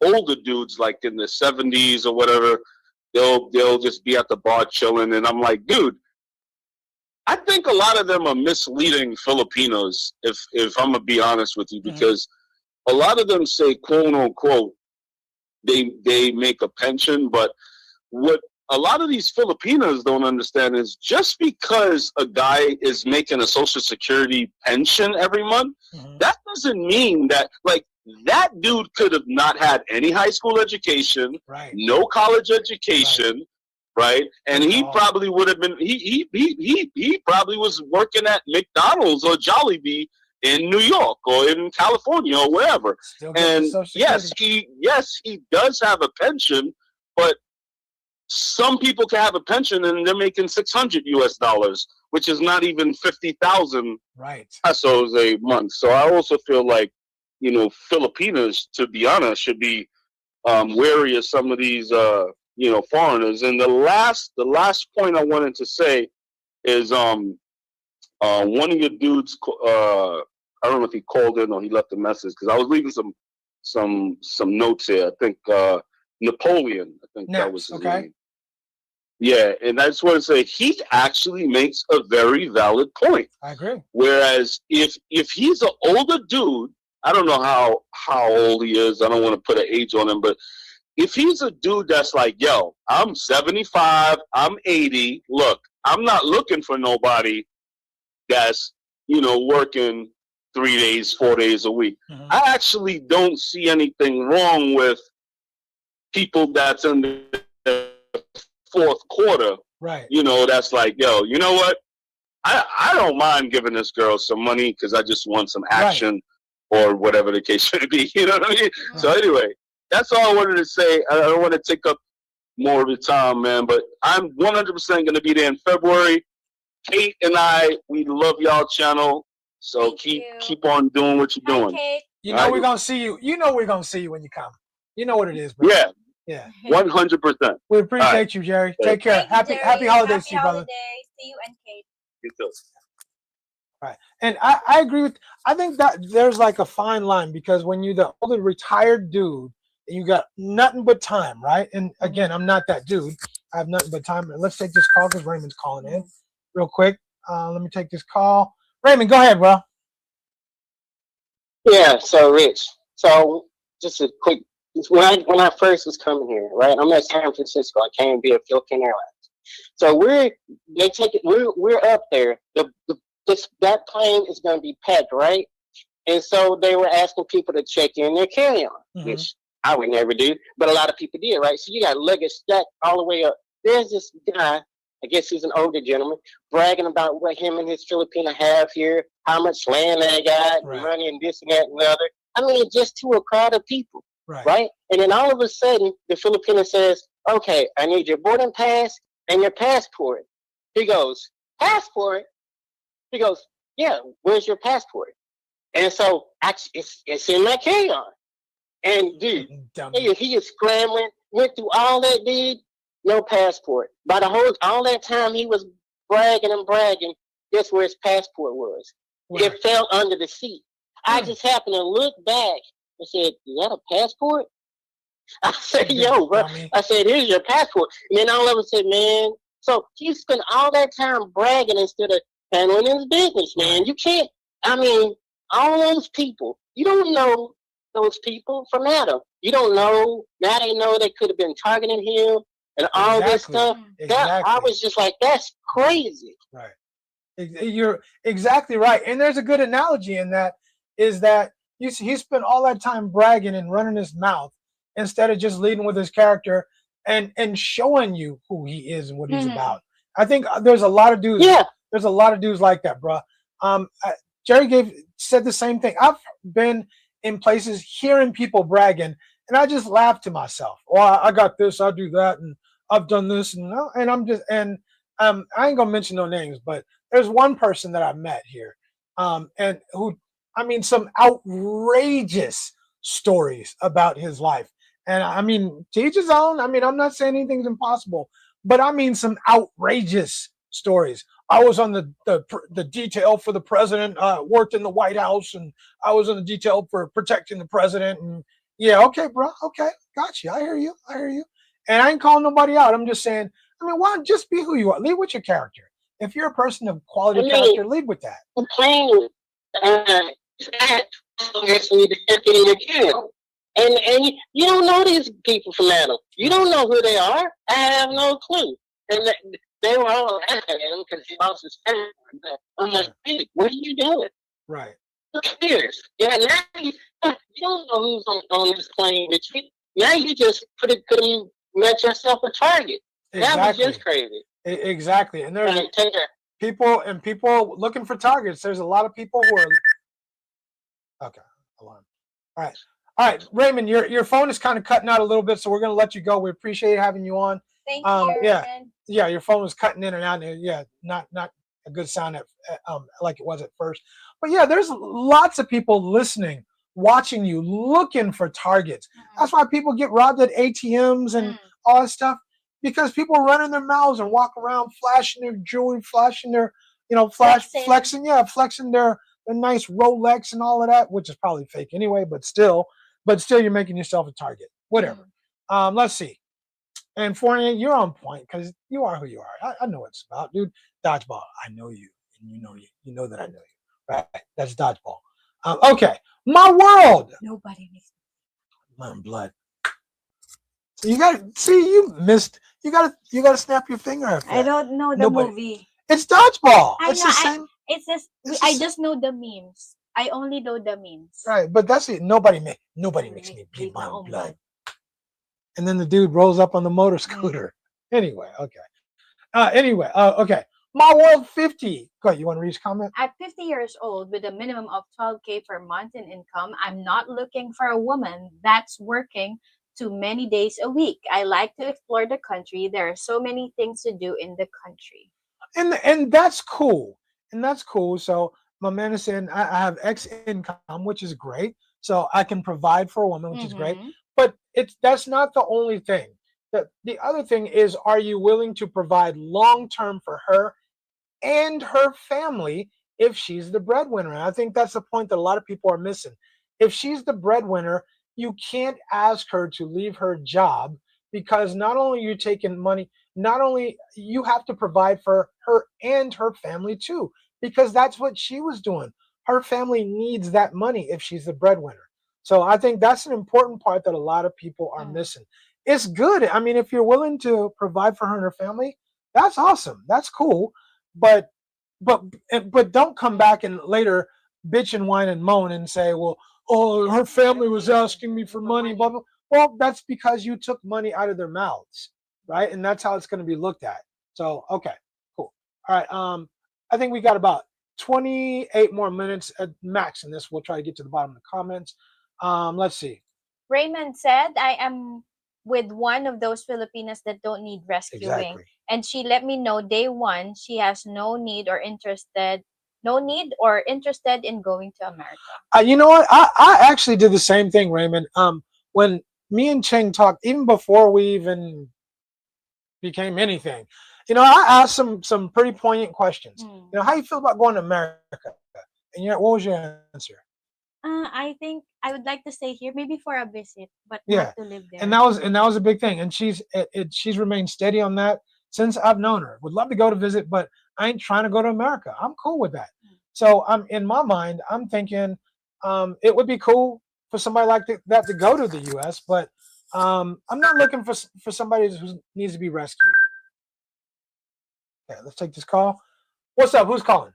older dudes, like in the 70s or whatever, they'll just be at the bar chilling, and I'm like, dude, I think a lot of them are misleading Filipinos, if I'm gonna be honest with you, because a lot of them say, quote unquote, they make a pension, but what a lot of these Filipinos don't understand is just because a guy is making a Social Security pension every month, that doesn't mean that, like, that dude could have not had any high school education, no college education, right? And he probably would have been, he probably was working at McDonald's or Jollibee in New York or in California or wherever. And yes, he does have a pension, but some people can have a pension and they're making $600 US, which is not even 50,000 pesos a month. So I also feel like, you know, Filipinos, to be honest, should be wary of some of these, you know, foreigners. And the last point I wanted to say is one of your dudes. I don't know if he called in or he left a message, because I was leaving some notes here. I think Napoleon. I think that was his name. Yeah, and I just want to say he actually makes a very valid point. I agree. Whereas if he's an older dude, I don't know how old he is. I don't want to put an age on him, but if he's a dude that's like, yo, I'm 75, I'm 80. Look, I'm not looking for nobody that's, you know, working 3 days, 4 days a week. I actually don't see anything wrong with people that's in the fourth quarter, you know, that's like, yo, you know what? I don't mind giving this girl some money because I just want some action or whatever the case should be. You know what I mean? So anyway, that's all I wanted to say. I don't want to take up more of your time, man, but I'm 100% going to be there in February. Kate and I, we love y'all channel. So keep on doing what you're doing. Kate. You know we're gonna see you. You know we're gonna see you when you come. You know what it is, bro. Yeah. 100%. We appreciate you, Jerry. Take care. Happy holidays to you, brother. See you and Kate. You too. Right. And I agree with, I think that there's like a fine line, because when you're the older retired dude and you got nothing but time, right? And again, I'm not that dude. I have nothing but time. Let's take this call because Raymond's calling in real quick. Let me take this call. Raymond, go ahead, bro. Yeah, so Rich. So just a quick, when I first was coming here, right? I'm at San Francisco. I came via Philippine Airlines. So we're up there. That plane is going to be packed, right? And so they were asking people to check in their carry-on, which I would never do, but a lot of people did, right? So you got luggage stacked all the way up. There's this guy, I guess he's an older gentleman, bragging about what him and his Filipino have here, how much land they got, money and this and that and the other. I mean, just to a crowd of people, right? And then all of a sudden, the Filipino says, okay, I need your boarding pass and your passport. He goes, passport? He goes, yeah, where's your passport? And so it's in my carry-on. And dude, he is scrambling, went through all that, dude, no passport. By all that time he was bragging, guess where his passport was? It fell under the seat. I just happened to look back and said, is that a passport? I said, yo, bro. I said, here's your passport. And then all of a sudden, man, so he spent all that time bragging instead of handling his business, man. You can't, I mean, all those people, you don't know those people from Adam. You don't know, now they know they could have been targeting him and all this stuff. That, I was just like, that's crazy. Right. You're exactly right. And there's a good analogy in that, is that he spent all that time bragging and running his mouth instead of just leading with his character and showing you who he is and what he's about. I think there's a lot of dudes. Yeah. There's a lot of dudes like that, bro. Jerry said the same thing. I've been in places hearing people bragging, and I just laugh to myself. Oh, I got this, I do that, and I've done this, and I'm just, and I ain't gonna mention no names, but there's one person that I met here, and who, I mean, some outrageous stories about his life. And I mean, to each his own. I mean, I'm not saying anything's impossible, but I mean some outrageous stories. I was on the detail for the president, worked in the White House, and I was on the detail for protecting the president. And yeah, okay, bro, okay, got you. I hear you. And I ain't calling nobody out. I'm just saying, I mean, why not just be who you are? Lead with your character. If you're a person of quality character, lead with that. Playing need to check in your account. And you don't know these people from Adam. You don't know who they are. I have no clue. And they were all laughing at him because he lost his temper. I'm like, hey, what are you doing? Right. Look here. Yeah, now you don't know who's on this plane with you. Now you just could have met yourself a target. Exactly. That was just crazy. Exactly. And there's people looking for targets. There's a lot of people who are okay. Hold on. All right, Raymond, your phone is kind of cutting out a little bit, so we're gonna let you go. We appreciate having you on. Thank you. Yeah, your phone was cutting in and out. And yeah, not a good sound like it was at first. But yeah, there's lots of people listening, watching you, looking for targets. That's why people get robbed at ATMs and all that stuff, because people are running their mouths and walk around flashing their jewelry, flashing their, flexing their nice Rolex and all of that, which is probably fake anyway, but still you're making yourself a target. Whatever. Let's see. And Fournier, you're on point because you are who you are. I know what it's about, dude. Dodgeball. I know you, and you know that I know you. Right? That's dodgeball. Okay. My world. Nobody makes my blood. You gotta see. You missed. You gotta snap your finger at that. I don't know the movie. It's dodgeball. It's the same. I just know the memes. I only know the memes. Right, but that's it. Nobody makes me bleed my own blood. And then the dude rolls up on the motor scooter. Anyway, okay. Okay. My World 50. Go ahead. You want to read his comment? At 50 years old, with a minimum of 12K per month in income, I'm not looking for a woman that's working too many days a week. I like to explore the country. There are so many things to do in the country. And that's cool. So my man is saying I have X income, which is great. So I can provide for a woman, which is great. But that's not the only thing. The other thing is, are you willing to provide long-term for her and her family if she's the breadwinner? And I think that's the point that a lot of people are missing. If she's the breadwinner, you can't ask her to leave her job, because not only are you taking money, not only you have to provide for her and her family too, because that's what she was doing. Her family needs that money if she's the breadwinner. So I think that's an important part that a lot of people are missing. It's good. I mean, if you're willing to provide for her and her family, that's awesome. That's cool. But don't come back and later bitch and whine and moan and say, well, oh, her family was asking me for money, blah, blah. Well, that's because you took money out of their mouths, right? And that's how it's going to be looked at. So, okay, cool. All right. I think we got about 28 more minutes at max in this. We'll try to get to the bottom of the comments. Let's see. Raymond said, I am with one of those Filipinas that don't need rescuing. Exactly. And she let me know day one she has no need or interested in going to America. You know what? I actually did the same thing, Raymond. When me and Cheng talked, even before we even became anything, I asked some pretty poignant questions. How you feel about going to America? And what was your answer? I think I would like to stay here, maybe for a visit, but not to live there. And that was a big thing. And she's remained steady on that since I've known her. Would love to go to visit, but I ain't trying to go to America. I'm cool with that. So in my mind, I'm thinking it would be cool for somebody like that to go to the U.S., but I'm not looking for somebody who needs to be rescued. Okay, let's take this call. What's up? Who's calling?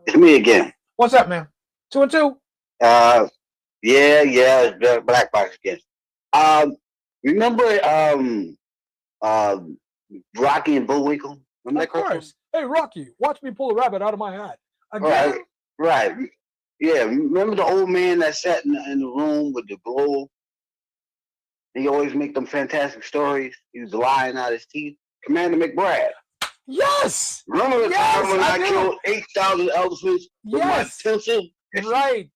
It's me again. What's up, man? 2 and 2. It's Black Box again. Remember Rocky and Bullwinkle? Remember of course. Hey, Rocky, watch me pull a rabbit out of my hat. Again? Right. Yeah, remember the old man that sat in the room with the globe? He always make them fantastic stories. He was lying out his teeth. Commander McBride. Yes. Remember the time when I killed 8,000 elephants with my pencil?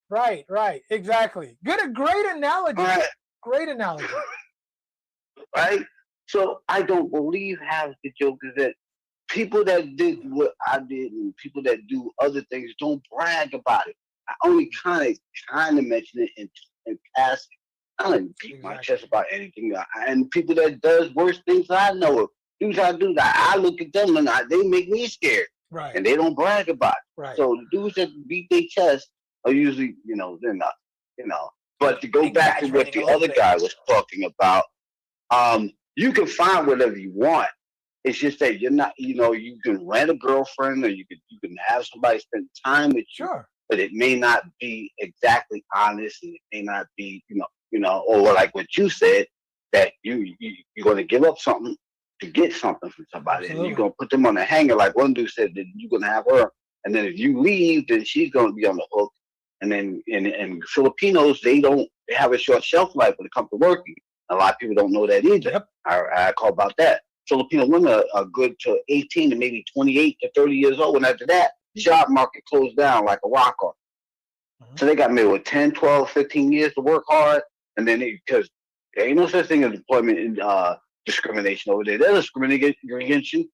Right. Exactly. Great analogy. Right. Great analogy. Right? So I don't believe half the joke is that people that did what I did and people that do other things don't brag about it. I only kind of mention it in passing. I don't beat my chest about anything. And people that does worse things I know of, things I do, I look at them and they make me scared. Right. And they don't brag about it. Right. So the dudes that beat their chest are usually, they're not, But to go back to what the other guy was talking about, you can find whatever you want. It's just that you're not, you can rent a girlfriend or you can have somebody spend time with you. Sure. But it may not be exactly honest, and it may not be, or like what you said, that you're going to give up something to get something from somebody, Absolutely. and you're going to put them on a hanger. Like one dude said that you're going to have her, and then if you leave, then she's going to be on the hook. And then and Filipinos, they have a short shelf life when it comes to working. A lot of people don't know that either. Yep. I call about that. Filipino women are good to 18 to maybe 28 to 30 years old, and after that, the job market closed down like a rock on. So they got maybe with 10, 12, 15 years to work hard, and then because there ain't no such thing as employment discrimination over there. They're discriminating against you.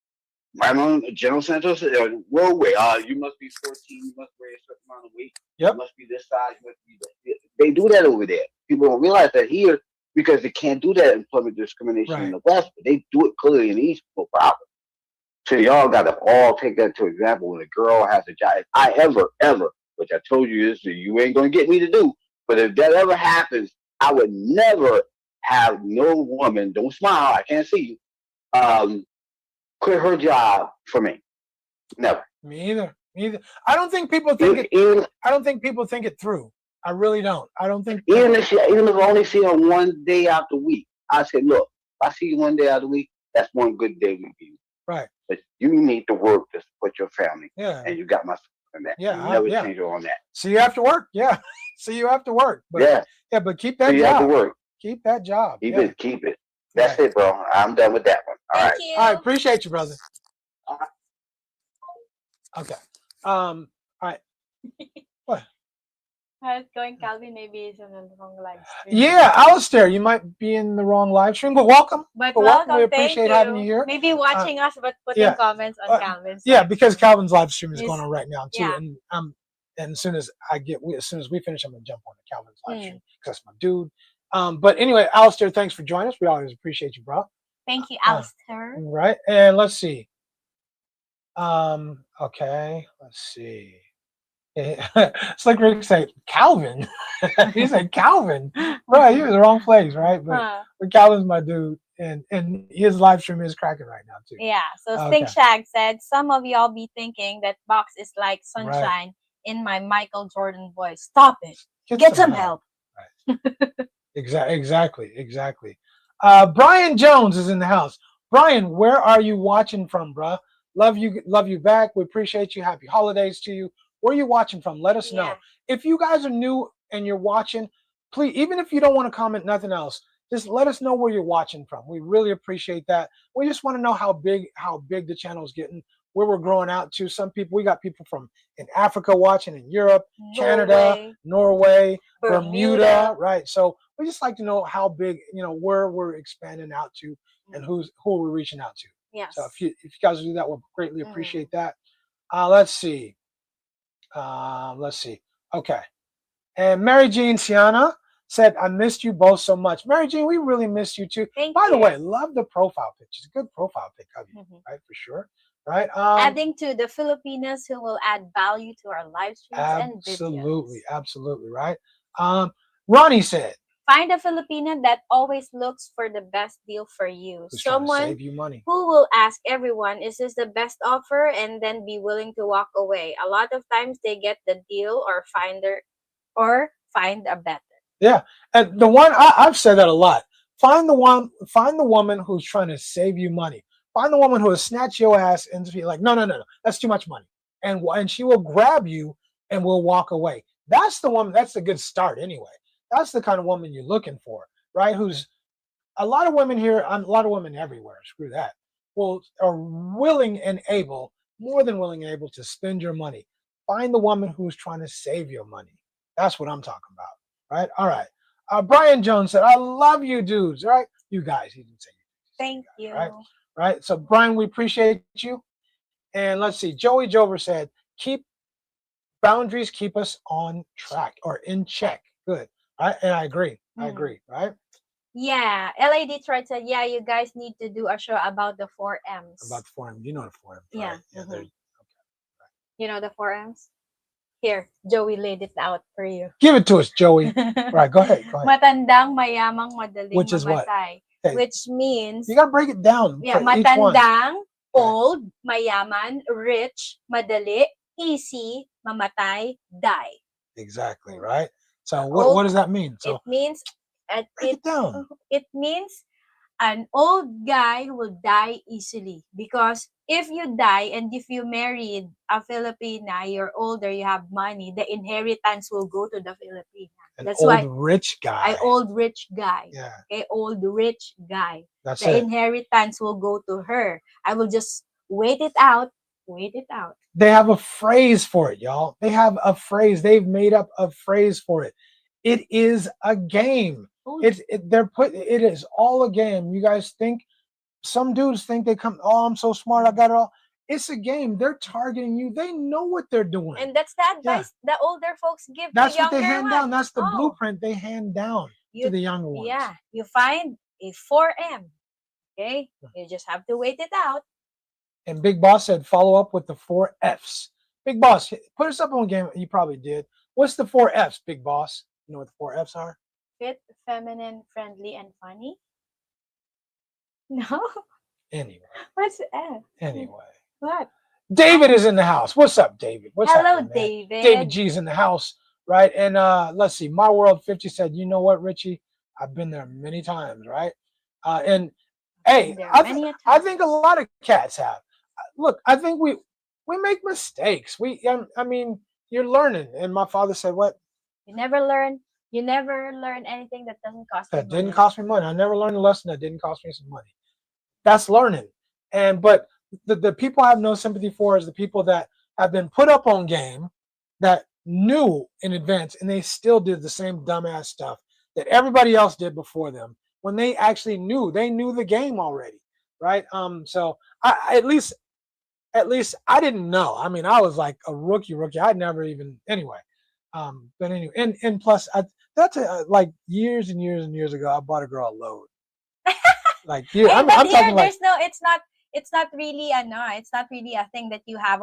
Right on General Santos, roadway. You must be 14. You must wear a certain amount of weight. Yep. You must be this size. You must be that. They do that over there. People don't realize that here because they can't do that employment discrimination in the West, but they do it clearly in the East, no problem. So y'all got to all take that to example when a girl has a job. If I ever, which I told you is that you ain't gonna get me to do, but if that ever happens, I would never have no woman. Don't smile. I can't see you. Quit her job for me. Never. Me either. I don't think people think it. I don't think people think it through. I really don't. I don't think. Even if I only see her one day out the week, I say, look, if I see you one day out of the week, that's one good day with you. Right. But you need to work to support your family. Yeah. And you got my support on that. Yeah. You never change her on that. So you have to work. Yeah. So you have to work. But, yeah. Yeah, but keep that so you job. have to work. Keep that job. Keep it. That's it, bro. I'm done with that one. All right. Thank you. All right. Appreciate you, brother. Okay. All right. What? I was going, Calvin, maybe it's on the wrong live stream. Yeah, Alistair, you might be in the wrong live stream, but welcome. But welcome. We thank appreciate having you here. Maybe watching us, but putting comments on Calvin's. Yeah, because Calvin's live stream is going on right now too, Yeah. and as soon as we finish, I'm gonna jump on to Calvin's live stream because that's my dude. But anyway, Alistair, thanks for joining us. We always appreciate you, bro. Thank you, Alistair. Right, and let's see. Okay, let's see. It's like Rick said, Calvin. He said Calvin. Right, he was in the wrong place, right? But Calvin's my dude, and his live stream is cracking right now too. Yeah. So Stink Shag said, some of y'all be thinking that box is like sunshine in my Michael Jordan voice. Stop it. Get some help. Right. Exactly. Brian Jones is in the house. Brian, where are you watching from, bruh? Love you back. We appreciate you. Happy holidays to you. Where are you watching from? Let us know. If you guys are new and you're watching, please, even if you don't want to comment nothing else, just let us know where you're watching from. We really appreciate that. We just want to know how big the channel is getting, where we're growing out to. Some people, we got people from in Africa watching, in Europe, Canada, Norway, Bermuda, right? So we just like to know how big, where we're expanding out to and who we're reaching out to. Yes. So if you guys do that, we'll greatly appreciate that. Let's see. Okay. And Mary Jean Siana said, I missed you both so much. Mary Jean, we really missed you too. By the way, love the profile pictures. Good profile pic of you, right? For sure. Right. Adding to the Filipinas who will add value to our live streams and videos. Absolutely. Right. Ronnie said, find a Filipina that always looks for the best deal for you. Someone save you money. Who will ask everyone, is this the best offer? And then be willing to walk away. A lot of times they get the deal or find a better. Yeah. And the one, I've said that a lot. Find the woman who's trying to save you money. Find the woman who will snatch your ass and be like, no, that's too much money. And she will grab you and will walk away. That's the woman, that's a good start anyway. That's the kind of woman you're looking for, right? Who's a lot of women here, a lot of women everywhere, screw that, are willing and able, more than willing and able to spend your money. Find the woman who's trying to save your money. That's what I'm talking about, right? All right. Brian Jones said, I love you dudes, right? You guys, he didn't say you. Thank you. Right. So Brian, we appreciate you. And let's see. Joey Jover said, keep boundaries, keep us on track or in check. Good. And I agree. I agree. Right. Yeah. LA Detroit said, yeah, you guys need to do a show about the 4Ms. About the 4M. You know the 4M. Yeah. Right? Yeah. Okay. You know the 4Ms? Here, Joey laid it out for you. Give it to us, Joey. Right, go ahead. Matandang, mayamang, madaling, which is mamatay. What? Okay. Which means... You got to break it down. Yeah, matandang, old, mayaman, rich, madali, easy, mamatay, die. Exactly, right? So what does that mean? So it means... break it down. It means an old guy will die easily because if you die and if you married a Filipina, you're older, you have money, the inheritance will go to the Filipina. That's old rich guy. An old rich guy. Yeah. Okay, old rich guy. That's the inheritance will go to her. I will just wait it out. Wait it out. They have a phrase for it, y'all. They have a phrase. They've made up a phrase for it. It is a game. It is all a game. You guys think, some dudes think they come, oh, I'm so smart, I got it all. It's a game. They're targeting you. They know what they're doing. And that's the advice the older folks give That's to what they younger hand ones. down. That's the blueprint they hand down to the younger ones. Yeah. You find a 4M. Okay? You just have to wait it out. And Big Boss said, follow up with the 4 Fs. Big Boss, put us up on game. You probably did. What's the 4 Fs, Big Boss? You know what the 4 Fs are? Fit, feminine, friendly, and funny. No. Anyway. What's F? Anyway. What? David is in the house. What's up, David? What's Hello, happening, David. David G's in the house, right? And let's see. My World 50 said, you know what, Richie? I've been there many times, right? And hey, I think a lot of cats have. Look, I think we make mistakes. I mean, you're learning. And my father said, what? You never learn anything that doesn't cost you money. That didn't cost me money. I never learned a lesson that didn't cost me some money. That's learning. But the people I have no sympathy for is the people that have been put up on game that knew in advance and they still did the same dumbass stuff that everybody else did before them when they actually knew. They knew the game already, right? So at least I didn't know. I mean, I was like a rookie. I'd never even anyway. But anyway, and plus, that's like years and years and years ago. I bought a girl a load. Like here, I'm talking like it's not really a thing that you have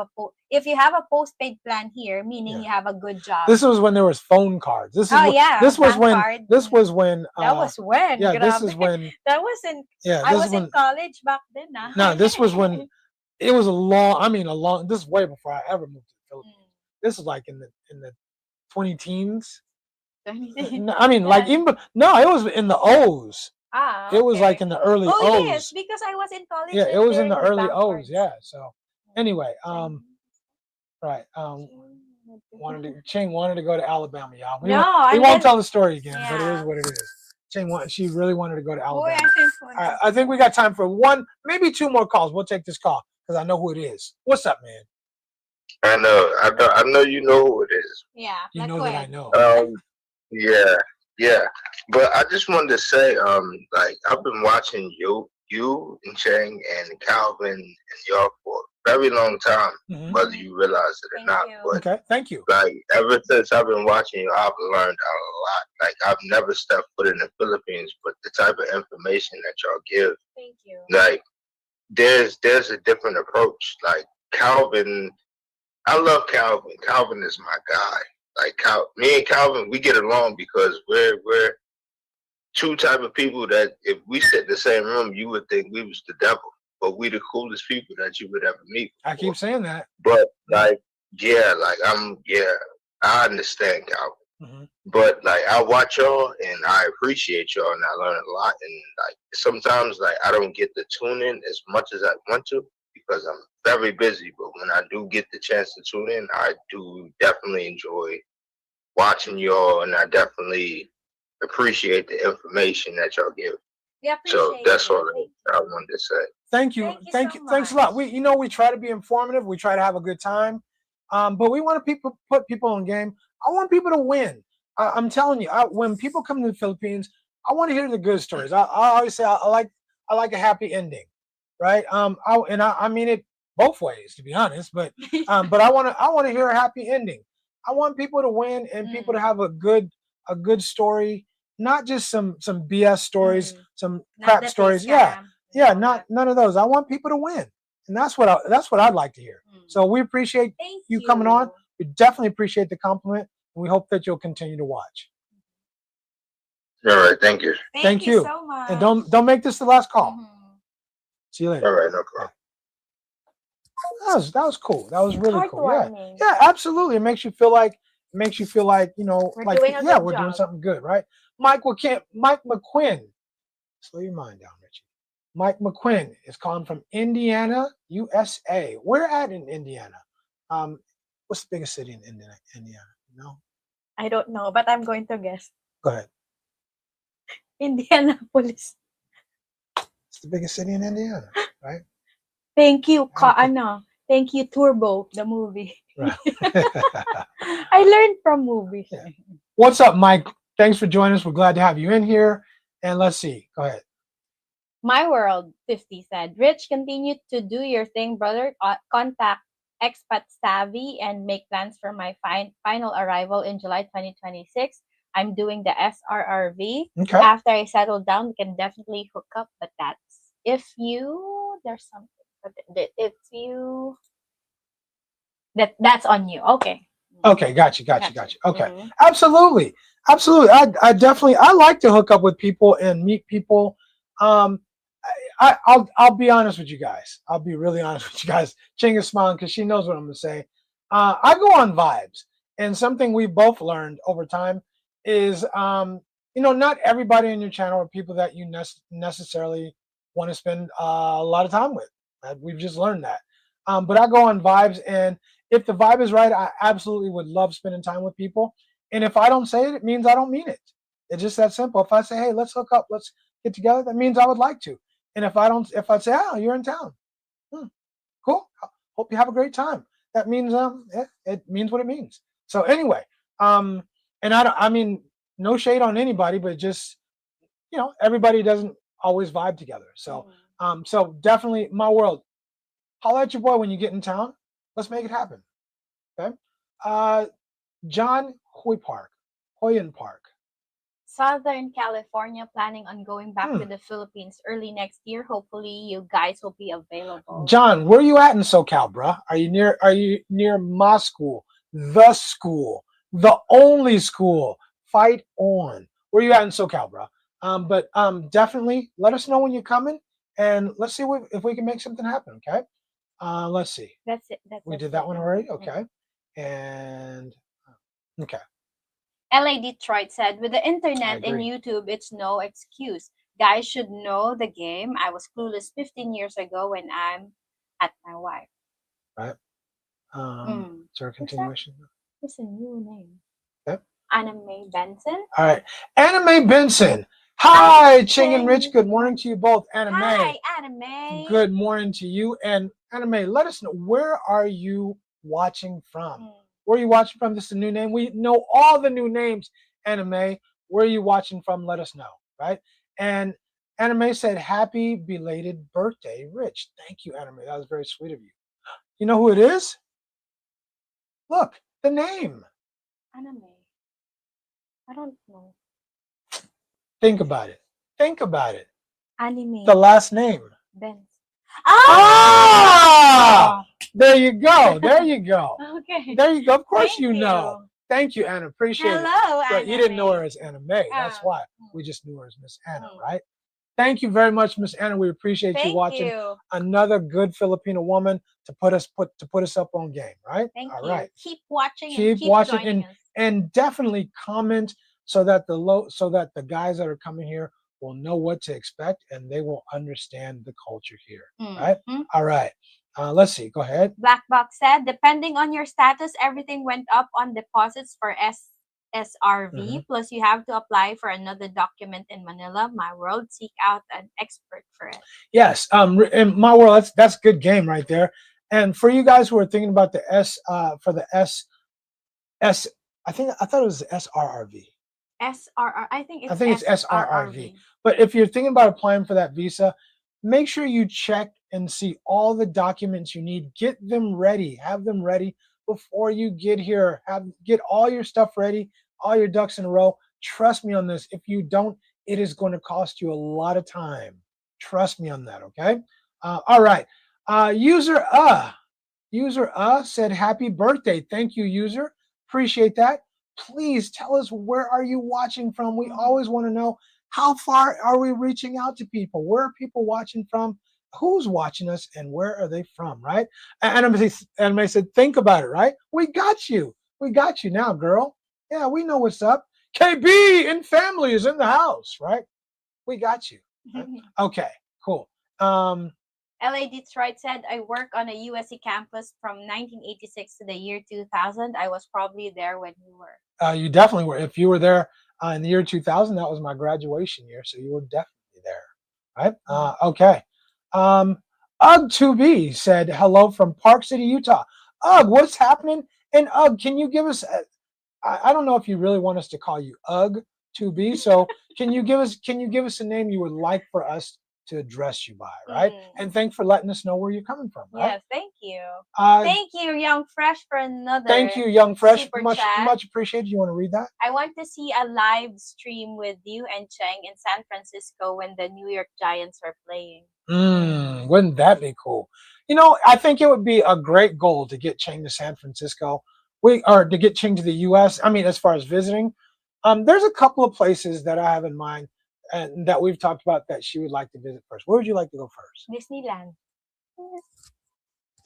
if you have a postpaid plan here, meaning you have a good job. This was when there was phone cards. This was when. That was when. Yeah, this is when. That wasn't. Yeah, I was in college back then. No, this was when. It was a long. This is way before I ever moved to the Philippines. This is like in the 20 teens. I mean, like even it was in the O's. Okay. It was like in the early O's. Oh yes, because I was in college. Yeah, it was in the early O's. Yeah. So anyway, right. Cheng wanted to go to Alabama, y'all. We won't tell the story again, but it is what it is. Cheng she really wanted to go to Alabama. I think we got time for one, maybe two more calls. We'll take this call because I know who it is. What's up, man? I know you know who it is. Yeah. You know that I know. Yeah. But I just wanted to say, like I've been watching you and Cheng and Calvin and y'all for a very long time, whether you realize it or not. But okay, thank you. Like ever since I've been watching you, I've learned a lot. Like I've never stepped foot in the Philippines, but the type of information that y'all give, thank you. Like there's a different approach. Like Calvin, I love Calvin. Calvin is my guy. Like me and Calvin, we get along because we're two type of people that if we sit in the same room, you would think we was the devil, but we the coolest people that you would ever meet before. I keep saying that. But I understand Calvin. But like I watch y'all and I appreciate y'all and I learn a lot. And like sometimes like I don't get to tune in as much as I want to because I'm very busy. But when I do get the chance to tune in, I do definitely enjoy watching y'all, and I definitely appreciate the information that y'all give. So that's all I wanted to say. Thank you. Thank you. Thanks a lot. We try to be informative. We try to have a good time. But we want to put people on game. I want people to win. I'm telling you, when people come to the Philippines, I want to hear the good stories. I always say I I like a happy ending, right? I mean it both ways, to be honest. But I want to hear a happy ending. I want people to win and people to have a good story, not just some BS stories, some crap stories. Yeah, none of those. I want people to win, and that's what I'd like to hear. So we appreciate you coming on. We definitely appreciate the compliment, and we hope that you'll continue to watch. All right, thank you. Thank you so much. And don't make this the last call. See you later. All right, no problem. That was cool. That was really cool. Yeah, absolutely. It makes you feel like we're doing something good, right? Mike McQuinn. Slow your mind down, Richie. Mike McQuinn is calling from Indiana, USA. Where at in Indiana? What's the biggest city in Indiana? No? I don't know, but I'm going to guess. Go ahead. Indianapolis. It's the biggest city in Indiana, right? Thank you, Thank you, Turbo, the movie. Right. I learned from movies. Yeah. What's up, Mike? Thanks for joining us. We're glad to have you in here. And let's see. Go ahead. My World 50 said, Rich, continue to do your thing, brother. Contact Expat Savvy and make plans for my final arrival in July 2026. I'm doing the SRRV. Okay. After I settle down, we can definitely hook up. But that's there's something. But that's on you. Okay. Okay, got you. Okay. Absolutely. I definitely like to hook up with people and meet people. I'll be honest with you guys. I'll be really honest with you guys. Cheng is smiling because she knows what I'm gonna say. I go on vibes, and something we both learned over time is not everybody on your channel are people that you necessarily want to spend a lot of time with. We've just learned that. But I go on vibes, and if the vibe is right, I absolutely would love spending time with people. And if I don't say it, it means I don't mean it. It's just that simple. If I say, hey, let's hook up, let's get together, that means I would like to. And if I say, oh, you're in town, cool. Hope you have a great time. That means it means what it means. So anyway, and I mean no shade on anybody, but just everybody doesn't always vibe together. So so definitely, my world. Holla at your boy when you get in town. Let's make it happen. Okay. John Hoyen Park. Southern California, planning on going back to the Philippines early next year. Hopefully you guys will be available. John, where are you at in SoCal, bruh? Are you near my school? The school. The only school. Fight on. Where are you at in SoCal, bruh? But definitely let us know when you're coming, and let's see if we can make something happen, okay? Let's see. That's it. We did that one already? Okay. And okay. LA Detroit said, with the internet and YouTube, it's no excuse. Guys should know the game. I was clueless 15 years ago when I'm at my wife. Right. Is there a continuation? It's a new name. Yep. Anna Mae Benson. All right. Anna Mae Benson. Hi, Cheng and Rich. Good morning to you both. Anna Mae. Hi, Anna Mae. Good morning to you. And Anna Mae, let us know, where are you watching from? Where are you watching from? This is a new name. We know all the new names, Anna Mae. Where are you watching from? Let us know, right? And Anna Mae said, happy belated birthday, Rich. Thank you, Anna Mae. That was very sweet of you. You know who it is? Look, the name. Anna Mae. I don't know. Think about it. Think about it. Anime. The last name. Benz. Ah! There you go. There you go. Okay. There you go. Of course Thank you know. Thank you, Anna. Appreciate it. Hello, Anna. But you didn't know her as Anna Mae. That's why. We just knew her as Miss Anna, right? Thank you very much, Miss Anna. We appreciate you watching. Another good Filipino woman to put us up on game, right? Thank All you. right. Keep watching. Keep watching and definitely comment so that the guys that are coming here will know what to expect and they will understand the culture here, right? All right. Let's see. Go ahead. Black Box said, depending on your status, everything went up on deposits for SRV. Plus, you have to apply for another document in Manila. My world, seek out an expert for it. Yes. In my world, that's good game right there. And for you guys who are thinking about the I thought it was SRRV. I think it's SRRV. But if you're thinking about applying for that visa, make sure you check and see all the documents you need. Get them ready. Have them ready before you get here. Get all your stuff ready, all your ducks in a row. Trust me on this. If you don't, it is going to cost you a lot of time. Trust me on that, okay? All right. User said happy birthday. Thank you, user. Appreciate that. Please tell us, where are you watching from? We always want to know, how far are we reaching out to people? Where are people watching from? Who's watching us and where are they from, right? And I said, think about it, right? We got you. We got you now, girl. Yeah, we know what's up. KB and family is in the house, right? We got you. Right? Okay, cool. LA Detroit said, I work on a USC campus from 1986 to the year 2000. I was probably there when you were. You definitely were. If you were there in the year 2000, that was my graduation year, so you were definitely there, right? Okay. Ugg2B said, hello from Park City, Utah. Ugg, what's happening? And Ugg, can you give us, I don't know if you really want us to call you Ugg2B, so can you give us a name you would like for us to address you by, right? And thanks for letting us know where you're coming from, right? Yes, thank you. Thank you, Young Fresh, for another. Thank you, Young Fresh. Much chat. Appreciated. You want to read that? I want to see a live stream with you and Cheng in San Francisco when the New York Giants are playing. Wouldn't that be cool? You know, I think it would be a great goal to get Cheng to San Francisco. Or to get Cheng to the U.S. I mean, as far as visiting, there's a couple of places that I have in mind and that we've talked about that she would like to visit first. Where would you like to go first? Disneyland.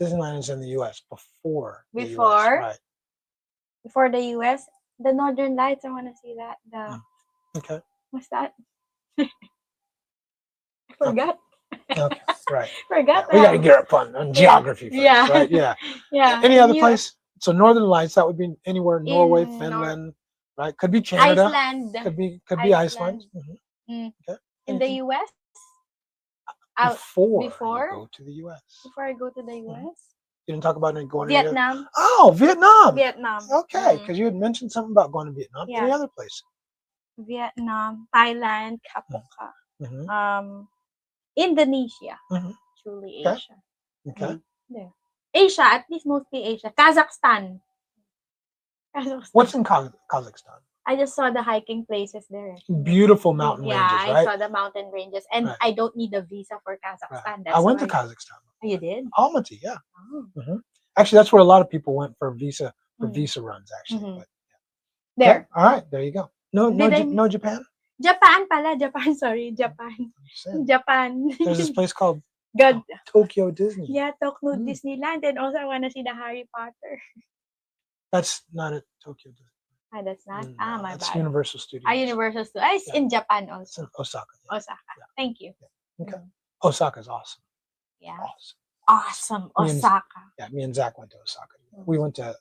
Disneyland is in the U.S. before the US, right? Before the U.S. The Northern Lights, I want to see that. Okay. What's that? I forgot. Okay, right. Forgot. Yeah, we got to get up on geography first, right? Yeah. Yeah. Any other place? So Northern Lights, that would be anywhere, Norway, Finland, right? Could be Canada. Iceland. Could be Iceland. Okay. In the U.S. Before you go to the U.S. Before I go to the U.S. You didn't talk about going Vietnam. to Oh, Vietnam. Vietnam. Okay, because you had mentioned something about going to Vietnam. Yeah. Any other place? Vietnam, Thailand, Kapoka, Indonesia. Truly Asia. Okay. There. Asia, at least mostly Asia. Kazakhstan. What's in Kazakhstan? I just saw the hiking places there. Beautiful mountain ranges, right? I saw the mountain ranges, and I don't need a visa for Kazakhstan. I went to Kazakhstan. Oh, you did? Almaty, yeah. Actually, that's where a lot of people went for visa runs. Actually, but, there. Okay. All right, there you go. No Japan. Japan, pala. Japan. Sorry, Japan. Japan. There's this place called God. Tokyo Disney. Yeah, Tokyo Disneyland, and also I want to see the Harry Potter. That's not at Tokyo Disney. That's not. No, My that's bad. Universal Studios. Universal Studios. It's in Japan also. It's in Osaka. Yeah. Osaka. Yeah. Thank you. Yeah. Okay. Osaka's awesome. Yeah. Awesome. Osaka. Me and Zach went to Osaka. We went to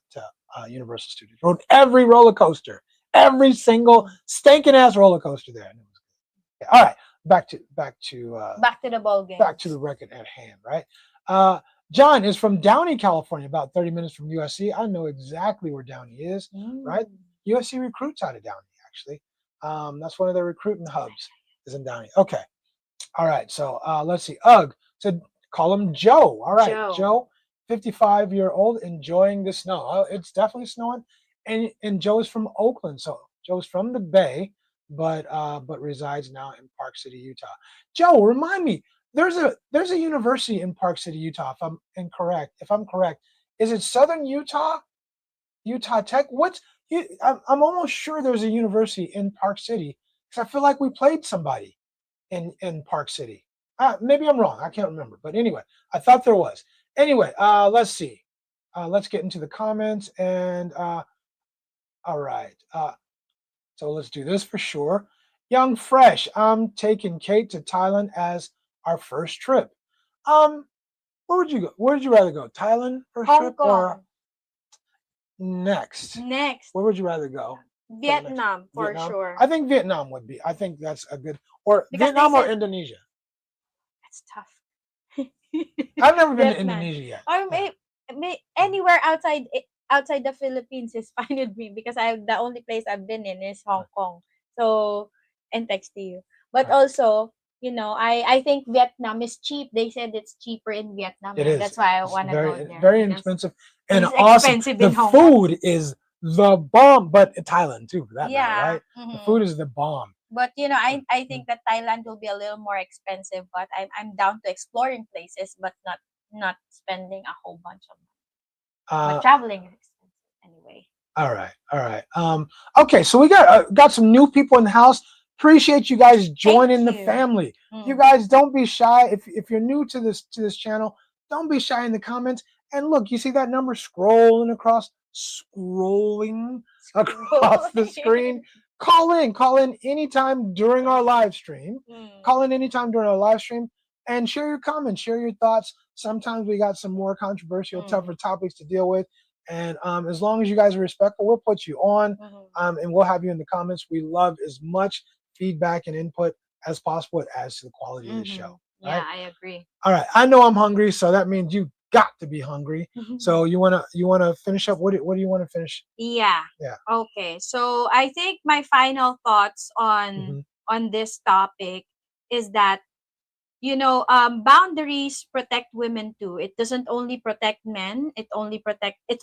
Universal Studios. Rode every roller coaster, every single stinking ass roller coaster there. And it was good. Okay. All right. Back to the ball game. Back to the record at hand, right? John is from Downey, California, about 30 minutes from USC. I know exactly where Downey is, right? USC recruits out of Downey, actually. That's one of their recruiting hubs is in Downey. Okay. All right. So let's see. Ugg said, call him Joe. All right. Joe, 55-year-old, enjoying the snow. It's definitely snowing. And Joe is from Oakland. So Joe's from the Bay, but resides now in Park City, Utah. Joe, remind me, there's a university in Park City, Utah, if I'm correct. Is it Southern Utah Tech? I'm almost sure there's a university in Park City because I feel like we played somebody in Park City. Maybe I'm wrong. I can't remember. But anyway, I thought there was. Anyway, let's see. Let's get into the comments. And all right. So let's do this for sure. Young Fresh, I'm taking Kate to Thailand as our first trip. Where would you go? Where would you rather go? Thailand first Hong trip Kong. or next? Where would you rather go? Vietnam, for sure. I think Vietnam would be. I think that's a good. Or because Vietnam or Indonesia. That's tough. I've never been to Indonesia yet. Or anywhere outside the Philippines is fine with me because the only place I've been in is Hong Kong. So, and text to you. But also, you know, I think Vietnam is cheap. They said it's cheaper in Vietnam. It is. That's why I It's want to go there. very because inexpensive and it's awesome. expensive The in Hong Kong. food is the bomb, but in Thailand too, for that matter, Yeah. right? The food is the bomb. But you know, I think that Thailand will be a little more expensive, but I'm down to exploring places, but not spending a whole bunch of money. But traveling is expensive anyway. All right. Okay, so we got some new people in the house. Appreciate you guys joining the family. You guys don't be shy. If you're new to this channel, don't be shy in the comments. And look, you see that number scrolling across the screen. Call in anytime during our live stream. Call in anytime during our live stream and share your comments, share your thoughts. Sometimes we got some more controversial, tougher topics to deal with. And as long as you guys are respectful, we'll put you on and we'll have you in the comments. We love as much feedback and input as possible. It adds to the quality of the show. Right? Yeah, I agree. All right. I know I'm hungry, so that means you got to be hungry. So you wanna finish up? What do you want to finish? Yeah. Okay. So I think my final thoughts on this topic is that, you know, boundaries protect women too. It doesn't only protect men, it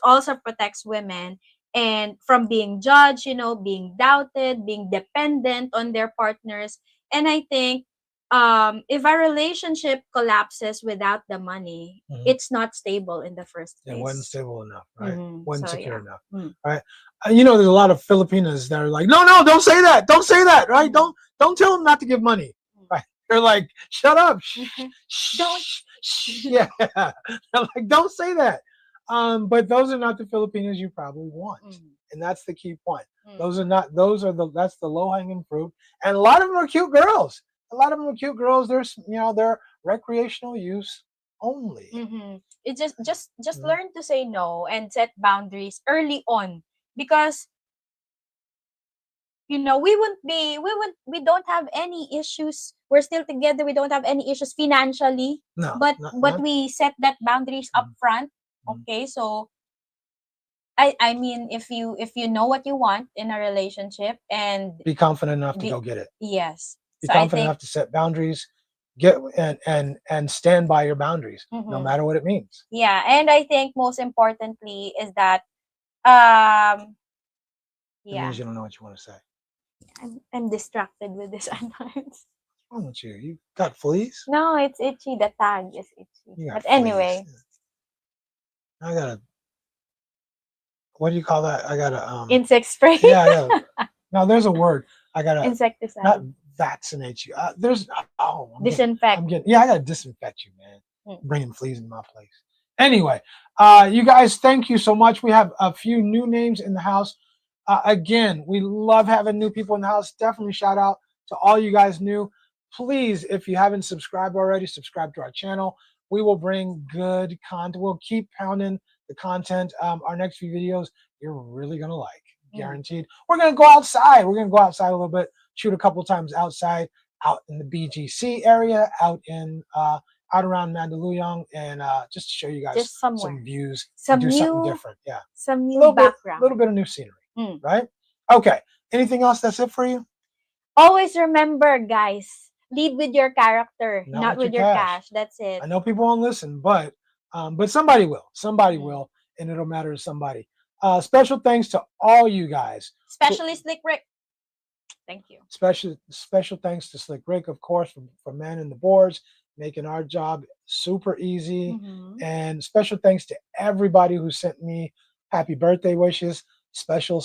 also protects women and from being judged, you know, being doubted, being dependent on their partners. And I think if a relationship collapses without the money, it's not stable in the first place. It wasn't stable enough, right? Wasn't secure enough, Mm. right? You know, there's a lot of Filipinas that are like, no, don't say that, right? Don't tell them not to give money, right? They're like, shut up, yeah. They're like, don't say that. But those are not the Filipinos you probably want, and that's the key point. That's the low-hanging fruit, and a lot of them are cute girls. They're recreational use only. It's just learn to say no and set boundaries early on, because you know, we don't have any issues. We're still together. We don't have any issues financially. No, but we set that boundaries up front. Okay, so I mean, if you know what you want in a relationship and be confident enough to go get it. Yes. Be confident enough to set boundaries, and stand by your boundaries, no matter what it means. Yeah, and I think most importantly is that It means you don't know what you want to say. I'm distracted with this sometimes. What's wrong with you? You got fleas? No, it's itchy. The tag is itchy. But Fleas. anyway. I gotta, what do you call that? I gotta insect spray. Yeah, no, there's a word. I gotta insecticide. Not vaccinate you. Disinfect. I gotta disinfect you, man. Bringing fleas in my place. Anyway, you guys, thank you so much. We have a few new names in the house. Again, we love having new people in the house. Definitely shout out to all you guys new. Please, if you haven't subscribed already, subscribe to our channel. We will bring good content. We'll keep pounding the content. Our next few videos, you're really going to like, guaranteed. We're going to go outside. We're going to go outside a little bit, shoot a couple times outside, out in the BGC area, out around Mandaluyong, and just to show you guys some views, do something different. Yeah. Some new background. A little bit of new scenery, right? Okay. Anything else that's it for you? Always remember, guys, lead with your character, not with your cash. That's it. I know people won't listen, but somebody will. Somebody will, and it'll matter to somebody. Special thanks to all you guys. Especially Slick Rick. Thank you. Special thanks to Slick Rick, of course, for manning the boards, making our job super easy. And special thanks to everybody who sent me happy birthday wishes. Special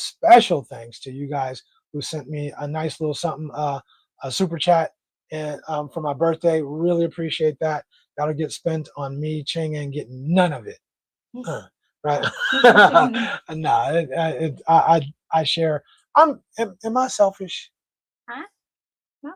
thanks to you guys who sent me a nice little something, a super chat, and for my birthday. Really appreciate that. That'll get spent on me, Cheng, and get none of it. Right? No, I share. Am I selfish? Huh? No.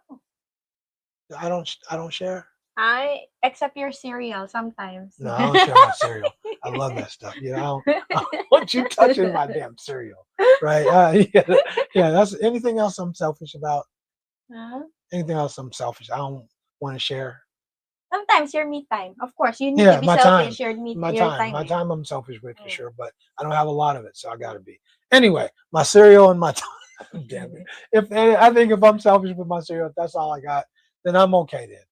I don't share. I accept your cereal sometimes. No, I don't share my cereal. I love that stuff. You know, I don't want you touching my damn cereal, right? Yeah. That's anything else I'm selfish about. Anything else I'm selfish? I don't want to share. Sometimes your me time, of course, you need to be selfish. My time, I'm selfish with for sure, but I don't have a lot of it, so I gotta be. Anyway, my cereal and my time. Damn it! I think if I'm selfish with my cereal, if that's all I got, then I'm okay then.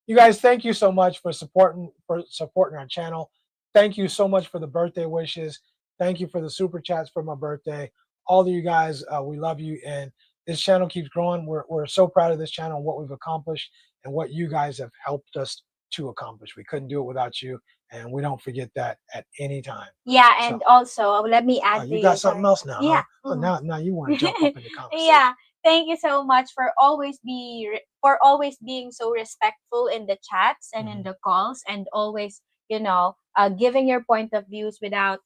You guys, thank you so much for supporting our channel. Thank you so much for the birthday wishes. Thank you for the super chats for my birthday. All of you guys, we love you, and this channel keeps growing. We're so proud of this channel and what we've accomplished and what you guys have helped us to accomplish. We couldn't do it without you, and we don't forget that at any time. Yeah, and also let me add you got something else now. Yeah. Huh? Oh, now you want to jump up in the conversation. Yeah. Thank you so much for always being so respectful in the chats and in the calls, and always, giving your point of views without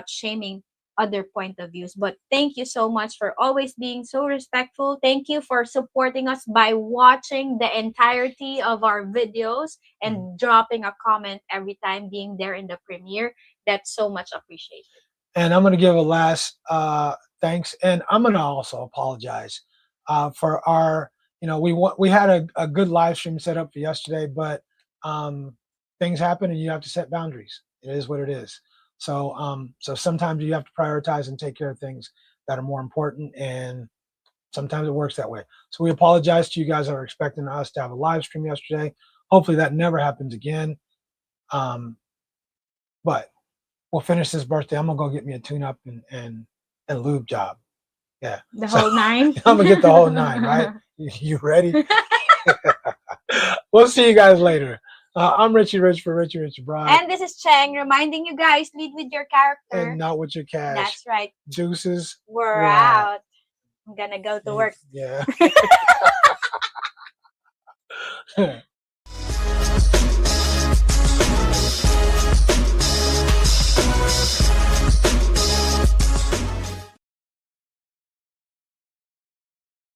shaming other point of views. But thank you so much for always being so respectful. Thank you for supporting us by watching the entirety of our videos and dropping a comment every time, being there in the premiere. That's so much appreciated. And I'm going to give a last thanks, and I'm going to also apologize for our, we had a good live stream set up for yesterday, but things happen and you have to set boundaries. It is what it is. So so sometimes you have to prioritize and take care of things that are more important, and sometimes it works that way. So we apologize to you guys that were expecting us to have a live stream yesterday. Hopefully that never happens again. But we'll finish this birthday. I'm gonna go get me a tune-up and lube job. Yeah. The whole 9? I'm gonna get the whole 9, right? You ready? We'll see you guys later. I'm Richie Rich for Richie Rich Bride. And this is Cheng, reminding you guys, lead with your character. And not with your cash. That's right. Deuces. We're out. I'm gonna go to work. Yeah.